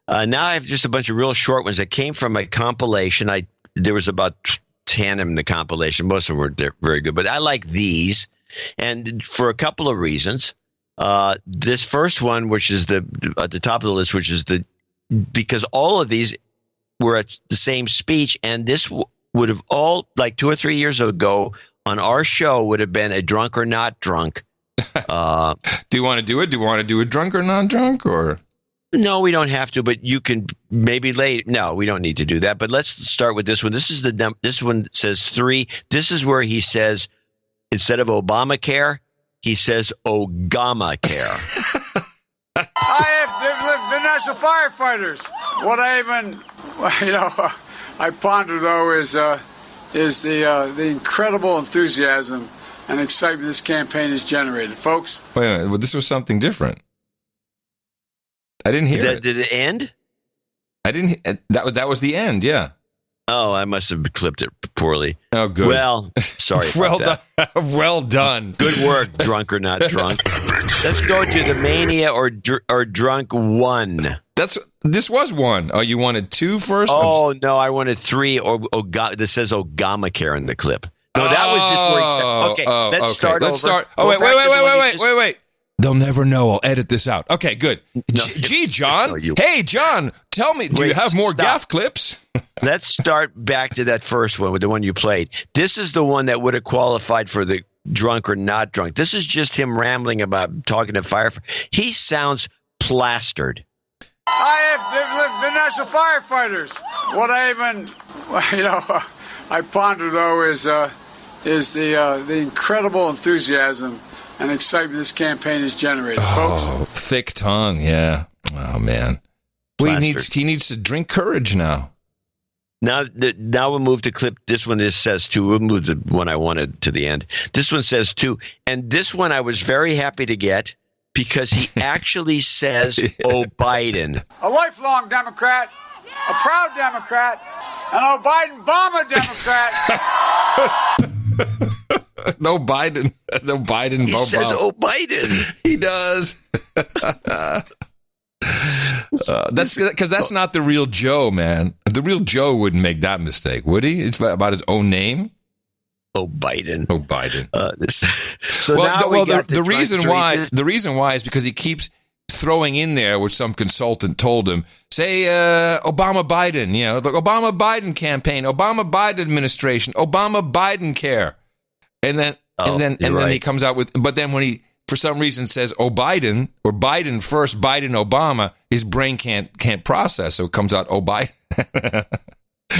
Now I have just a bunch of real short ones that came from a compilation. There was about 10 in the compilation. Most of them were very good, but I like these, and for a couple of reasons. This first one, which is at the top of the list, which is because all of these were at the same speech, and this would have all, like 2 or 3 years ago on our show, would have been a drunk or not drunk. Do you want to do it? Do you want to do it drunk or non-drunk, or? No, we don't have to, but you can maybe late. No, we don't need to do that. But let's start with this one. This one says 3. This is where he says, instead of Obamacare, he says Ogamacare. I have the national firefighters. Would I even I ponder, though, is the incredible enthusiasm and excitement this campaign has generated. Folks? Wait a minute. Well, this was something different. I didn't hear it. Did it end? I didn't. That was the end, yeah. Oh, I must have clipped it poorly. Oh, good. Well, sorry about that. Well done. Good work, drunk or not drunk. Let's go to the mania or drunk one. This was one. Oh, you wanted two first? Oh, no, I wanted three. This says Ogamacare in the clip. No, that was just where he said, okay, let's start over. Oh, wait. They'll never know. I'll edit this out. Okay, good. No, Gee, John. Hey, John, tell me, do you have more gaff clips? Let's start back to that first one, with the one you played. This is the one that would have qualified for the drunk or not drunk. This is just him rambling about talking to firefighters. He sounds plastered. The national firefighters. What I ponder, though, is the incredible enthusiasm and excitement this campaign has generated, folks. Oh, thick tongue, yeah. Oh, man. Well, he needs to drink courage now. Now we'll move to clip. This one says two. We'll move the one I wanted to the end. This one says two. And this one I was very happy to get because he actually says, oh, Biden. A lifelong Democrat, a proud Democrat, an oh, Biden-Obama Democrat. No Biden. He says, oh, Biden. He does. That's because that's not the real Joe, man. The real Joe wouldn't make that mistake, would he? It's about his own name. Oh, Biden. Oh, Biden. The reason why is because he keeps throwing in there, which some consultant told him, say Obama Biden, the Obama Biden campaign, Obama Biden administration, Obama Biden care. And then he comes out with, but then when he, for some reason, says, oh, Biden, or Biden first, Biden, Obama, his brain can't process. So it comes out, oh, Biden.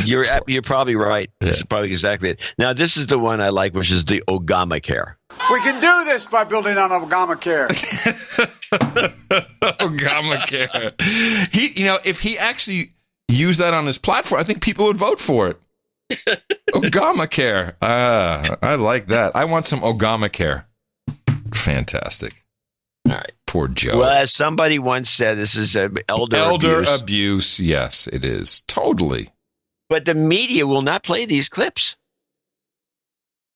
You're probably right. This is probably exactly it. Now, this is the one I like, which is the Ogamacare. We can do this by building on Ogamacare. Ogamacare. If he actually used that on his platform, I think people would vote for it. Ogamacare. I like that. I want some Ogamacare. Fantastic. All right. Poor Joe. Well, as somebody once said, this is elder abuse. Yes, it is. Totally. But the media will not play these clips.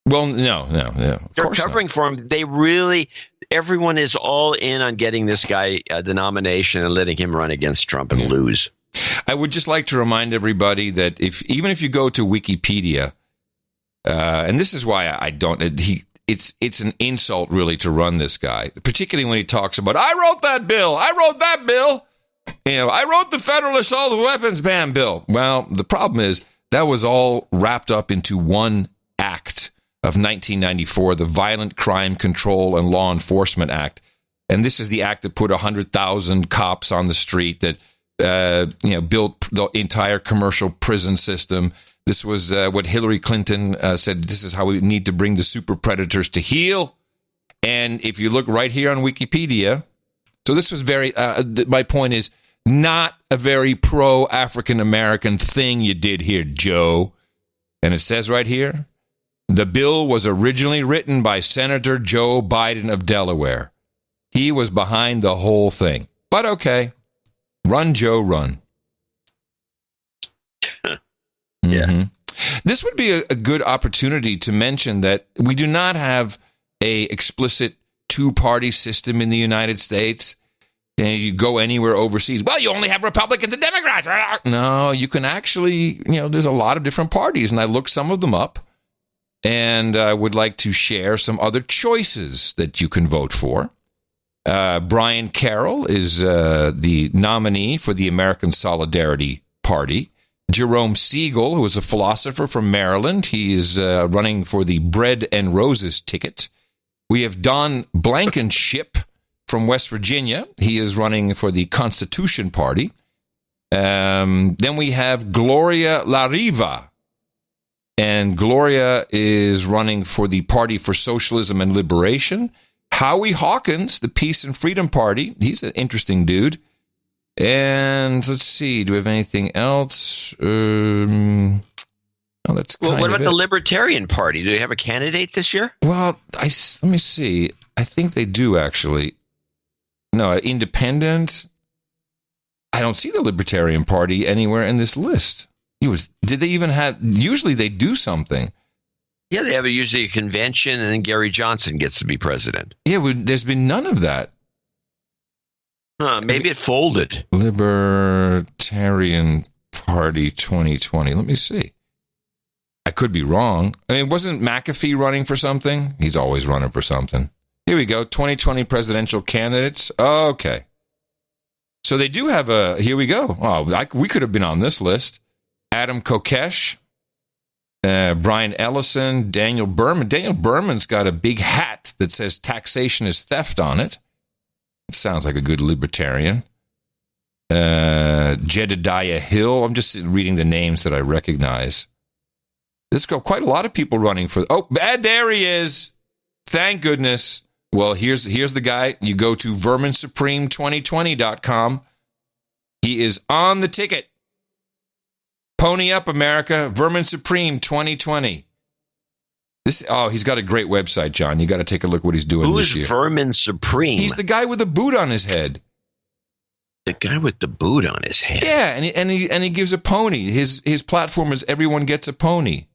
Well, no. They're covering for him. Everyone is all in on getting this guy the nomination and letting him run against Trump and lose. I would just like to remind everybody that even if you go to Wikipedia, and this is why I don't, it's an insult really to run this guy, particularly when he talks about, I wrote that bill. I wrote the federal assault weapons ban bill. Well, the problem is that was all wrapped up into one act of 1994, the Violent Crime Control and Law Enforcement Act. And this is the act that put 100,000 cops on the street, that built the entire commercial prison system. This was what Hillary Clinton said, this is how we need to bring the super predators to heel. And if you look right here on Wikipedia, so this was my point is, not a very pro-African-American thing you did here, Joe. And it says right here, the bill was originally written by Senator Joe Biden of Delaware. He was behind the whole thing. But okay. Run, Joe, run. Yeah. Mm-hmm. This would be a good opportunity to mention that we do not have a explicit two-party system in the United States. You go anywhere overseas, well, you only have Republicans and Democrats. No, you can actually, there's a lot of different parties, and I looked some of them up, and I would like to share some other choices that you can vote for. Brian Carroll is the nominee for the American Solidarity Party. Jerome Siegel, who is a philosopher from Maryland, he is running for the Bread and Roses ticket. We have Don Blankenship from West Virginia. He is running for the Constitution Party. Then we have Gloria La Riva. And Gloria is running for the Party for Socialism and Liberation. Howie Hawkins, the Peace and Freedom Party. He's an interesting dude. And let's see, do we have anything else? Oh, that's well, what about it. the Libertarian Party? Do they have a candidate this year? Well, let me see. I think they do, actually. No, independent. I don't see the Libertarian Party anywhere in this list. Did they even have? Usually they do something. Yeah, they have usually a convention, and then Gary Johnson gets to be president. Yeah, there's been none of that. Maybe it folded. Libertarian Party 2020. Let me see. I could be wrong. I mean, wasn't McAfee running for something? He's always running for something. Here we go. 2020 presidential candidates. Okay. So they do have here we go. Oh, we could have been on this list. Adam Kokesh, Brian Ellison, Daniel Berman. Daniel Berman's got a big hat that says taxation is theft on it. It sounds like a good libertarian. Jedediah Hill. I'm just reading the names that I recognize. There's quite a lot of people running for. Oh, there he is. Thank goodness. Well, here's the guy. You go to verminsupreme2020.com. He is on the ticket. Pony up, America. Vermin Supreme 2020. He's got a great website, John. You got to take a look what he's doing this year. Who is Vermin Supreme? He's the guy with the boot on his head. The guy with the boot on his head. Yeah, and he gives a pony. His platform is everyone gets a pony.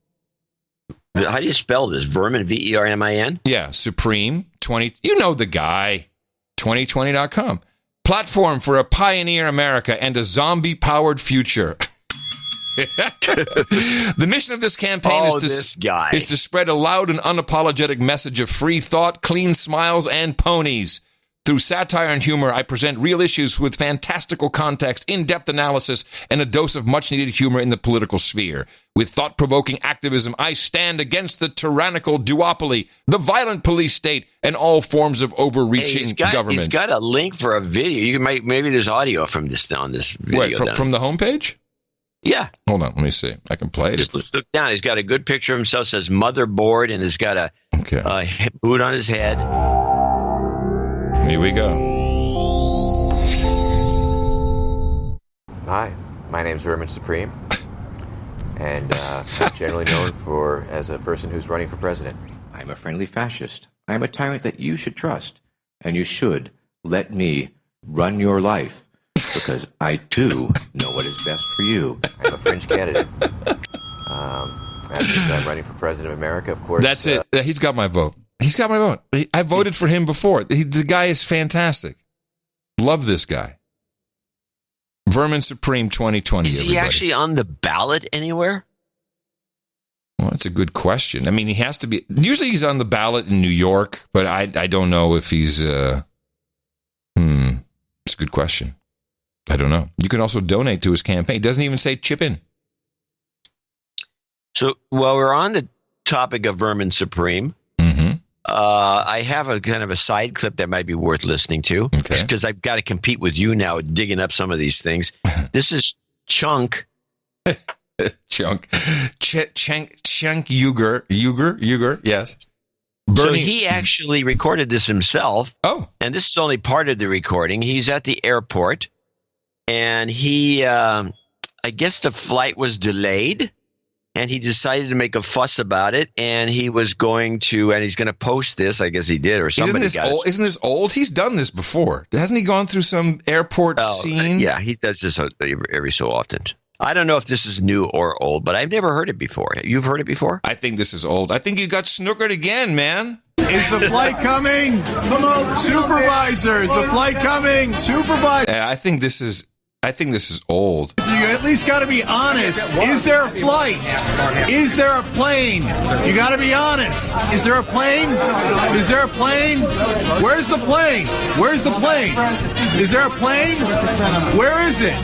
How do you spell this? Vermin, Vermin? Yeah, Supreme 20. You know the guy. 2020.com. Platform for a pioneer America and a zombie-powered future. The mission of this campaign is to spread a loud and unapologetic message of free thought, clean smiles, and ponies. Through satire and humor, I present real issues with fantastical context, in-depth analysis, and a dose of much-needed humor in the political sphere. With thought-provoking activism, I stand against the tyrannical duopoly, the violent police state, and all forms of overreaching government. He's got a link for a video. Maybe there's audio from this on this video. Wait, from the homepage? Yeah. Hold on, let me see. I can play it. Just look down. He's got a good picture of himself. Says motherboard, and he's got a boot on his head. Here we go. Hi, my name's Vermin Supreme, and I'm generally known as a person who's running for president. I'm a friendly fascist. I'm a tyrant that you should trust, and you should let me run your life, because I, too, know what is best for you. I'm a fringe candidate. That means I'm running for president of America, of course. That's it. He's got my vote. He's got my vote. I voted for him before. The guy is fantastic. Love this guy. Vermin Supreme 2020. Is he actually on the ballot anywhere? Well, that's a good question. I mean, he has to be. Usually he's on the ballot in New York, but I don't know if he's. It's a good question. I don't know. You can also donate to his campaign. It doesn't even say chip in. So while we're on the topic of Vermin Supreme, I have a kind of a side clip that might be worth listening to because I've got to compete with you now digging up some of these things. This is Chunk. Chunk Uger, yes. Bernie. So he actually recorded this himself. Oh. And this is only part of the recording. He's at the airport, and he, I guess the flight was delayed. And he decided to make a fuss about it, and he's going to post this. I guess he did, or somebody got it. Isn't this old? He's done this before. Hasn't he gone through some airport scene? Yeah, he does this every so often. I don't know if this is new or old, but I've never heard it before. You've heard it before? I think this is old. I think you got snookered again, man. Is the flight coming? Come on, supervisor. Is the flight coming? Supervisor. I think this is old. So you at least got to be honest. Is there a flight? Is there a plane? You got to be honest. Is there a plane? Is there a plane? Where's the plane? Where's the plane? Is there a plane? Where is it?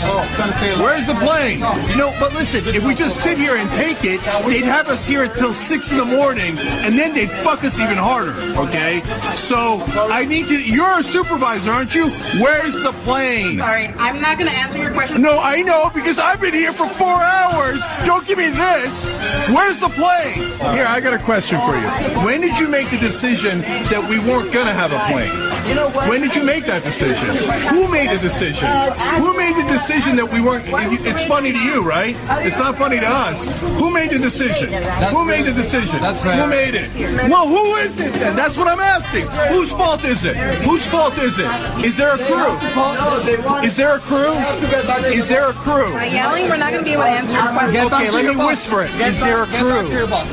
Where's the plane? But listen, if we just sit here and take it, they'd have us here until 6 a.m, and then they'd fuck us even harder, okay? So I need you. You're a supervisor, aren't you? Where's the plane? Sorry, I'm not going to answer answer your question. No, I know, because I've been here for 4 hours. Don't give me this. Where's the plane? Here, I got a question for you. When did you make the decision that we weren't going to have a plane? When did you make that decision? Who made the decision? Who made the decision that we weren't? It's funny to you, right? It's not funny to us. Who made the decision? Who made the decision? Who made it? Well, who is it then? That's what I'm asking. Whose fault is it? Whose fault is it? Is there a crew? Is there a crew? Is there a crew? By yelling, we're not going to be able to answer your question. Okay, let me whisper it. Is there a crew?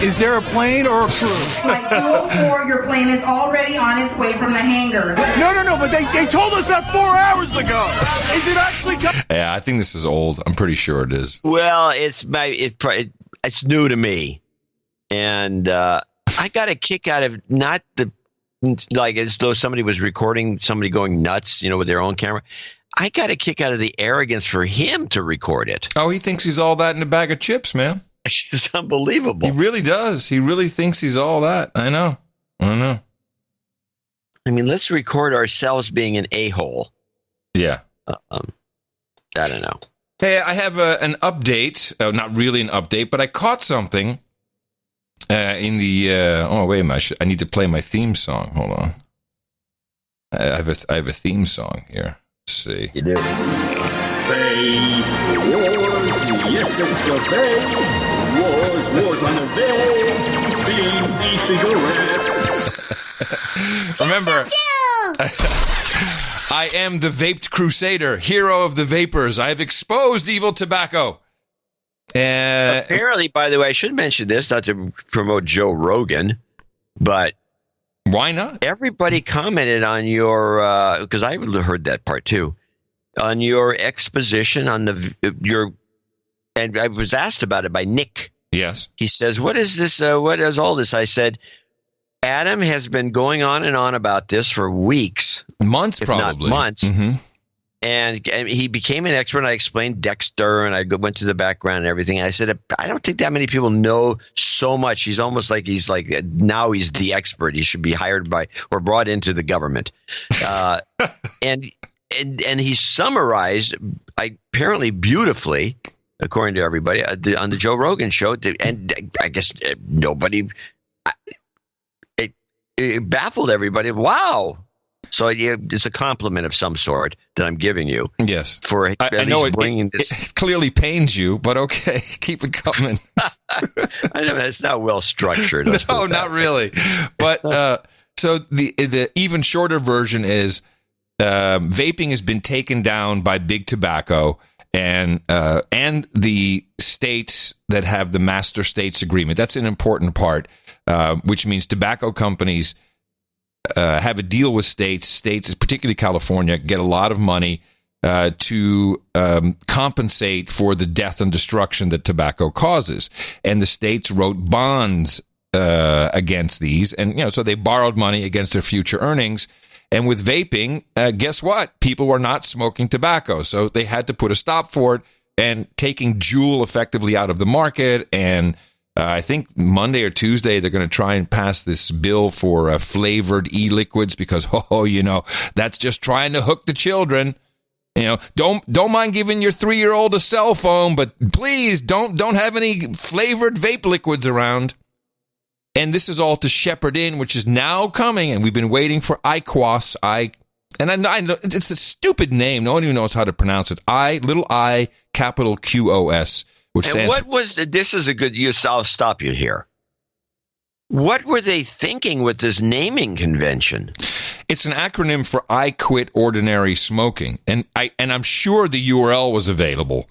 Is there a plane or a crew? Your plane is already on its way from the hangar. No, but they told us that 4 hours ago. Is it actually Yeah, I think this is old. I'm pretty sure it is. Well, it's new to me. And I got a kick out of not the, like as though somebody was recording somebody going nuts, with their own camera. I got a kick out of the arrogance for him to record it. Oh, he thinks he's all that in a bag of chips, man. It's unbelievable. He really does. He really thinks he's all that. I know. I mean, let's record ourselves being an a-hole. Yeah. I don't know. Hey, I have an update. Not really an update, but I caught something in the. Wait a minute! I need to play my theme song. Hold on. I have a theme song here. Let's see. You do. Yes, it's the wars on the baby cigarette. Remember, I am the vaped crusader, hero of the vapors. I have exposed evil tobacco. Apparently, by the way, I should mention this, not to promote Joe Rogan, but why not? Everybody commented on your, because I heard that part too, on your exposition on and I was asked about it by Nick. Yes. He says, what is this? What is all this? I said, Adam has been going on and on about this for weeks. Months, probably. Not months. Mm-hmm. And he became an expert. I explained Dexter, and I went to the background and everything. I said, I don't think that many people know so much. He's almost like now he's the expert. He should be hired by or brought into the government. And he summarized, apparently beautifully, according to everybody, on the Joe Rogan show. And I guess nobody, it baffled everybody. Wow. So it's a compliment of some sort that I'm giving you. Yes. For I know bringing this. It clearly pains you, but okay, keep it coming. I know it's not well structured. No, not really. But so the even shorter version is vaping has been taken down by big tobacco and the states that have the master states agreement. That's an important part, which means tobacco companies have a deal with states, particularly California, get a lot of money to compensate for the death and destruction that tobacco causes. And the states wrote bonds against these. And, so they borrowed money against their future earnings. And with vaping, guess what? People were not smoking tobacco. So they had to put a stop for it and taking Juul effectively out of the market. And I think Monday or Tuesday, they're going to try and pass this bill for flavored e-liquids because, that's just trying to hook the children. Don't mind giving your 3-year-old a cell phone, but please don't have any flavored vape liquids around. And this is all to shepherd in, which is now coming, and we've been waiting for IQOS. I know it's a stupid name. No one even knows how to pronounce it. Little I, capital QOS. This is a good use. I'll stop you here. What were they thinking with this naming convention? It's an acronym for I Quit Ordinary Smoking. And I'm sure the URL was available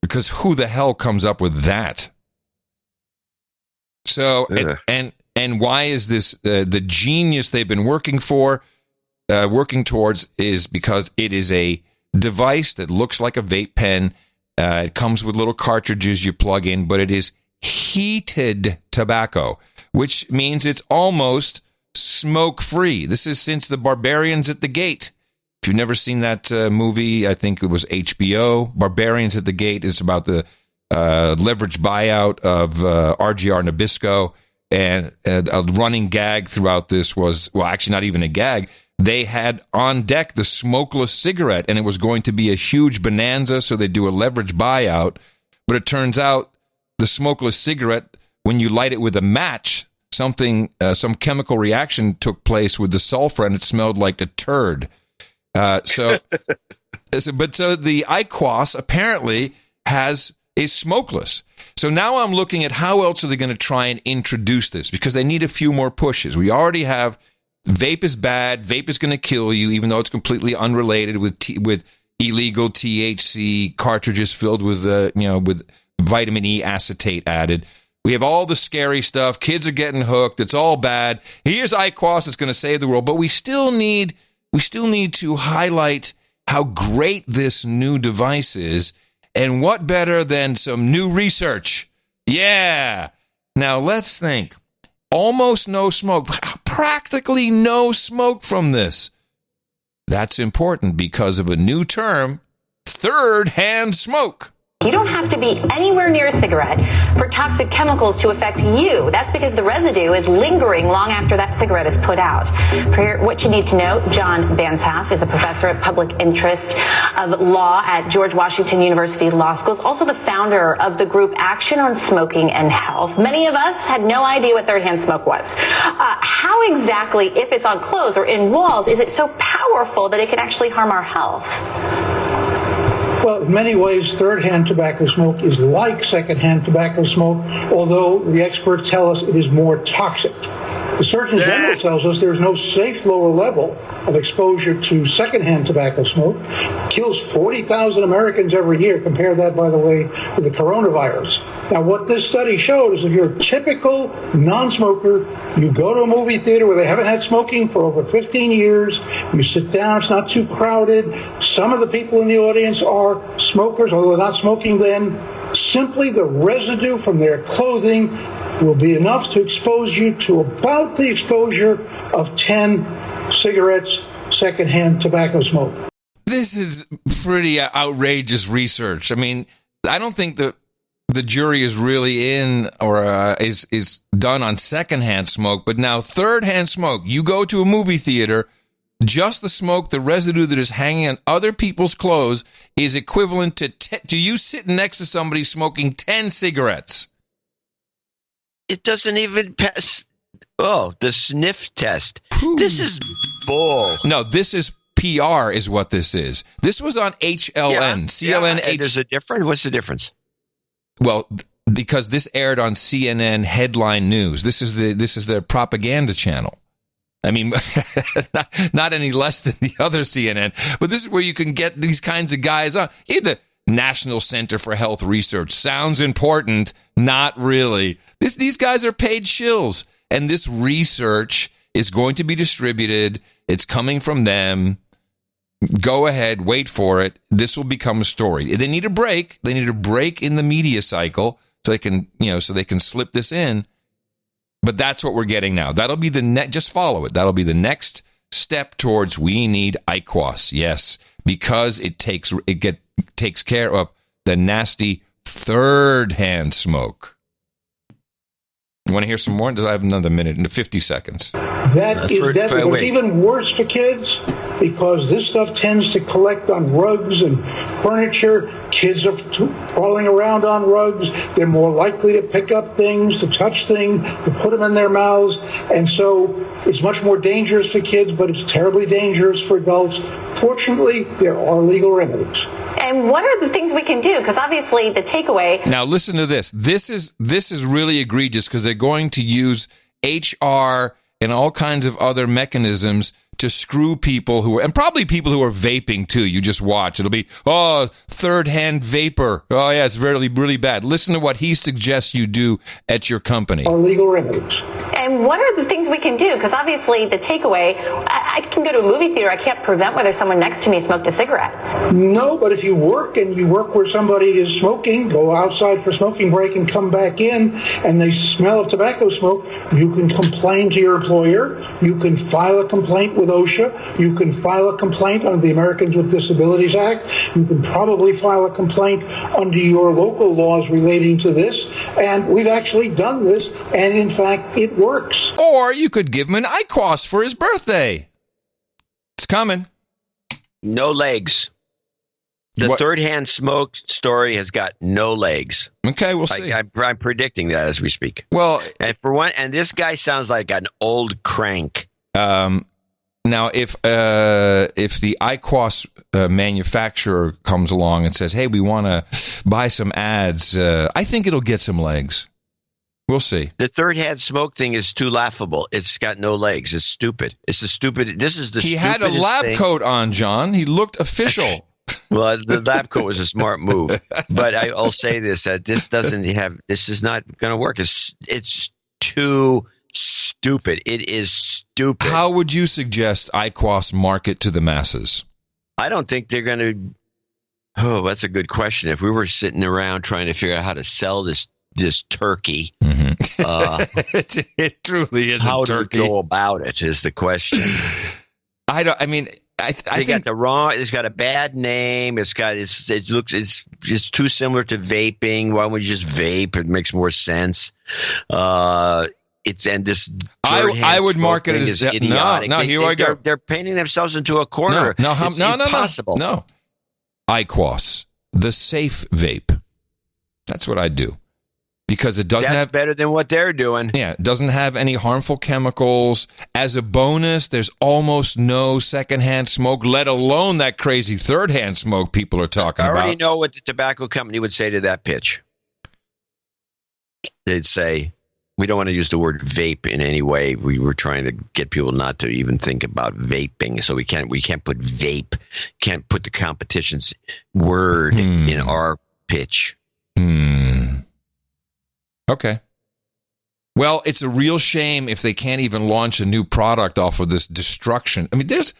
because who the hell comes up with that? So, and why is this the genius they've been working towards is because it is a device that looks like a vape pen. It comes with little cartridges you plug in, but it is heated tobacco, which means it's almost smoke-free. This is since the Barbarians at the Gate. If you've never seen that movie, I think it was HBO. Barbarians at the Gate is about the leveraged buyout of RGR Nabisco. And a running gag throughout this was, well, actually not even a gag. they had on deck the smokeless cigarette, and it was going to be a huge bonanza, so they do a leverage buyout. But it turns out the smokeless cigarette, when you light it with a match, some chemical reaction took place with the sulfur, and it smelled like a turd. So the IQOS apparently is smokeless. So now I'm looking at how else are they going to try and introduce this, because they need a few more pushes. We already have vape is bad. Vape is going to kill you, even though it's completely unrelated with illegal THC cartridges filled with with vitamin E acetate added. We have all the scary stuff. Kids are getting hooked. It's all bad. Here's IQOS. It's going to save the world, but we still need to highlight how great this new device is, and what better than some new research? Yeah. Now let's think. Almost no smoke, practically no smoke from this. That's important because of a new term, third-hand smoke. You don't have to be anywhere near a cigarette for toxic chemicals to affect you. That's because the residue is lingering long after that cigarette is put out. For what you need to know, John Banshaf is a professor at public interest of law at George Washington University Law School, also the founder of the group Action on Smoking and Health. Many of us had no idea what third-hand smoke was. How exactly, if it's on clothes or in walls, is it so powerful that it can actually harm our health? Well, in many ways, third-hand tobacco smoke is like second-hand tobacco smoke, although the experts tell us it is more toxic. The Surgeon General tells us there's no safe lower level of exposure to second-hand tobacco smoke. It kills 40,000 Americans every year. Compare that, by the way, with the coronavirus. Now, what this study showed is if you're a typical non-smoker, you go to a movie theater where they haven't had smoking for over 15 years, you sit down, it's not too crowded, some of the people in the audience are smokers, although they're not smoking then, simply the residue from their clothing will be enough to expose you to about the exposure of 10 cigarettes, secondhand tobacco smoke. This is pretty outrageous research. I mean, I don't think the jury is really in or is done on secondhand smoke, but now third-hand smoke. You go to a movie theater, just the smoke, the residue that is hanging on other people's clothes is equivalent to you sitting next to somebody smoking 10 cigarettes. It doesn't even pass. Oh, the sniff test. This is bull. No, this is PR is what this is. This was on HLN. CLN. There's a difference? What's the difference? Well, because this aired on CNN headline news. This is their propaganda channel. I mean, not any less than the other CNN, but this is where you can get these kinds of guys on. The National Center for Health Research sounds important, not really. These guys are paid shills, and this research is going to be distributed. It's coming from them. Go ahead, wait for it. This will become a story. They need a break. They need a break in the media cycle so they can slip this in. But that's what we're getting now. That'll be just follow it. That'll be the next step towards we need IQOS. Yes, because it takes care of the nasty third-hand smoke. You want to hear some more? I have another minute and 50 seconds. That's even worse for kids because this stuff tends to collect on rugs and furniture. Kids are crawling around on rugs. They're more likely to pick up things, to touch things, to put them in their mouths. And so it's much more dangerous for kids, but it's terribly dangerous for adults. Fortunately, there are legal remedies. And what are the things we can do? Because obviously the takeaway... Now listen to this. This is really egregious because they're going to use HR and all kinds of other mechanisms to screw people and probably people who are vaping too. You just watch. It'll be, third-hand vapor. Oh, yeah, it's really, really bad. Listen to what he suggests you do at your company. Or legal remedies. And what are the things we can do? Because obviously the takeaway, I can go to a movie theater. I can't prevent whether someone next to me smoked a cigarette. No, but if you work where somebody is smoking, go outside for smoking break and come back in, and they smell of tobacco smoke, you can complain to your employer. You can file a complaint with OSHA. You can file a complaint under the Americans with Disabilities Act. You can probably file a complaint under your local laws relating to this. And we've actually done this, and in fact, it works. Or you could give him an IQOS for his birthday. coming. No legs. The third-hand smoke story has got no legs. Okay, we'll see. I'm predicting that as we speak. Well, and for one, and this guy sounds like an old crank. Now, if the IQOS manufacturer comes along and says, "Hey, we want to buy some ads," I think it'll get some legs. We'll see. The third-hand smoke thing is too laughable. It's got no legs. It's stupid. It's the stupid. This is the. He had a lab coat on, John. He looked official. Well, the lab coat was a smart move, but I'll say this: this doesn't have. This is not going to work. It's too stupid. It is stupid. How would you suggest IQOS market to the masses? I don't think they're going to. Oh, that's a good question. If we were sitting around trying to figure out how to sell this turkey, it truly is. How a turkey. to go about it is the question. I think got the wrong. It's got a bad name. It's too similar to vaping. Why don't we just vape? It makes more sense. I would market it as idiotic. No, here I go. They're painting themselves into a corner. No, impossible. No. IQOS, the safe vape. That's what I do. Because it doesn't have better than what they're doing. Yeah, it doesn't have any harmful chemicals. As a bonus, there's almost no secondhand smoke, let alone that crazy third-hand smoke people are talking about. I already know what the tobacco company would say to that pitch. They'd say, we don't want to use the word vape in any way. We were trying to get people not to even think about vaping, so we can't put vape, can't put the competition's word in our pitch. Okay. Well, it's a real shame if they can't even launch a new product off of this destruction. I mean, there's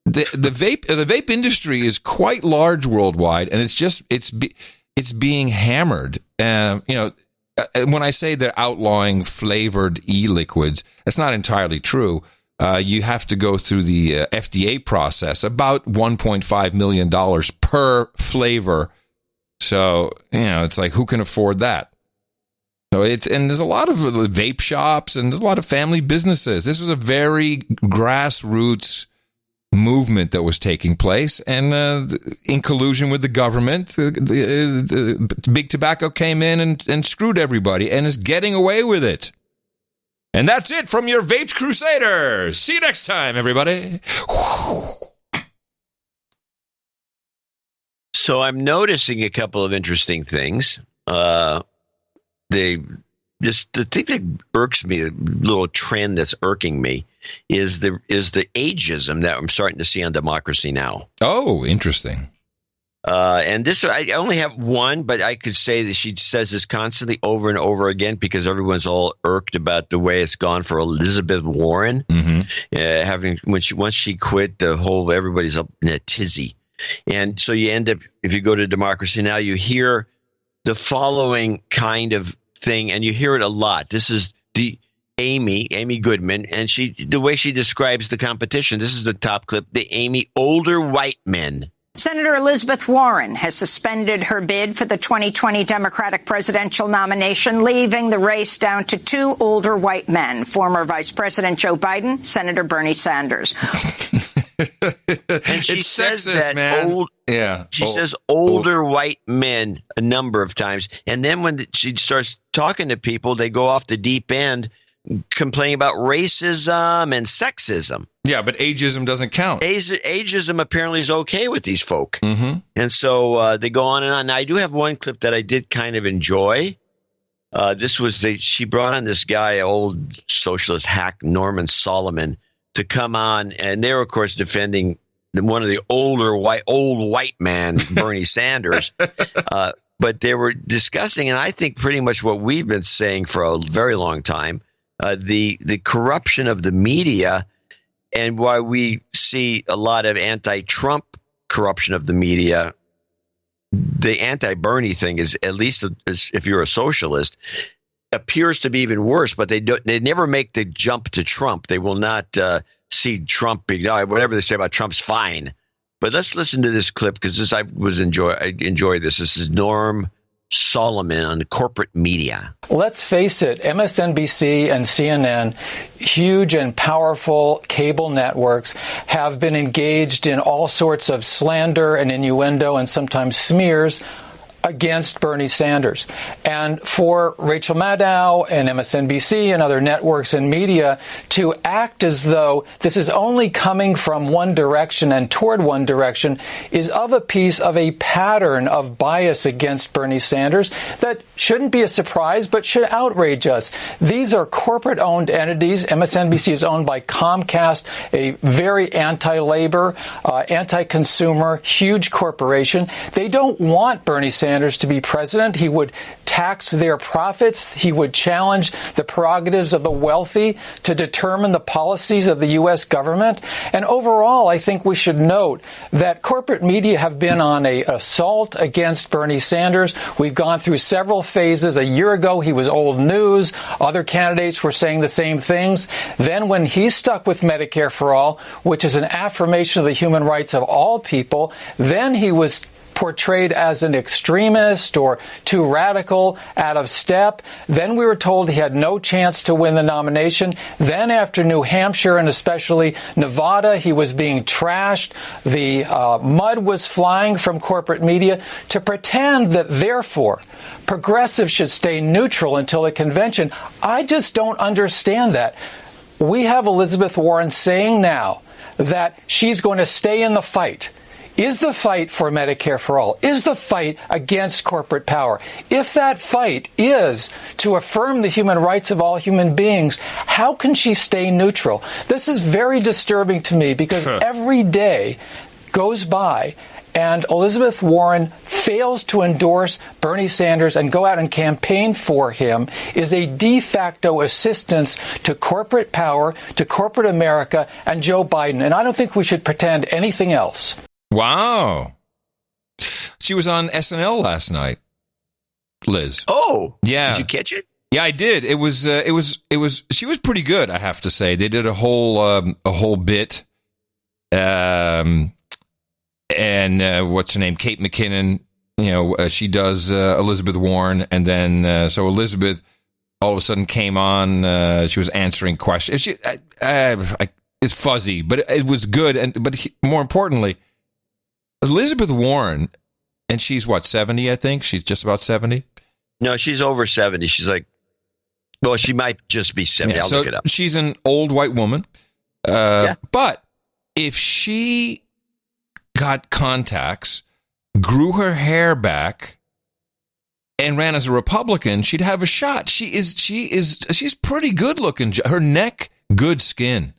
the vape industry is quite large worldwide, and it's being hammered. When I say they're outlawing flavored e-liquids, that's not entirely true. You have to go through the FDA process, about $1.5 million per flavor. So, it's like, who can afford that? So there's a lot of vape shops and there's a lot of family businesses. This was a very grassroots movement that was taking place, and in collusion with the government, the big tobacco came in and screwed everybody and is getting away with it. And that's it from your Vape Crusaders. See you next time, everybody. So I'm noticing a couple of interesting things. The thing that irks me, the little trend that's irking me, is the ageism that I'm starting to see on Democracy Now. Oh, interesting. And this, I only have one, but I could say that she says this constantly over and over again because everyone's all irked about the way it's gone for Elizabeth Warren. Once she quit, everybody's up in a tizzy. And so you end up, if you go to Democracy Now, you hear the following kind of thing, and you hear it a lot. This is the Amy Goodman, and the way she describes the competition. This is the top clip. The Amy, older white men. Senator Elizabeth Warren has suspended her bid for the 2020 Democratic presidential nomination, leaving the race down to two older white men, former Vice President Joe Biden, Senator Bernie Sanders. And she says sexist, that man. She says older white men a number of times. And then when she starts talking to people, they go off the deep end, complaining about racism and sexism. Yeah, but ageism doesn't count. Ageism apparently is okay with these folk. Mm-hmm. And so they go on and on. Now, I do have one clip that I did kind of enjoy. She brought on this guy, old socialist hack, Norman Solomon, to come on, and they're, of course, defending one of the old white man, Bernie Sanders. But they were discussing, and I think pretty much what we've been saying for a very long time, the corruption of the media, and why we see a lot of anti-Trump corruption of the media. The anti-Bernie thing is, at least if you're a socialist, appears to be even worse, but they never make the jump to Trump. They will not see Trump being, whatever they say about Trump's fine. But let's listen to this clip because I enjoy this. This is Norm Solomon on the corporate media. Let's face it, MSNBC and CNN, huge and powerful cable networks, have been engaged in all sorts of slander and innuendo and sometimes smears against Bernie Sanders. And for Rachel Maddow and MSNBC and other networks and media to act as though this is only coming from one direction and toward one direction is of a piece of a pattern of bias against Bernie Sanders that shouldn't be a surprise but should outrage us. These are corporate-owned entities. MSNBC is owned by Comcast, a very anti-labor, anti-consumer, huge corporation. They don't want Bernie Sanders to be president. He would tax their profits. He would challenge the prerogatives of the wealthy to determine the policies of the U.S. government. And overall, I think we should note that corporate media have been on an assault against Bernie Sanders. We've gone through several phases. A year ago, he was old news. Other candidates were saying the same things. Then when he stuck with Medicare for All, which is an affirmation of the human rights of all people, then he was portrayed as an extremist or too radical, out of step. Then we were told he had no chance to win the nomination. Then after New Hampshire and especially Nevada, he was being trashed. The mud was flying from corporate media to pretend that, therefore, progressives should stay neutral until the convention. I just don't understand that. We have Elizabeth Warren saying now that she's going to stay in the fight. Is the fight for Medicare for All? Is the fight against corporate power? If that fight is to affirm the human rights of all human beings, how can she stay neutral? This is very disturbing to me because every day goes by and Elizabeth Warren fails to endorse Bernie Sanders and go out and campaign for him is a de facto assistance to corporate power, to corporate America, and Joe Biden. And I don't think we should pretend anything else. Wow. She was on SNL last night, Liz. Oh, yeah. Did you catch it? Yeah, I did. It was, she was pretty good, I have to say. They did a whole bit. And what's her name? Kate McKinnon, she does Elizabeth Warren. And then, so Elizabeth all of a sudden came on, she was answering questions. It's fuzzy, but it was good. But more importantly, Elizabeth Warren, and she's what, 70, I think? She's just about 70? No, she's over 70. She's like, well, she might just be 70. Yeah, I'll look it up. She's an old white woman. But if she got contacts, grew her hair back, and ran as a Republican, she'd have a shot. She's pretty good looking. Her neck, good skin.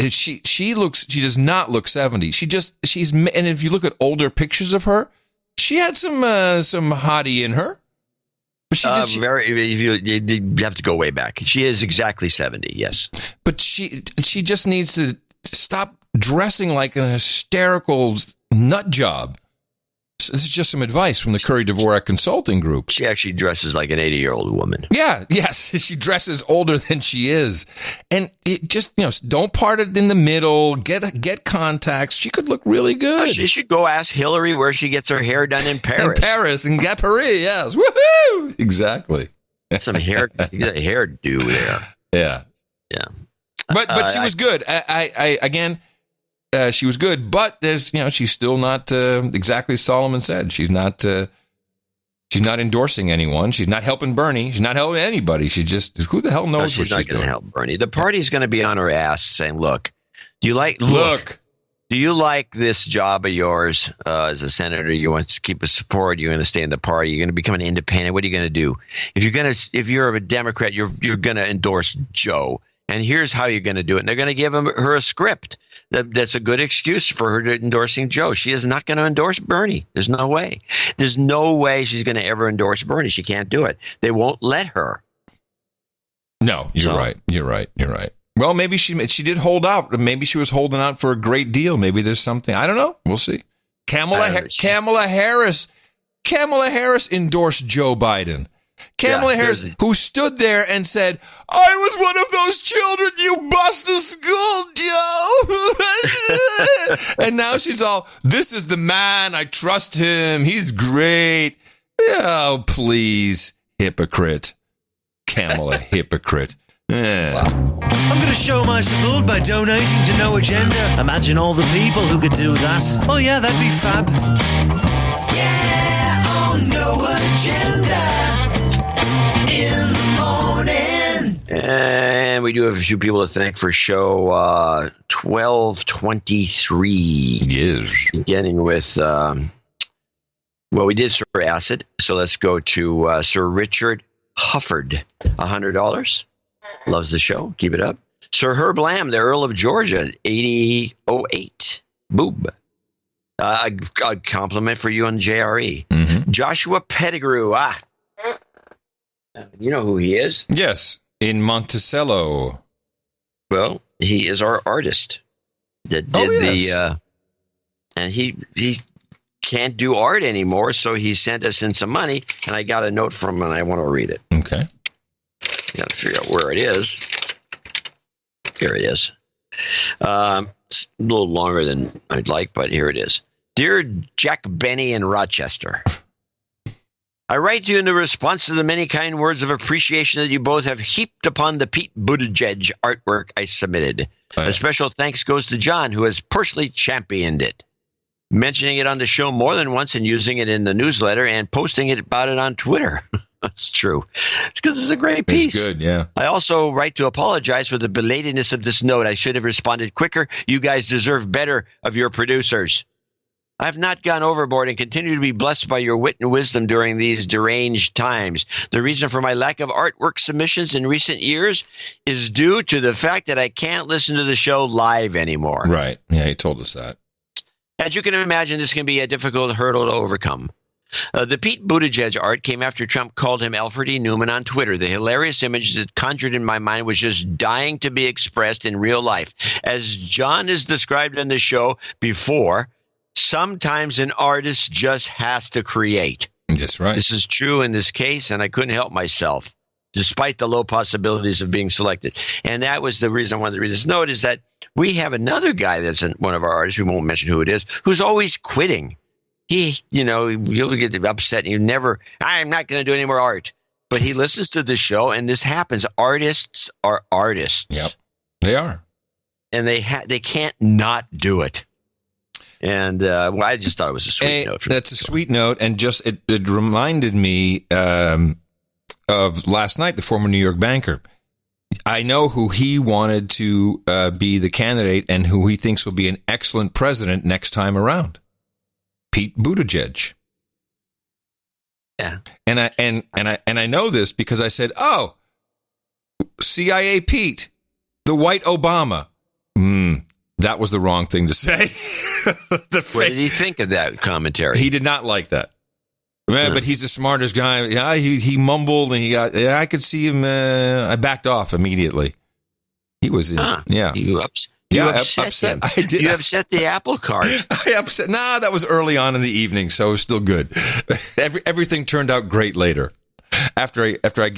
She does not look 70. And if you look at older pictures of her, she had some hottie in her. But you have to go way back. She is exactly 70. Yes. But she just needs to stop dressing like an hysterical nut job. This is just some advice from the Curry Dvorak Consulting Group. She actually dresses like an 80-year-old woman. Yeah, yes. She dresses older than she is. And it just, don't part it in the middle. Get contacts. She could look really good. She should go ask Hillary where she gets her hair done in Paris. In Paris, in Paris, yes. Woohoo! Exactly. Some hairdo there. Yeah. Yeah. But she was good. She was good, but there's, she's still not exactly as Solomon said. She's not endorsing anyone. She's not helping Bernie. She's not helping anybody. She just, who the hell knows what she's doing? She's not going to help Bernie. The party's going to be on her ass saying, look, do you like this job of yours as a senator? You want to keep us support. You're going to stay in the party. You're going to become an independent. What are you going to do? If you're a Democrat, you're going to endorse Joe. And here's how you're going to do it. And they're going to give her a script. That's a good excuse for her to endorsing Joe. She is not going to endorse Bernie. There's no way. There's no way she's going to ever endorse Bernie. She can't do it. They won't let her. No, you're right. You're right. Well, maybe she did hold out. Maybe she was holding out for a great deal. Maybe there's something. I don't know. We'll see. Kamala Harris endorsed Joe Bidden. Kamala Harris, who stood there and said, I was one of those children you bust to school, Joe. And now she's all, this is the man. I trust him. He's great. Oh, please. Hypocrite. Kamala, hypocrite. Yeah. I'm going to show my support by donating to No Agenda. Imagine all the people who could do that. Oh, yeah, that'd be fab. Yeah, on No Agenda in the morning. And we do have a few people to thank for show 1223. Yes. Beginning with, we did Sir Acid, so let's go to Sir Richard Hufford, $100. Loves the show. Keep it up. Sir Herb Lamb, the Earl of Georgia, 8008. Boob. A compliment for you on JRE. Mm-hmm. Joshua Pettigrew. You know who he is? Yes, in Monticello. Well, he is our artist that did and he can't do art anymore, so he sent us in some money, and I got a note from him, and I want to read it. Okay. Got to figure out where it is. Here it is. It's a little longer than I'd like, but here it is. Dear Jack Benny in Rochester, I write to you in the response to the many kind words of appreciation that you both have heaped upon the Pete Buttigieg artwork I submitted. Oh, yeah. A special thanks goes to John, who has personally championed it, mentioning it on the show more than once and using it in the newsletter and posting about it on Twitter. That's true. It's because it's a great piece. It's good, yeah. I also write to apologize for the belatedness of this note. I should have responded quicker. You guys deserve better of your producers. I have not gone overboard and continue to be blessed by your wit and wisdom during these deranged times. The reason for my lack of artwork submissions in recent years is due to the fact that I can't listen to the show live anymore. Right. Yeah, he told us that. As you can imagine, this can be a difficult hurdle to overcome. The Pete Buttigieg art came after Trump called him Alfred E. Newman on Twitter. The hilarious image that conjured in my mind was just dying to be expressed in real life. As John has described on the show before, sometimes an artist just has to create. That's right. This is true in this case, and I couldn't help myself, despite the low possibilities of being selected. And that was the reason I wanted to read this note, is that we have another guy that's one of our artists, we won't mention who it is, who's always quitting. You'll get upset and I'm not going to do any more art. But he listens to the show, and this happens. Artists are artists. Yep, they are. And they can't not do it. And I just thought it was a sweet note. That's a sweet note, and just it reminded me of last night, the former New York banker. I know who he wanted to be the candidate and who he thinks will be an excellent president next time around. Pete Buttigieg. Yeah. And I know this because I said, "Oh, CIA Pete, the white Obama." That was the wrong thing to say. What did he think of that commentary? He did not like that. But he's the smartest guy. Yeah, he mumbled and I could see him. I backed off immediately. He was You upset him. I did. You upset the apple cart. I upset. Nah, that was early on in the evening, so it was still good. Everything turned out great later. After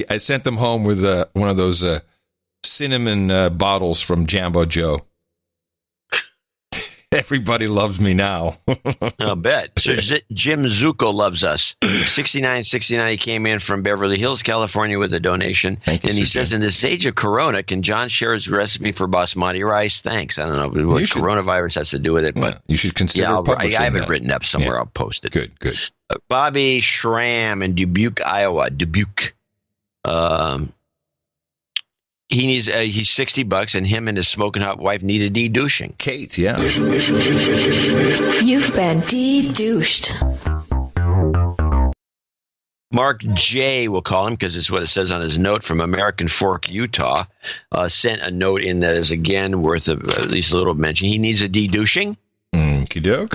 I sent them home with one of those cinnamon bottles from Jambo Joe. Everybody loves me now. I'll bet. So Jim Zuko loves us. 6969. He came in from Beverly Hills, California with a donation. Thank you, and he says, in this age of Corona, can John share his recipe for basmati rice? Thanks. I don't know what coronavirus has to do with it, but you should consider publishing I have it that. written up somewhere. I'll post it. Good. Bobby Schramm in Dubuque, Iowa. Dubuque. He needs. He's $60, and him and his smoking hot wife need a de-douching. Kate, yeah. You've been de-douched. Mark J, we'll call him because it's what it says on his note, from American Fork, Utah, sent a note in that is again worth at least a little mention. He needs a de-douching. Okie doke.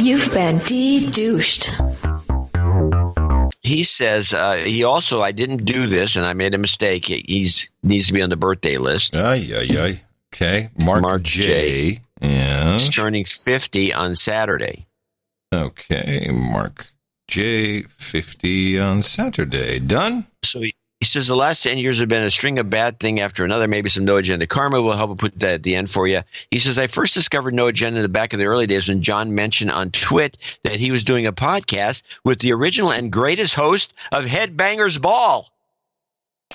You've been de-douched. He says I didn't do this and I made a mistake. He needs to be on the birthday list. Okay. Mark J. Yeah. He's turning 50 on Saturday. Okay. Mark J, 50 on Saturday. Done? So He says the last 10 years have been a string of bad thing after another. Maybe some No Agenda karma will help put that at the end for you. He says, I first discovered No Agenda in the back of the early days when John mentioned on Twit that he was doing a podcast with the original and greatest host of Headbangers Ball.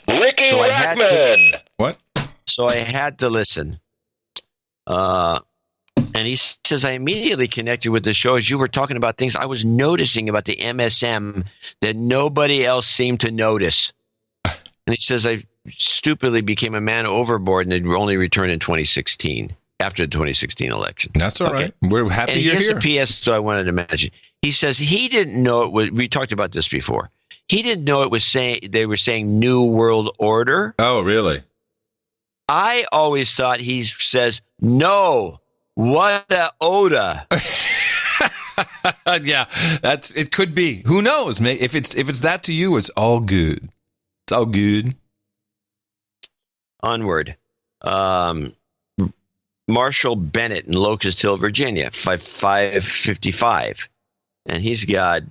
Ricky Rackman. What? So I had to listen. And he says, I immediately connected with the show as you were talking about things I was noticing about the MSM that nobody else seemed to notice. And he says, I stupidly became a man overboard and it only returned in 2016, after the 2016 election. That's all right. We're happy and you're here. And here's a PS, so I wanted to mention. He says he didn't know it was, we talked about this before. He didn't know it was saying, they were saying New World Order. Oh, really? I always thought he says, no, what a Oda. Yeah, it could be. Who knows? If it's that to you, it's all good. It's all good. Onward. Marshall Bennett in Locust Hill, Virginia, 555. And he's got...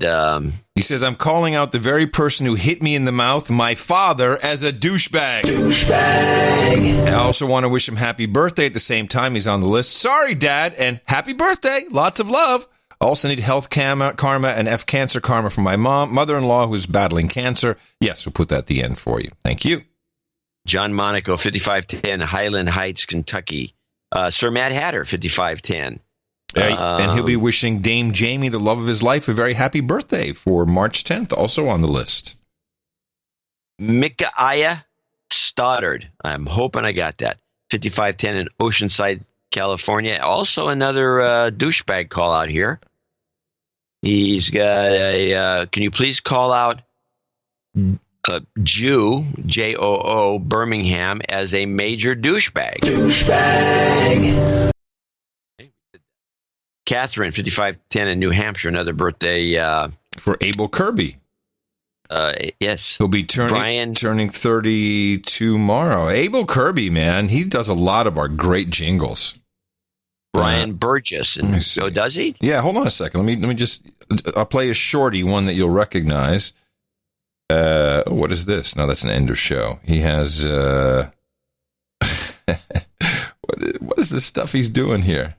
he says, I'm calling out the very person who hit me in the mouth, my father, as a douchebag. I also want to wish him happy birthday at the same time. He's on the list. Sorry, Dad, and happy birthday. Lots of love. Also need health karma and cancer karma from my mother-in-law who's battling cancer. Yes, we'll put that at the end for you. Thank you. John Monaco, 5510, Highland Heights, Kentucky. Sir Mad Hatter, 5510. And he'll be wishing Dame Jamie, the love of his life, a very happy birthday for March 10th, also on the list. Micaiah Stoddard. I'm hoping I got that. 5510 in Oceanside, California. Also another douchebag call out here. He's got a, can you please call out Jew, J-O-O, Birmingham, as a major douchebag. Douchebag. Catherine, 5510 in New Hampshire, another birthday. For Abel Kirby. Yes. He'll be turning 30 tomorrow. Abel Kirby, man, he does a lot of our great jingles. Brian Burgess. So does he? Yeah, hold on a second. Let me just, I'll play a shorty, one that you'll recognize. What is this? No, that's an end of show. He has, what is this stuff he's doing here?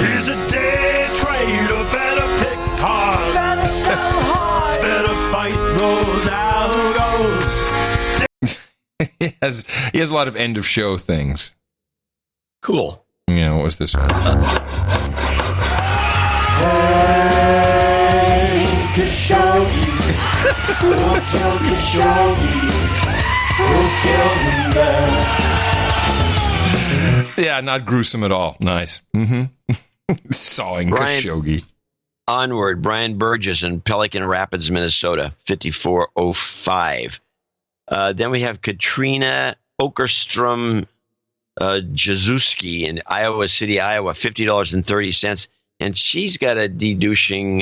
He's a day trader, better pick hard, better sell hard, better fight those algos. He has a lot of end of show things. Cool. Yeah, what was this one? Hey, Khashoggi, who killed Khashoggi? Who killed him there? Yeah, not gruesome at all. Nice. Mm-hmm. Sawing Khashoggi. Onward, Brian Burgess in Pelican Rapids, Minnesota, 5405. Then we have Katrina Okerstrom Jazuski in Iowa City, Iowa, $50.30. And she's got a de-douching,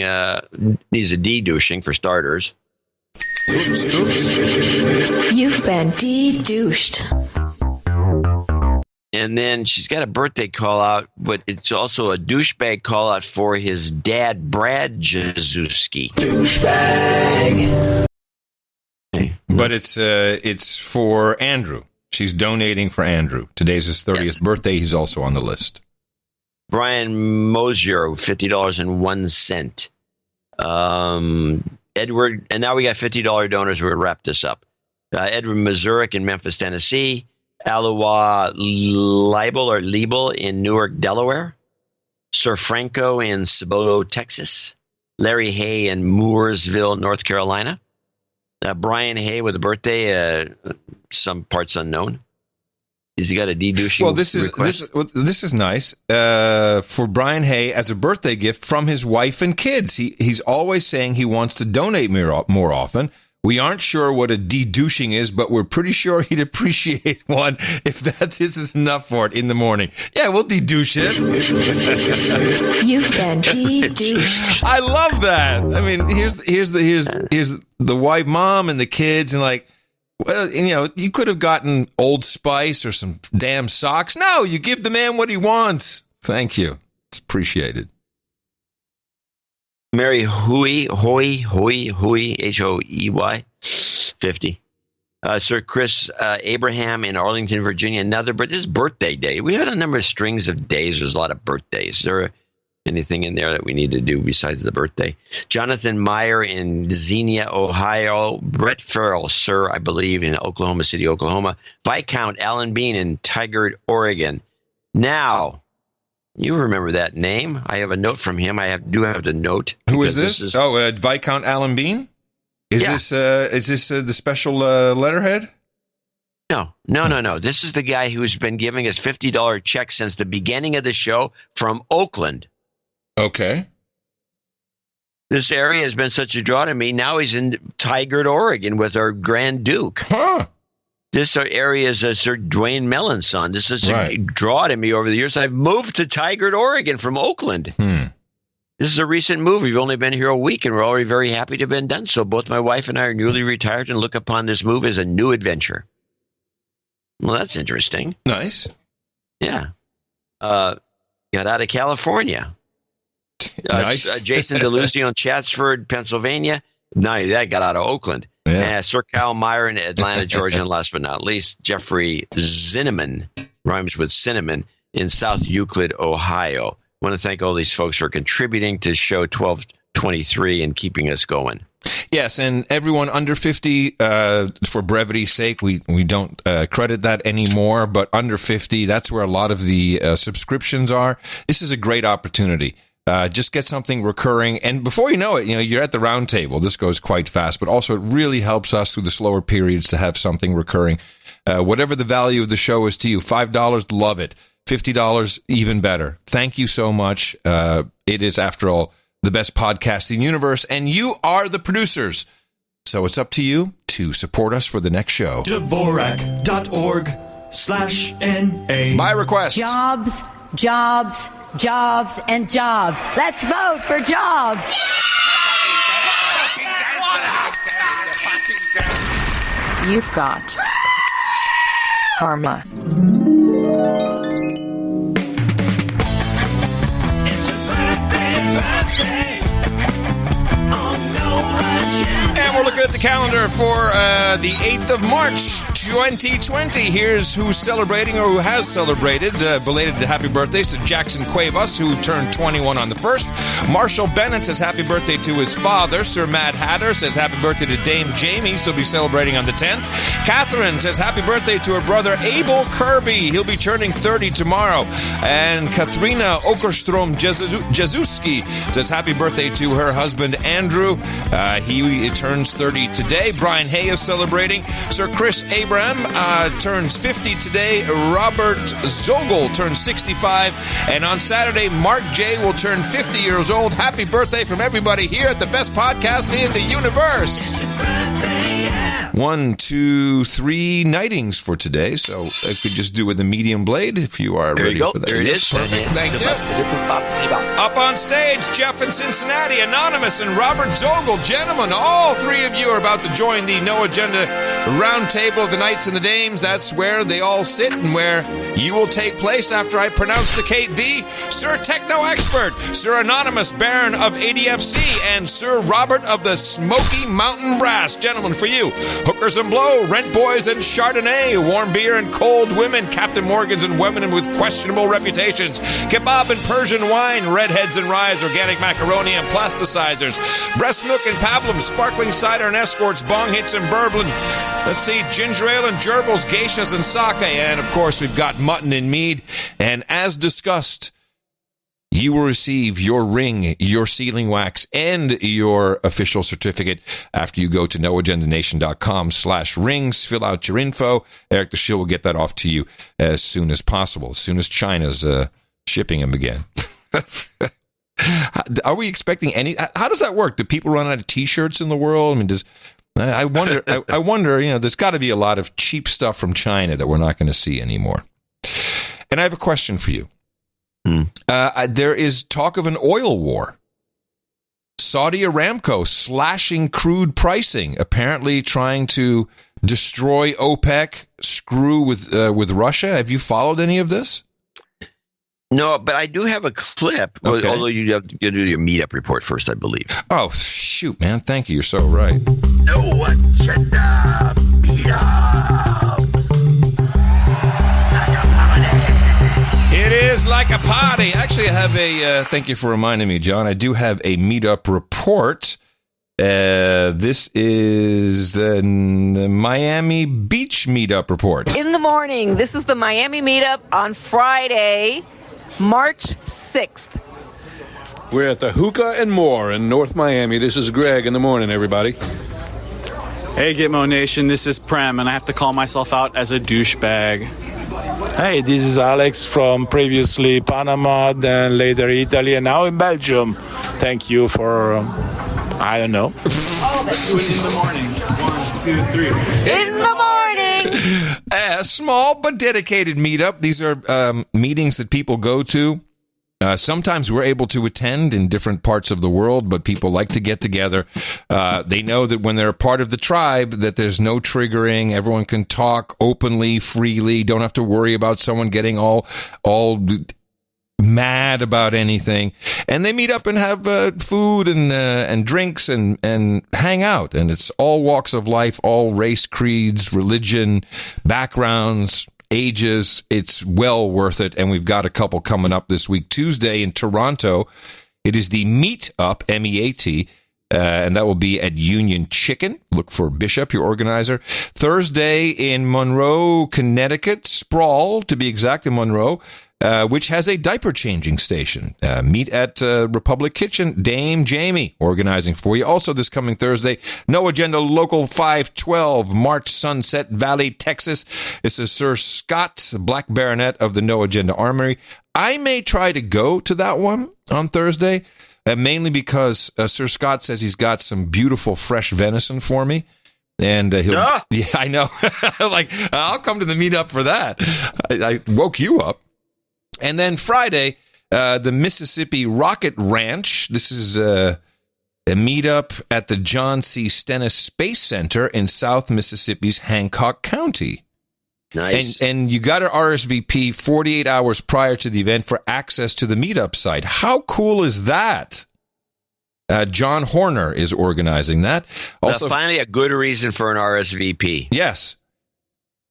needs a de-douching for starters. You've been de-douched. And then she's got a birthday call out, but it's also a douchebag call out for his dad, Brad Jazuski. Douchebag. Okay. But it's for Andrew. She's donating for Andrew. Today's his 30th birthday. He's also on the list. Brian Mosier, $50.01. Edward, and now we got $50 donors. We'll wrap this up. Edward Mazurek in Memphis, Tennessee. Aloha Liebel in Newark, Delaware. Sir Franco in Cibolo, Texas. Larry Hay in Mooresville, North Carolina. Brian Hay with a birthday, some parts unknown. Has he got a de-douching? Well, this is nice for Brian Hay as a birthday gift from his wife and kids. He's always saying he wants to donate more often. We aren't sure what a de-douching is, but we're pretty sure he'd appreciate one if this is enough for it in the morning. Yeah, we'll de-douche it. You've been de-douched. I love that. I mean, here's the wife, mom, and the kids, and like, well, you could have gotten Old Spice or some damn socks. No, you give the man what he wants. Thank you. It's appreciated. Mary Hoey, Hoey, Hoey, Hoey, Hoey, 50. Sir Chris Abraham in Arlington, Virginia, this is birthday day. We had a number of strings of days. There's a lot of birthdays. Is there anything in there that we need to do besides the birthday? Jonathan Meyer in Xenia, Ohio. Brett Farrell, sir, I believe, in Oklahoma City, Oklahoma. Viscount Alan Bean in Tigard, Oregon. Now, you remember that name. I have a note from him. I do have the note. Who is this? Viscount Alan Bean? Is this the special letterhead? No. This is the guy who's been giving us $50 checks since the beginning of the show from Oakland. Okay. This area has been such a draw to me. Now he's in Tigard, Oregon with our Grand Duke. Huh. This area is Sir Dwayne Mellon's son. This is a draw to me over the years. I've moved to Tigard, Oregon from Oakland. This is a recent move. We've only been here a week, and we're already very happy to have been done so. Both my wife and I are newly retired and look upon this move as a new adventure. Well, that's interesting. Nice. Yeah. Got out of California. Nice. Jason DeLuzio in Chatsford, Pennsylvania. No, that got out of Oakland. Yeah. Sir Kyle Meyer in Atlanta, Georgia. And last but not least, Jeffrey Zinneman, rhymes with cinnamon, in South Euclid, Ohio. I want to thank all these folks for contributing to show 1223 and keeping us going. Yes, and everyone under 50, for brevity's sake, we don't credit that anymore, but under 50, that's where a lot of the subscriptions are. This is a great opportunity. Just get something recurring, and before you know it, you're at the round table. This goes quite fast, but also it really helps us through the slower periods to have something recurring. Whatever the value of the show is to you, $5, love it. $50, even better. Thank you so much. It is, after all, the best podcast in the universe, and you are the producers. So it's up to you to support us for the next show. Dvorak.org/NA. My request. Jobs, jobs, jobs, and jobs. Let's vote for jobs. You've got karma. And we're looking at the calendar for the 8th of March, 2020. Here's who's celebrating or who has celebrated. Belated happy birthdays to Jackson Cuevas, who turned 21 on the 1st. Marshall Bennett says happy birthday to his father. Sir Mad Hatter says happy birthday to Dame Jamie. She'll be celebrating on the 10th. Catherine says happy birthday to her brother Abel Kirby. He'll be turning 30 tomorrow. And Katharina Okerstrom Jazuski says happy birthday to her husband Andrew. He turns 30 today. Brian Hay is celebrating. Sir Chris Abraham turns 50 today. Robert Zogel turns 65. And on Saturday, Mark J. will turn 50 years old. Happy birthday from everybody here at the best podcast in the universe. 1, 2, 3 knightings for today. So I could just do with the medium blade if you are ready for that. There it is. Perfect. Thank you. Up on stage, Jeff in Cincinnati, Anonymous, and Robert Zogel. Gentlemen, all three of you are about to join the No Agenda round table of the Knights and the Dames. That's where they all sit and where you will take place after I pronounce the Sir Techno Expert, Sir Anonymous, Baron of ADFC, and Sir Robert of the Smoky Mountain Brass. Gentlemen, for you, Hookers and Blow, Rent Boys and Chardonnay, Warm Beer and Cold Women, Captain Morgans and women with questionable reputations, Kebab and Persian Wine, Redheads and Ryes, Organic Macaroni and Plasticizers, Breast Milk and Pablum, Sparkling Cider and Escorts, Bong Hits and Bourbon. Let's see, Ginger Ale and Gerbils, Geishas and Sake, and of course we've got Mutton and Mead. And as discussed, you will receive your ring, your sealing wax, and your official certificate after you go to noagendanation.com/rings. Fill out your info. Eric the Shield will get that off to you as soon as possible, as soon as China's shipping them again. Are we expecting any? How does that work? Do people run out of T-shirts in the world? I mean, I wonder. I wonder. There's got to be a lot of cheap stuff from China that we're not going to see anymore. And I have a question for you. There is talk of an oil war. Saudi Aramco slashing crude pricing, apparently trying to destroy OPEC, screw with Russia. Have you followed any of this? No, but I do have a clip, although you have to do your meetup report first, I believe. Oh, shoot, man. Thank you. You're so right. No agenda meetups. It is like a party. Actually, I have a, thank you for reminding me, John. I do have a meetup report. This is the Miami Beach meetup report. In the morning, this is the Miami meetup on Friday, March 6th. We're at the Hookah and More in North Miami. This is Greg in the morning, everybody. Hey, Gitmo Nation, this is Prem, and I have to call myself out as a douchebag. Hey, this is Alex from previously Panama, then later Italy, and now in Belgium. Thank you for, I don't know. Do it in the morning. 1, 2, 3. In the morning! A small but dedicated meetup. These are meetings that people go to. Sometimes we're able to attend in different parts of the world, but people like to get together. They know that when they're a part of the tribe, that there's no triggering. Everyone can talk openly, freely. Don't have to worry about someone getting all mad about anything. And they meet up and have food and drinks and hang out. And it's all walks of life, all race, creeds, religion, backgrounds, ages. It's well worth it, and we've got a couple coming up this week. Tuesday in Toronto, it is the Meet Up, MEAT, and that will be at Union Chicken. Look for Bishop, your organizer. Thursday in Monroe, Connecticut, Sprawl, to be exact, in Monroe, which has a diaper changing station. Meet at Republic Kitchen. Dame Jamie organizing for you. Also this coming Thursday, No Agenda Local 512, March, Sunset Valley, Texas. This is Sir Scott, Black Baronet of the No Agenda Armory. I may try to go to that one on Thursday, mainly because Sir Scott says he's got some beautiful fresh venison for me. And he'll, yeah, I know. Like, I'll come to the meetup for that. I woke you up. And then Friday, the Mississippi Rocket Ranch. This is a meetup at the John C. Stennis Space Center in South Mississippi's Hancock County. Nice. And you got to RSVP 48 hours prior to the event for access to the meetup site. How cool is that? John Horner is organizing that. Also, finally, a good reason for an RSVP. Yes.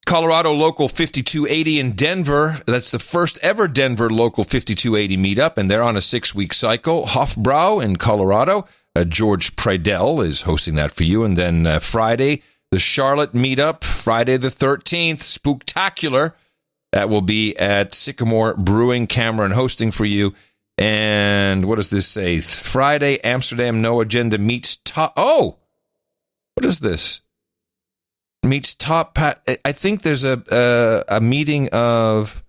Colorado Local 5280 in Denver. That's the first ever Denver Local 5280 meetup, and they're on a 6-week cycle. Hofbrau in Colorado. George Pridell is hosting that for you. And then Friday, the Charlotte meetup, Friday the 13th, Spooktacular. That will be at Sycamore Brewing, Cameron hosting for you. And what does this say? Friday, Amsterdam No Agenda meets top. Oh, what is this? Meets top. I think there's a meeting of.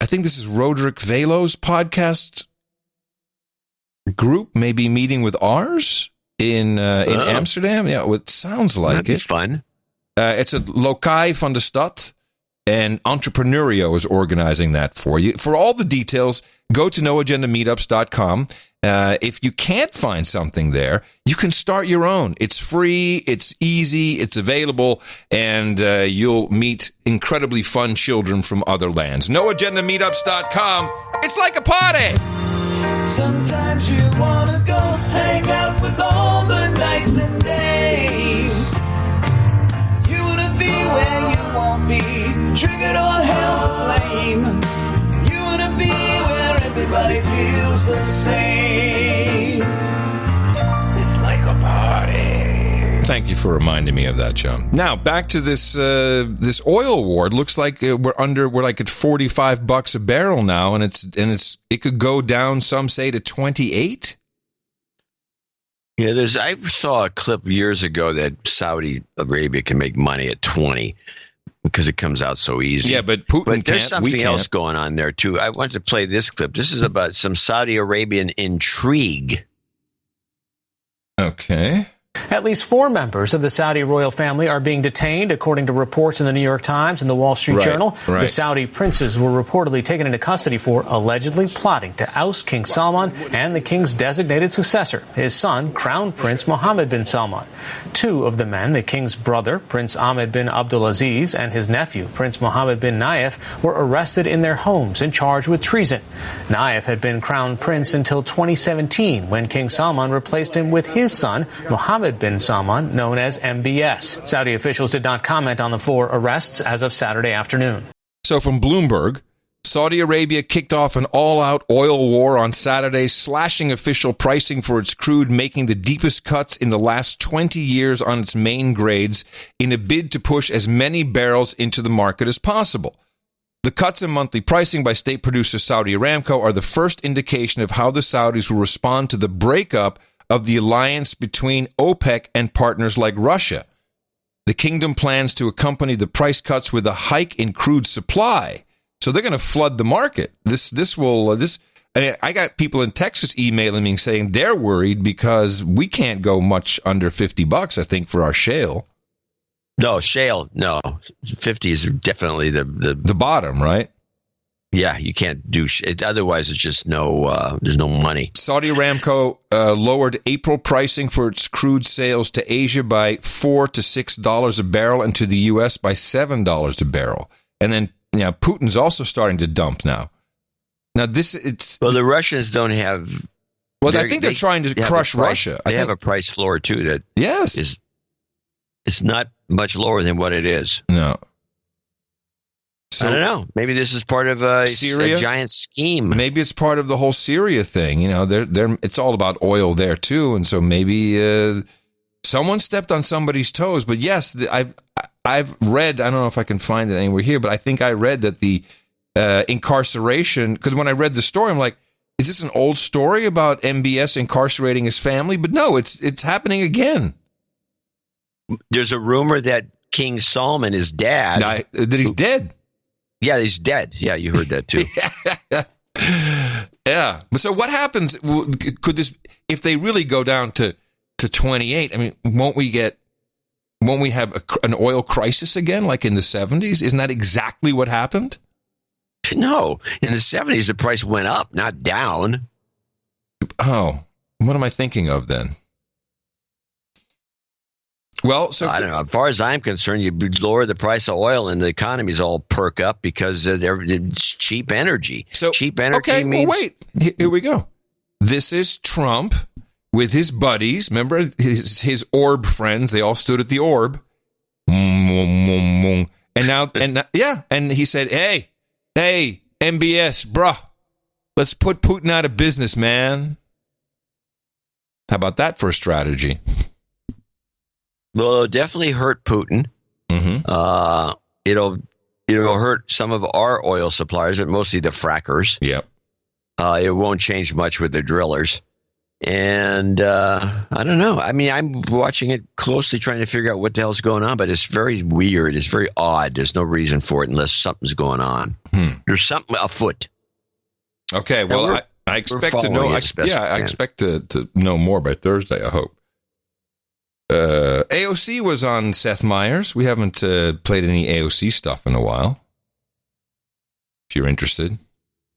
I think this is Roderick Velo's podcast group, maybe meeting with ours in Amsterdam. Yeah, it sounds like That'd be fun. It's a Lokai van de Stad, and Entrepreneurio is organizing that for you. For all the details, go to noagendameetups.com. If you can't find something there, you can start your own. It's free, it's easy, it's available, and you'll meet incredibly fun children from other lands. Noagendameetups.com. It's like a party. Sometimes you want to go hang out with all the nights and days. You want to be where you won't be triggered or held to blame. You want to be where everybody feels the same. It's like a party. Thank you for reminding me of that, John. Now back to this oil war. It looks like we're like at $45 a barrel now, and it could go down. Some say to 28. Yeah, I saw a clip years ago that Saudi Arabia can make money at 20 because it comes out so easy. Yeah, but Putin can't. There's something else going on there too. I want to play this clip. This is about some Saudi Arabian intrigue. Okay. At least 4 members of the Saudi royal family are being detained, according to reports in the New York Times and the Wall Street Journal. Right. The Saudi princes were reportedly taken into custody for allegedly plotting to oust King Salman and the king's designated successor, his son, Crown Prince Mohammed bin Salman. 2 of the men, the king's brother, Prince Ahmed bin Abdulaziz, and his nephew, Prince Mohammed bin Nayef, were arrested in their homes and charged with treason. Nayef had been crown prince until 2017, when King Salman replaced him with his son, Mohammed bin Salman, known as MBS. Saudi officials did not comment on the 4 arrests as of Saturday afternoon. So from Bloomberg, Saudi Arabia kicked off an all-out oil war on Saturday, slashing official pricing for its crude, making the deepest cuts in the last 20 years on its main grades in a bid to push as many barrels into the market as possible. The cuts in monthly pricing by state producer Saudi Aramco are the first indication of how the Saudis will respond to the breakup of the alliance between OPEC and partners like Russia. The kingdom plans to accompany the price cuts with a hike in crude supply. So they're going to flood the market. I got people in Texas emailing me saying they're worried because we can't go much under $50, I think, for our shale. No, shale, no. 50 is definitely the bottom, right? Yeah, you can't do it. Otherwise, it's just there's no money. Saudi Aramco lowered April pricing for its crude sales to Asia by $4 to $6 a barrel and to the U.S. by $7 a barrel. And then Putin's also starting to dump now. Now, the Russians don't have... Well, I think they're trying to crush Russia. They have a price floor, too, that it's not much lower than what it is. No. So, I don't know. Maybe this is part of a giant scheme. Maybe it's part of the whole Syria thing. It's all about oil there too, and so maybe someone stepped on somebody's toes. But yes, I've read. I don't know if I can find it anywhere here, but I think I read that the incarceration. Because when I read the story, I'm like, is this an old story about MBS incarcerating his family? But no, it's happening again. There's a rumor that King Salman, his dad, that he's dead. Yeah, he's dead. Yeah, you heard that too. Yeah. So what happens? Could this, if they really go down to 28? I mean, won't we have an oil crisis again, like in the 70s? Isn't that exactly what happened? No, in the 70s the price went up, not down. Oh, what am I thinking of then? Well, so I don't know. As far as I'm concerned, you lower the price of oil and the economies all perk up because it's cheap energy. So cheap energy means... Well, wait. Here we go. This is Trump with his buddies. Remember his orb friends? They all stood at the orb. And now, and he said, hey, MBS, bruh, let's put Putin out of business, man. How about that for a strategy? Well, it'll definitely hurt Putin. Mm-hmm. It'll hurt some of our oil suppliers, mostly the frackers. Yep. It won't change much with the drillers. And I don't know. I mean, I'm watching it closely, trying to figure out what the hell's going on, but it's very weird. It's very odd. There's no reason for it unless something's going on. There's something afoot. Okay, well, I expect to know. I expect to know more by Thursday, I hope. AOC was on Seth Meyers. We haven't played any AOC stuff in a while. If you're interested.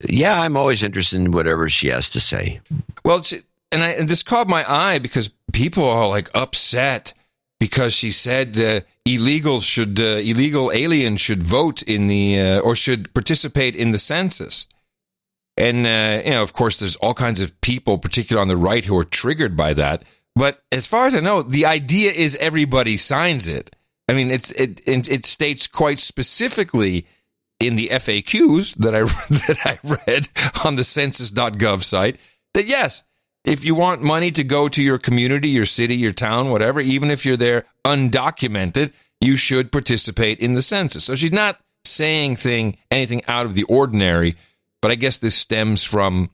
Yeah, I'm always interested in whatever she has to say. Well, and this caught my eye because people are like upset because she said illegal aliens should vote in the or should participate in the census. And of course, there's all kinds of people, particularly on the right, who are triggered by that. But as far as I know, the idea is everybody signs it. I mean, it states quite specifically in the FAQs that I read on the census.gov site that yes, if you want money to go to your community, your city, your town, whatever, even if you're there undocumented, you should participate in the census. So she's not saying anything out of the ordinary, but I guess this stems from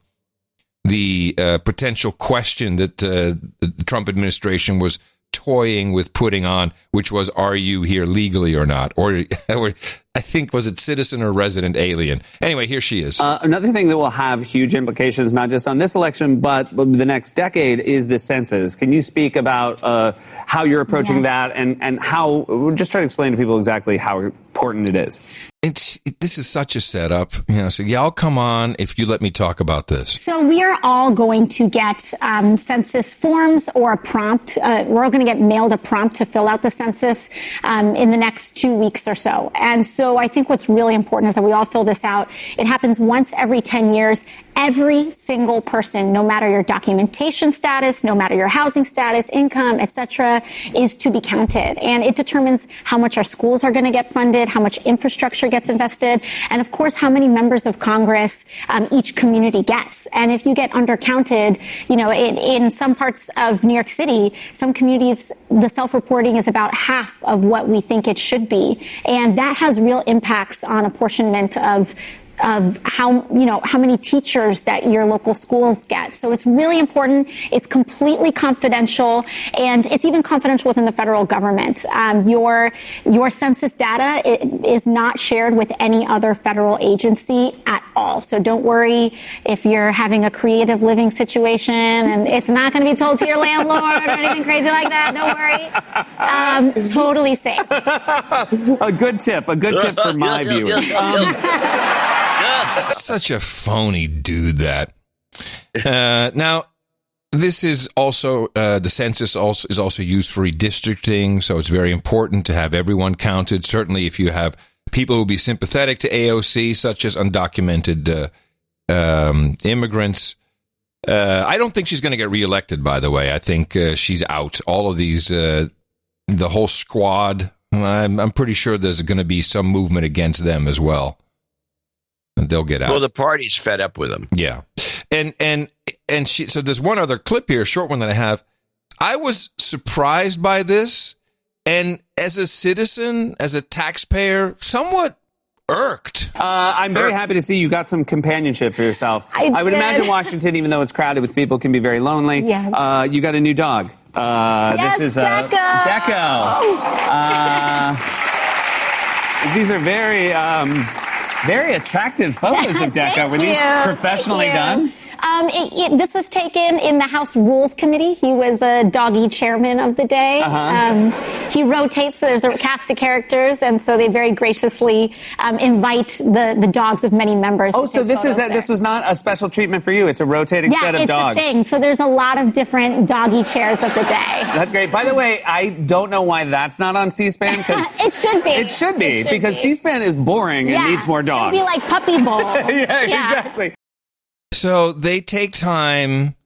the potential question that the Trump administration was toying with putting on, which was, are you here legally or not? Or I think, was it citizen or resident alien? Anyway, here she is. Another thing that will have huge implications, not just on this election, but the next decade, is the census. Can you speak about how you're approaching that and how, we'll just try to explain to people exactly how important it is. This is such a setup. So y'all come on if you let me talk about this. So we are all going to get census forms or a prompt. We're all going to get mailed a prompt to fill out the census in the next 2 weeks or so. And so I think what's really important is that we all fill this out. It happens once every 10 years. Every single person, no matter your documentation status, no matter your housing status, income, etc., is to be counted. And it determines how much our schools are going to get funded, how much infrastructure gets invested, and of course, how many members of Congress each community gets. And if you get undercounted, in some parts of New York City, some communities, the self-reporting is about half of what we think it should be. And that has real impacts on apportionment of how many teachers that your local schools get. So it's really important. It's completely confidential, and it's even confidential within the federal government. Your census data is not shared with any other federal agency at all. So don't worry if you're having a creative living situation, and it's not going to be told to your landlord or anything crazy like that. Don't worry. Totally safe. A good tip for my viewers. Such a phony dude, that. Now, this is also, the census is also used for redistricting, so it's very important to have everyone counted. Certainly if you have people who will be sympathetic to AOC, such as undocumented immigrants. I don't think she's going to get reelected, by the way. I think she's out. All of these, the whole squad, I'm pretty sure there's going to be some movement against them as well. They'll get out. Well, the party's fed up with them. Yeah. And she, so there's one other clip here, a short one that I have. I was surprised by this, and as a citizen, as a taxpayer, somewhat irked. I'm very happy to see you got some companionship for yourself. I would imagine Washington, even though it's crowded with people, can be very lonely. Yeah. You got a new dog. Yes, this is Deco. These are very attractive photos of Deco. Were these professionally done? This was taken in the House Rules Committee. He was a doggy chairman of the day. He rotates, so there's a cast of characters, and so they very graciously invite the dogs of many members. Oh, so this was not a special treatment for you. It's a rotating set of dogs. Yeah, it's a thing. So there's a lot of different doggy chairs of the day. That's great. By the way, I don't know why that's not on C-SPAN. It should be. It should be, because C-SPAN is boring and needs more dogs. It would be like Puppy Bowl. Exactly. So they take time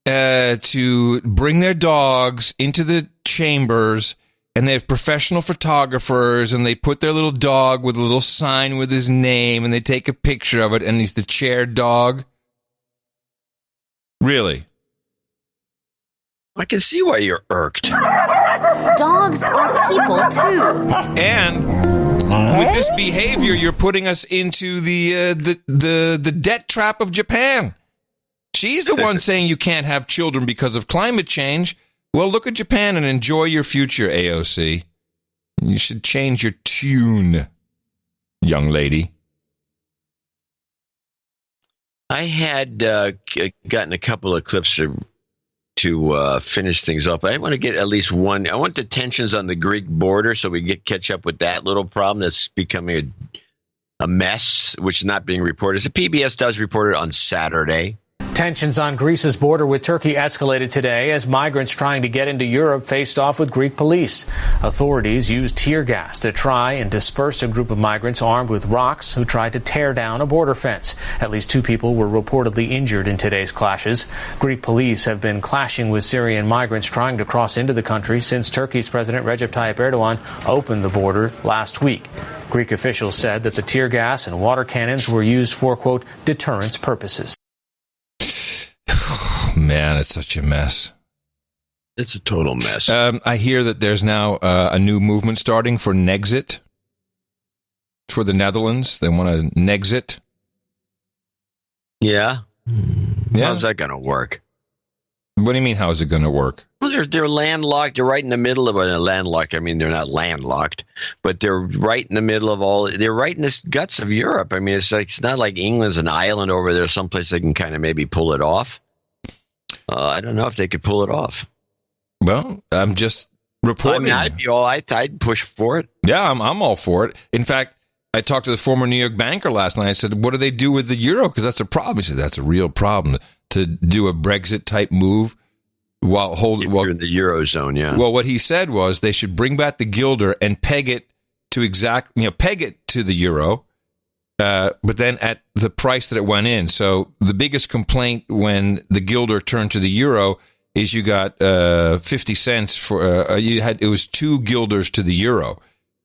to bring their dogs into the chambers, and they have professional photographers, and they put their little dog with a little sign with his name, and they take a picture of it, and he's the chair dog. Really? I can see why you're irked. Dogs are people, too. And with this behavior, you're putting us into the debt trap of Japan. She's the one saying you can't have children because of climate change. Well, look at Japan and enjoy your future, AOC. You should change your tune, young lady. I had gotten a couple of clips to finish things up. I want to get at least one. I want the tensions on the Greek border so we catch up with that little problem that's becoming a mess, which is not being reported. The PBS does report it on Saturday. Tensions on Greece's border with Turkey escalated today as migrants trying to get into Europe faced off with Greek police. Authorities used tear gas to try and disperse a group of migrants armed with rocks who tried to tear down a border fence. At least 2 people were reportedly injured in today's clashes. Greek police have been clashing with Syrian migrants trying to cross into the country since Turkey's President Recep Tayyip Erdogan opened the border last week. Greek officials said that the tear gas and water cannons were used for, quote, deterrence purposes. Man, it's such a mess. It's a total mess. I hear that there's now a new movement starting for Nexit for the Netherlands. They want to Nexit. Yeah. How's that going to work? What do you mean, how is it going to work? Well, they're landlocked. They're right in the middle of landlocked. I mean, they're not landlocked, but they're right in the middle of they're right in the guts of Europe. I mean, it's not like England's an island over there, someplace they can kind of maybe pull it off. I don't know if they could pull it off. Well, I'm just reporting. I mean, I'd push for it. Yeah, I'm all for it. In fact, I talked to the former New York banker last night. I said, what do they do with the euro? Because that's a problem. He said, that's a real problem. To do a Brexit-type move while you're in the Eurozone, yeah. Well, what he said was they should bring back the guilder and peg it to the euro, but then at the price that it went in. So the biggest complaint when the guilder turned to the euro is you got 50 cents for it was 2 guilders to the euro.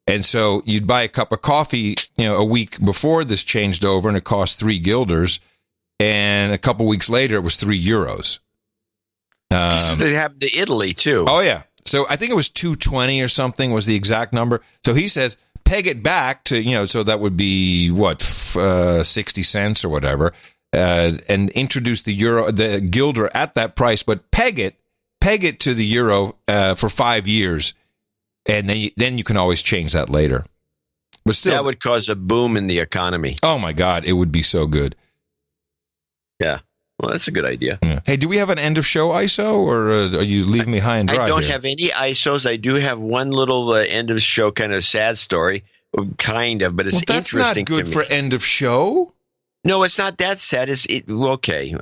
And so you'd buy a cup of coffee, a week before this changed over, and it cost 3 guilders. And a couple weeks later, it was 3 euros. They happened to Italy, too. Oh, yeah. So I think it was 2.20 or something was the exact number. So he says, peg it back to, so that would be, 60 cents or whatever, and introduce the guilder at that price, but peg it to the euro for 5 years, and then you can always change that later. But still, that would cause a boom in the economy. Oh, my God. It would be so good. Yeah. Well, that's a good idea. Yeah. Hey, do we have an end of show ISO, or are you leaving me high and dry? I don't here? have any ISOs. I do have one little end of show kind of sad story, kind of, but it's that's interesting. That's not good for end of show. No, it's not that sad. Okay.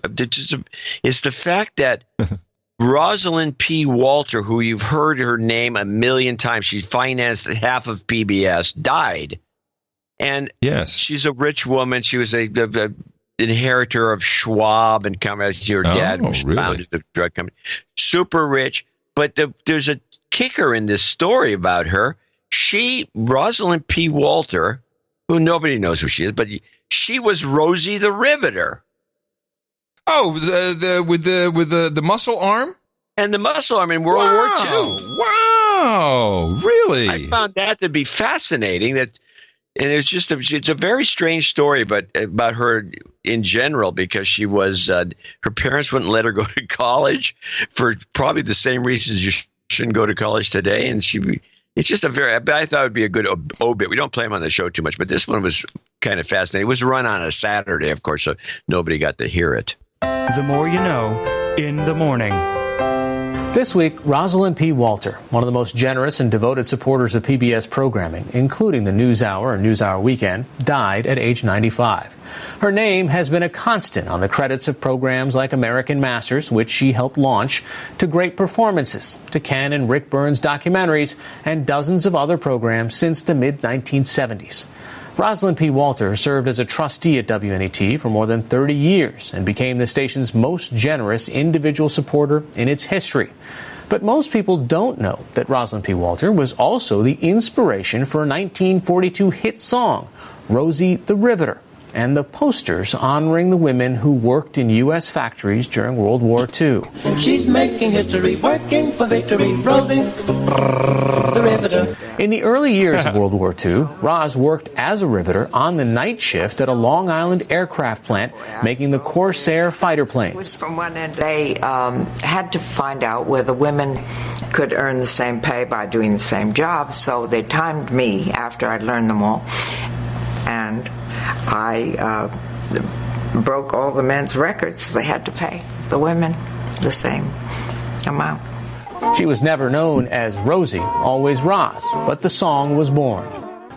It's the fact that Rosalind P. Walter, who you've heard her name a million times, she financed half of PBS, died. And yes, she's a rich woman. She was a inheritor of Schwab and company. Your dad founded the drug company. Super rich. But there's a kicker in this story about her. Rosalind P. Walter, who nobody knows who she is, but she was Rosie the Riveter. Oh, with the muscle arm? And the muscle arm in World War II. Wow, really? I found that to be fascinating. And it's a very strange story, but about her in general, because she was her parents wouldn't let her go to college for probably the same reasons you shouldn't go to college today. And it's just I thought it would be a good obit. We don't play them on the show too much, but this one was kind of fascinating. It was run on a Saturday, of course, so nobody got to hear it. The more you know in the morning. This week, Rosalind P. Walter, one of the most generous and devoted supporters of PBS programming, including the NewsHour and NewsHour Weekend, died at age 95. Her name has been a constant on the credits of programs like American Masters, which she helped launch, to Great Performances, to Ken and Rick Burns documentaries, and dozens of other programs since the mid-1970s. Rosalind P. Walter served as a trustee at WNET for more than 30 years and became the station's most generous individual supporter in its history. But most people don't know that Rosalind P. Walter was also the inspiration for a 1942 hit song, Rosie the Riveter, and the posters honoring the women who worked in U.S. factories during World War II. She's making history, working for victory, Rosie the Riveter. In the early years of World War II, Roz worked as a riveter on the night shift at a Long Island aircraft plant, making the Corsair fighter planes. From one end, they had to find out whether women could earn the same pay by doing the same job, so they timed me after I'd learned them all. And I broke all the men's records, so they had to pay the women the same amount. She was never known as Rosie, always Roz, but the song was born.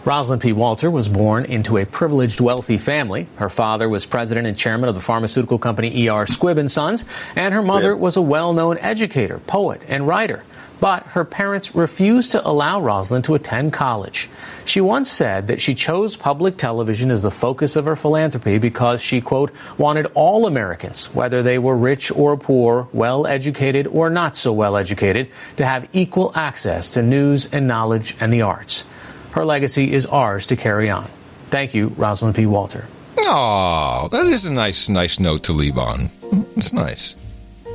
Rosalind P. Walter was born into a privileged, wealthy family. Her father was president and chairman of the pharmaceutical company E.R. Squibb & Sons, and her mother was a well-known educator, poet, and writer. But her parents refused to allow Rosalind to attend college. She once said that she chose public television as the focus of her philanthropy because she, quote, wanted all Americans, whether they were rich or poor, well-educated or not so well-educated, to have equal access to news and knowledge and the arts. Her legacy is ours to carry on. Thank you, Rosalind P. Walter. Oh, that is a nice note to leave on. It's nice.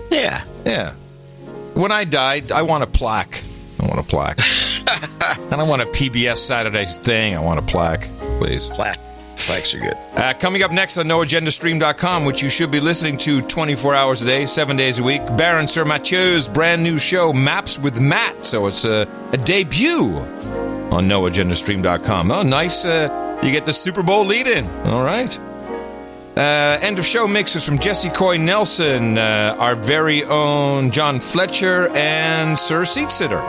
Yeah. Yeah. When I died, I want a plaque. And I want a PBS Saturday thing. I want a plaque, please. Plaque. Spikes are good. Coming up next on NoAgendaStream.com, which you should be listening to 24 hours a day, 7 days a week, Baron Sir Mathieu's brand new show, Maps with Matt. So it's a debut on NoAgendaStream.com. Oh, nice. You get the Super Bowl lead-in. All right. End of show mixes from Jesse Coy Nelson, our very own John Fletcher, and Sir Seatsitter.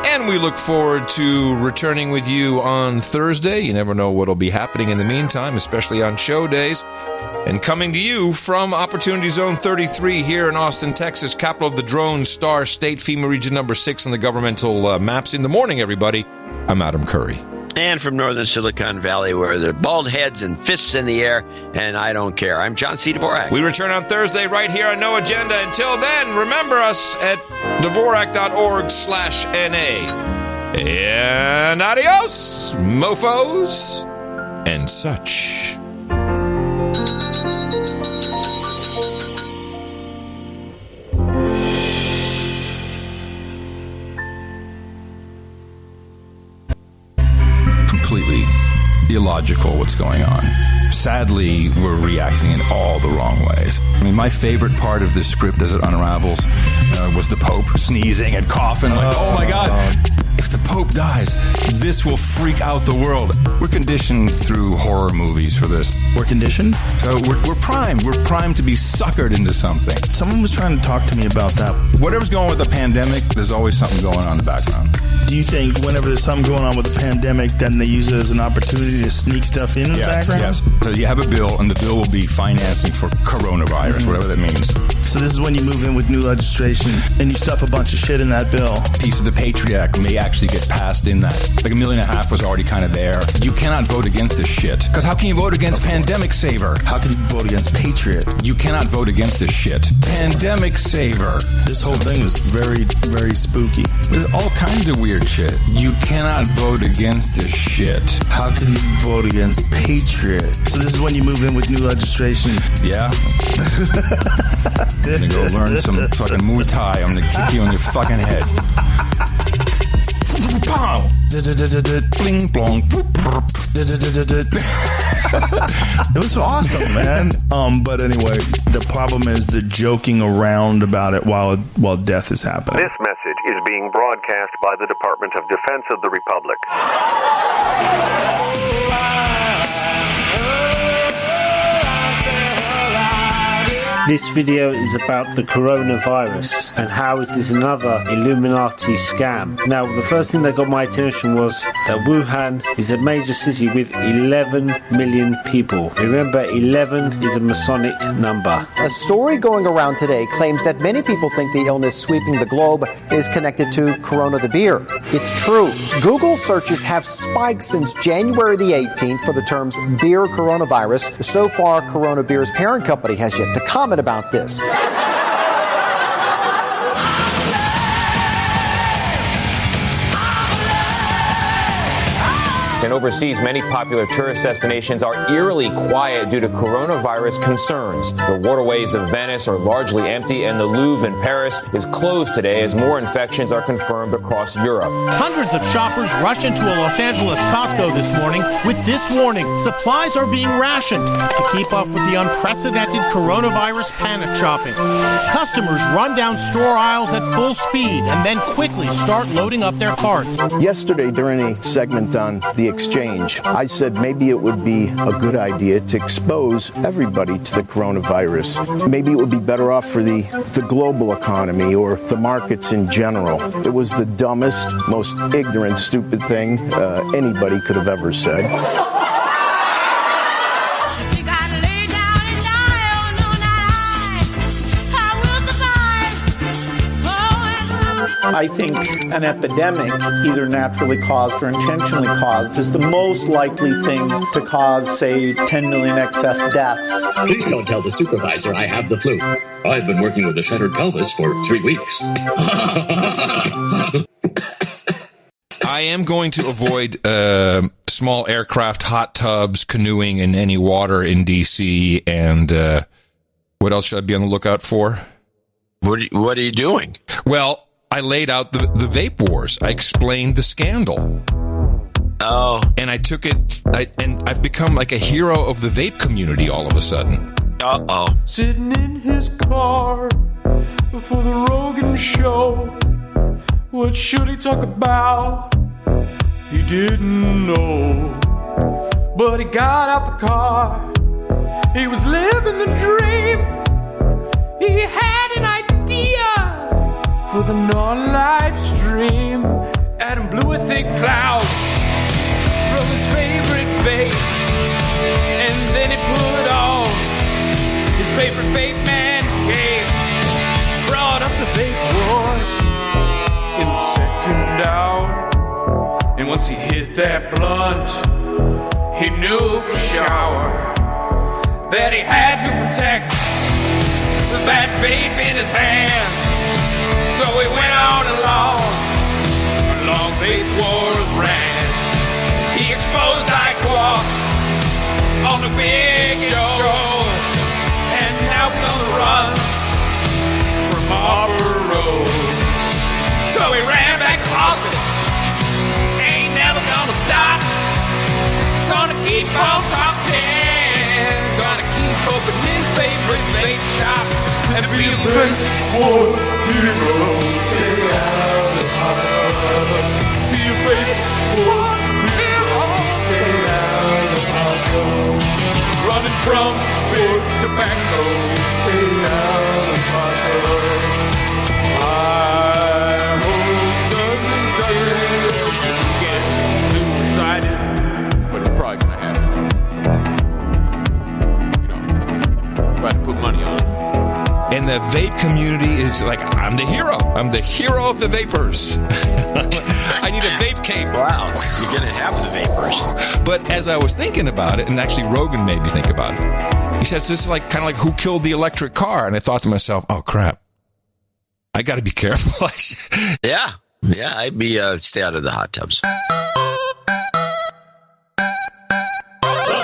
And we look forward to returning with you on Thursday. You never know what'll be happening in the meantime, especially on show days. And coming to you from Opportunity Zone 33 here in Austin, Texas, capital of the drone star state, FEMA region number 6 on the governmental maps. In the morning, everybody, I'm Adam Curry. And from northern Silicon Valley, where they're bald heads and fists in the air, and I don't care. I'm John C. Dvorak. We return on Thursday right here on No Agenda. Until then, remember us at Dvorak.org/NA. And adios, mofos, and such. Completely illogical what's going on. Sadly, we're reacting in all the wrong ways. I mean, my favorite part of this script as it unravels was the Pope sneezing and coughing like, oh my God. If the Pope dies, this will freak out the world. We're conditioned through horror movies for this. We're conditioned? So we're primed. We're primed to be suckered into something. Someone was trying to talk to me about that. Whatever's going on with the pandemic, there's always something going on in the background. Do you think whenever there's something going on with the pandemic, then they use it as an opportunity to sneak stuff in the background? Yes. So you have a bill, and the bill will be financing for coronavirus, whatever that means. So this is when you move in with new legislation, and you stuff a bunch of shit in that bill. Piece of the Patriot Act may actually get passed in that. Like $1.5 million was already kind of there. You cannot vote against this shit. Because how can you vote against Pandemic Saver? How can you vote against Patriot? You cannot vote against this shit. Pandemic Saver. This whole thing is very, very spooky. There's all kinds of weird shit. You cannot vote against this shit. How can you vote against Patriot? So this is when you move in with new legislation. Yeah. I'm gonna go learn some fucking Muay Thai. I'm gonna kick you on your fucking head. Pow! Bling blong. It was awesome, man. But anyway, the problem is the joking around about it while death is happening. This message is being broadcast by the Department of Defense of the Republic. This video is about the coronavirus and how it is another Illuminati scam. Now, the first thing that got my attention was that Wuhan is a major city with 11 million people. Remember, 11 is a Masonic number. A story going around today claims that many people think the illness sweeping the globe is connected to Corona the beer. It's true. Google searches have spiked since January the 18th for the terms beer coronavirus. So far, Corona Beer's parent company has yet to comment about this. And overseas, many popular tourist destinations are eerily quiet due to coronavirus concerns. The waterways of Venice are largely empty, and the Louvre in Paris is closed today as more infections are confirmed across Europe. Hundreds of shoppers rush into a Los Angeles Costco this morning with this warning: supplies are being rationed to keep up with the unprecedented coronavirus panic shopping. Customers run down store aisles at full speed and then quickly start loading up their carts. Yesterday, during a segment on the exchange, I said maybe it would be a good idea to expose everybody to the coronavirus. Maybe it would be better off for the global economy or the markets in general. It was the dumbest, most ignorant, stupid thing anybody could have ever said. I think an epidemic, either naturally caused or intentionally caused, is the most likely thing to cause, say, 10 million excess deaths. Please don't tell the supervisor I have the flu. I've been working with a shattered pelvis for 3 weeks. I am going to avoid small aircraft, hot tubs, canoeing in any water in D.C. And what else should I be on the lookout for? What are you doing? Well, I laid out the vape wars. I explained the scandal. Oh. And I took it, and I've become like a hero of the vape community all of a sudden. Uh-oh. Sitting in his car before the Rogan show. What should he talk about? He didn't know. But he got out the car. He was living the dream. He had an idea for the non-live stream. Adam blew a thick cloud from his favorite vape. And then he put on his favorite vape man cave. Brought up the vape wars in the second hour. And once he hit that blunt, he knew for sure that he had to protect that vape in his hand. So he went on along, long vape wars ran. He exposed Iquos on the big show, and now he's on the run from Marlboro. So he ran back closet, ain't never gonna stop. Gonna keep on talking, gonna keep opening his favorite vape shop and be a vape wars hero. Stay out of hot tubs. Be a vape wars hero. Stay out of hot tubs. Running from big tobacco. Stay out of hot tubs. I hope doesn't get too excited. But it's probably going to happen. You know, try to put money on it. And the vape community is like, I'm the hero. I'm the hero of the vapors. I need a vape cape. Wow, you're going to have the vapors. But as I was thinking about it, and actually Rogan made me think about it, he says this is like kind of like who killed the electric car. And I thought to myself, oh, crap. I got to be careful. Yeah, I'd be stay out of the hot tubs.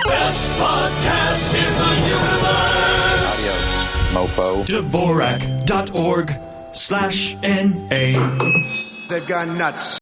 Best podcast in the universe. Mofo. Dvorak.org/NA. They've gone nuts.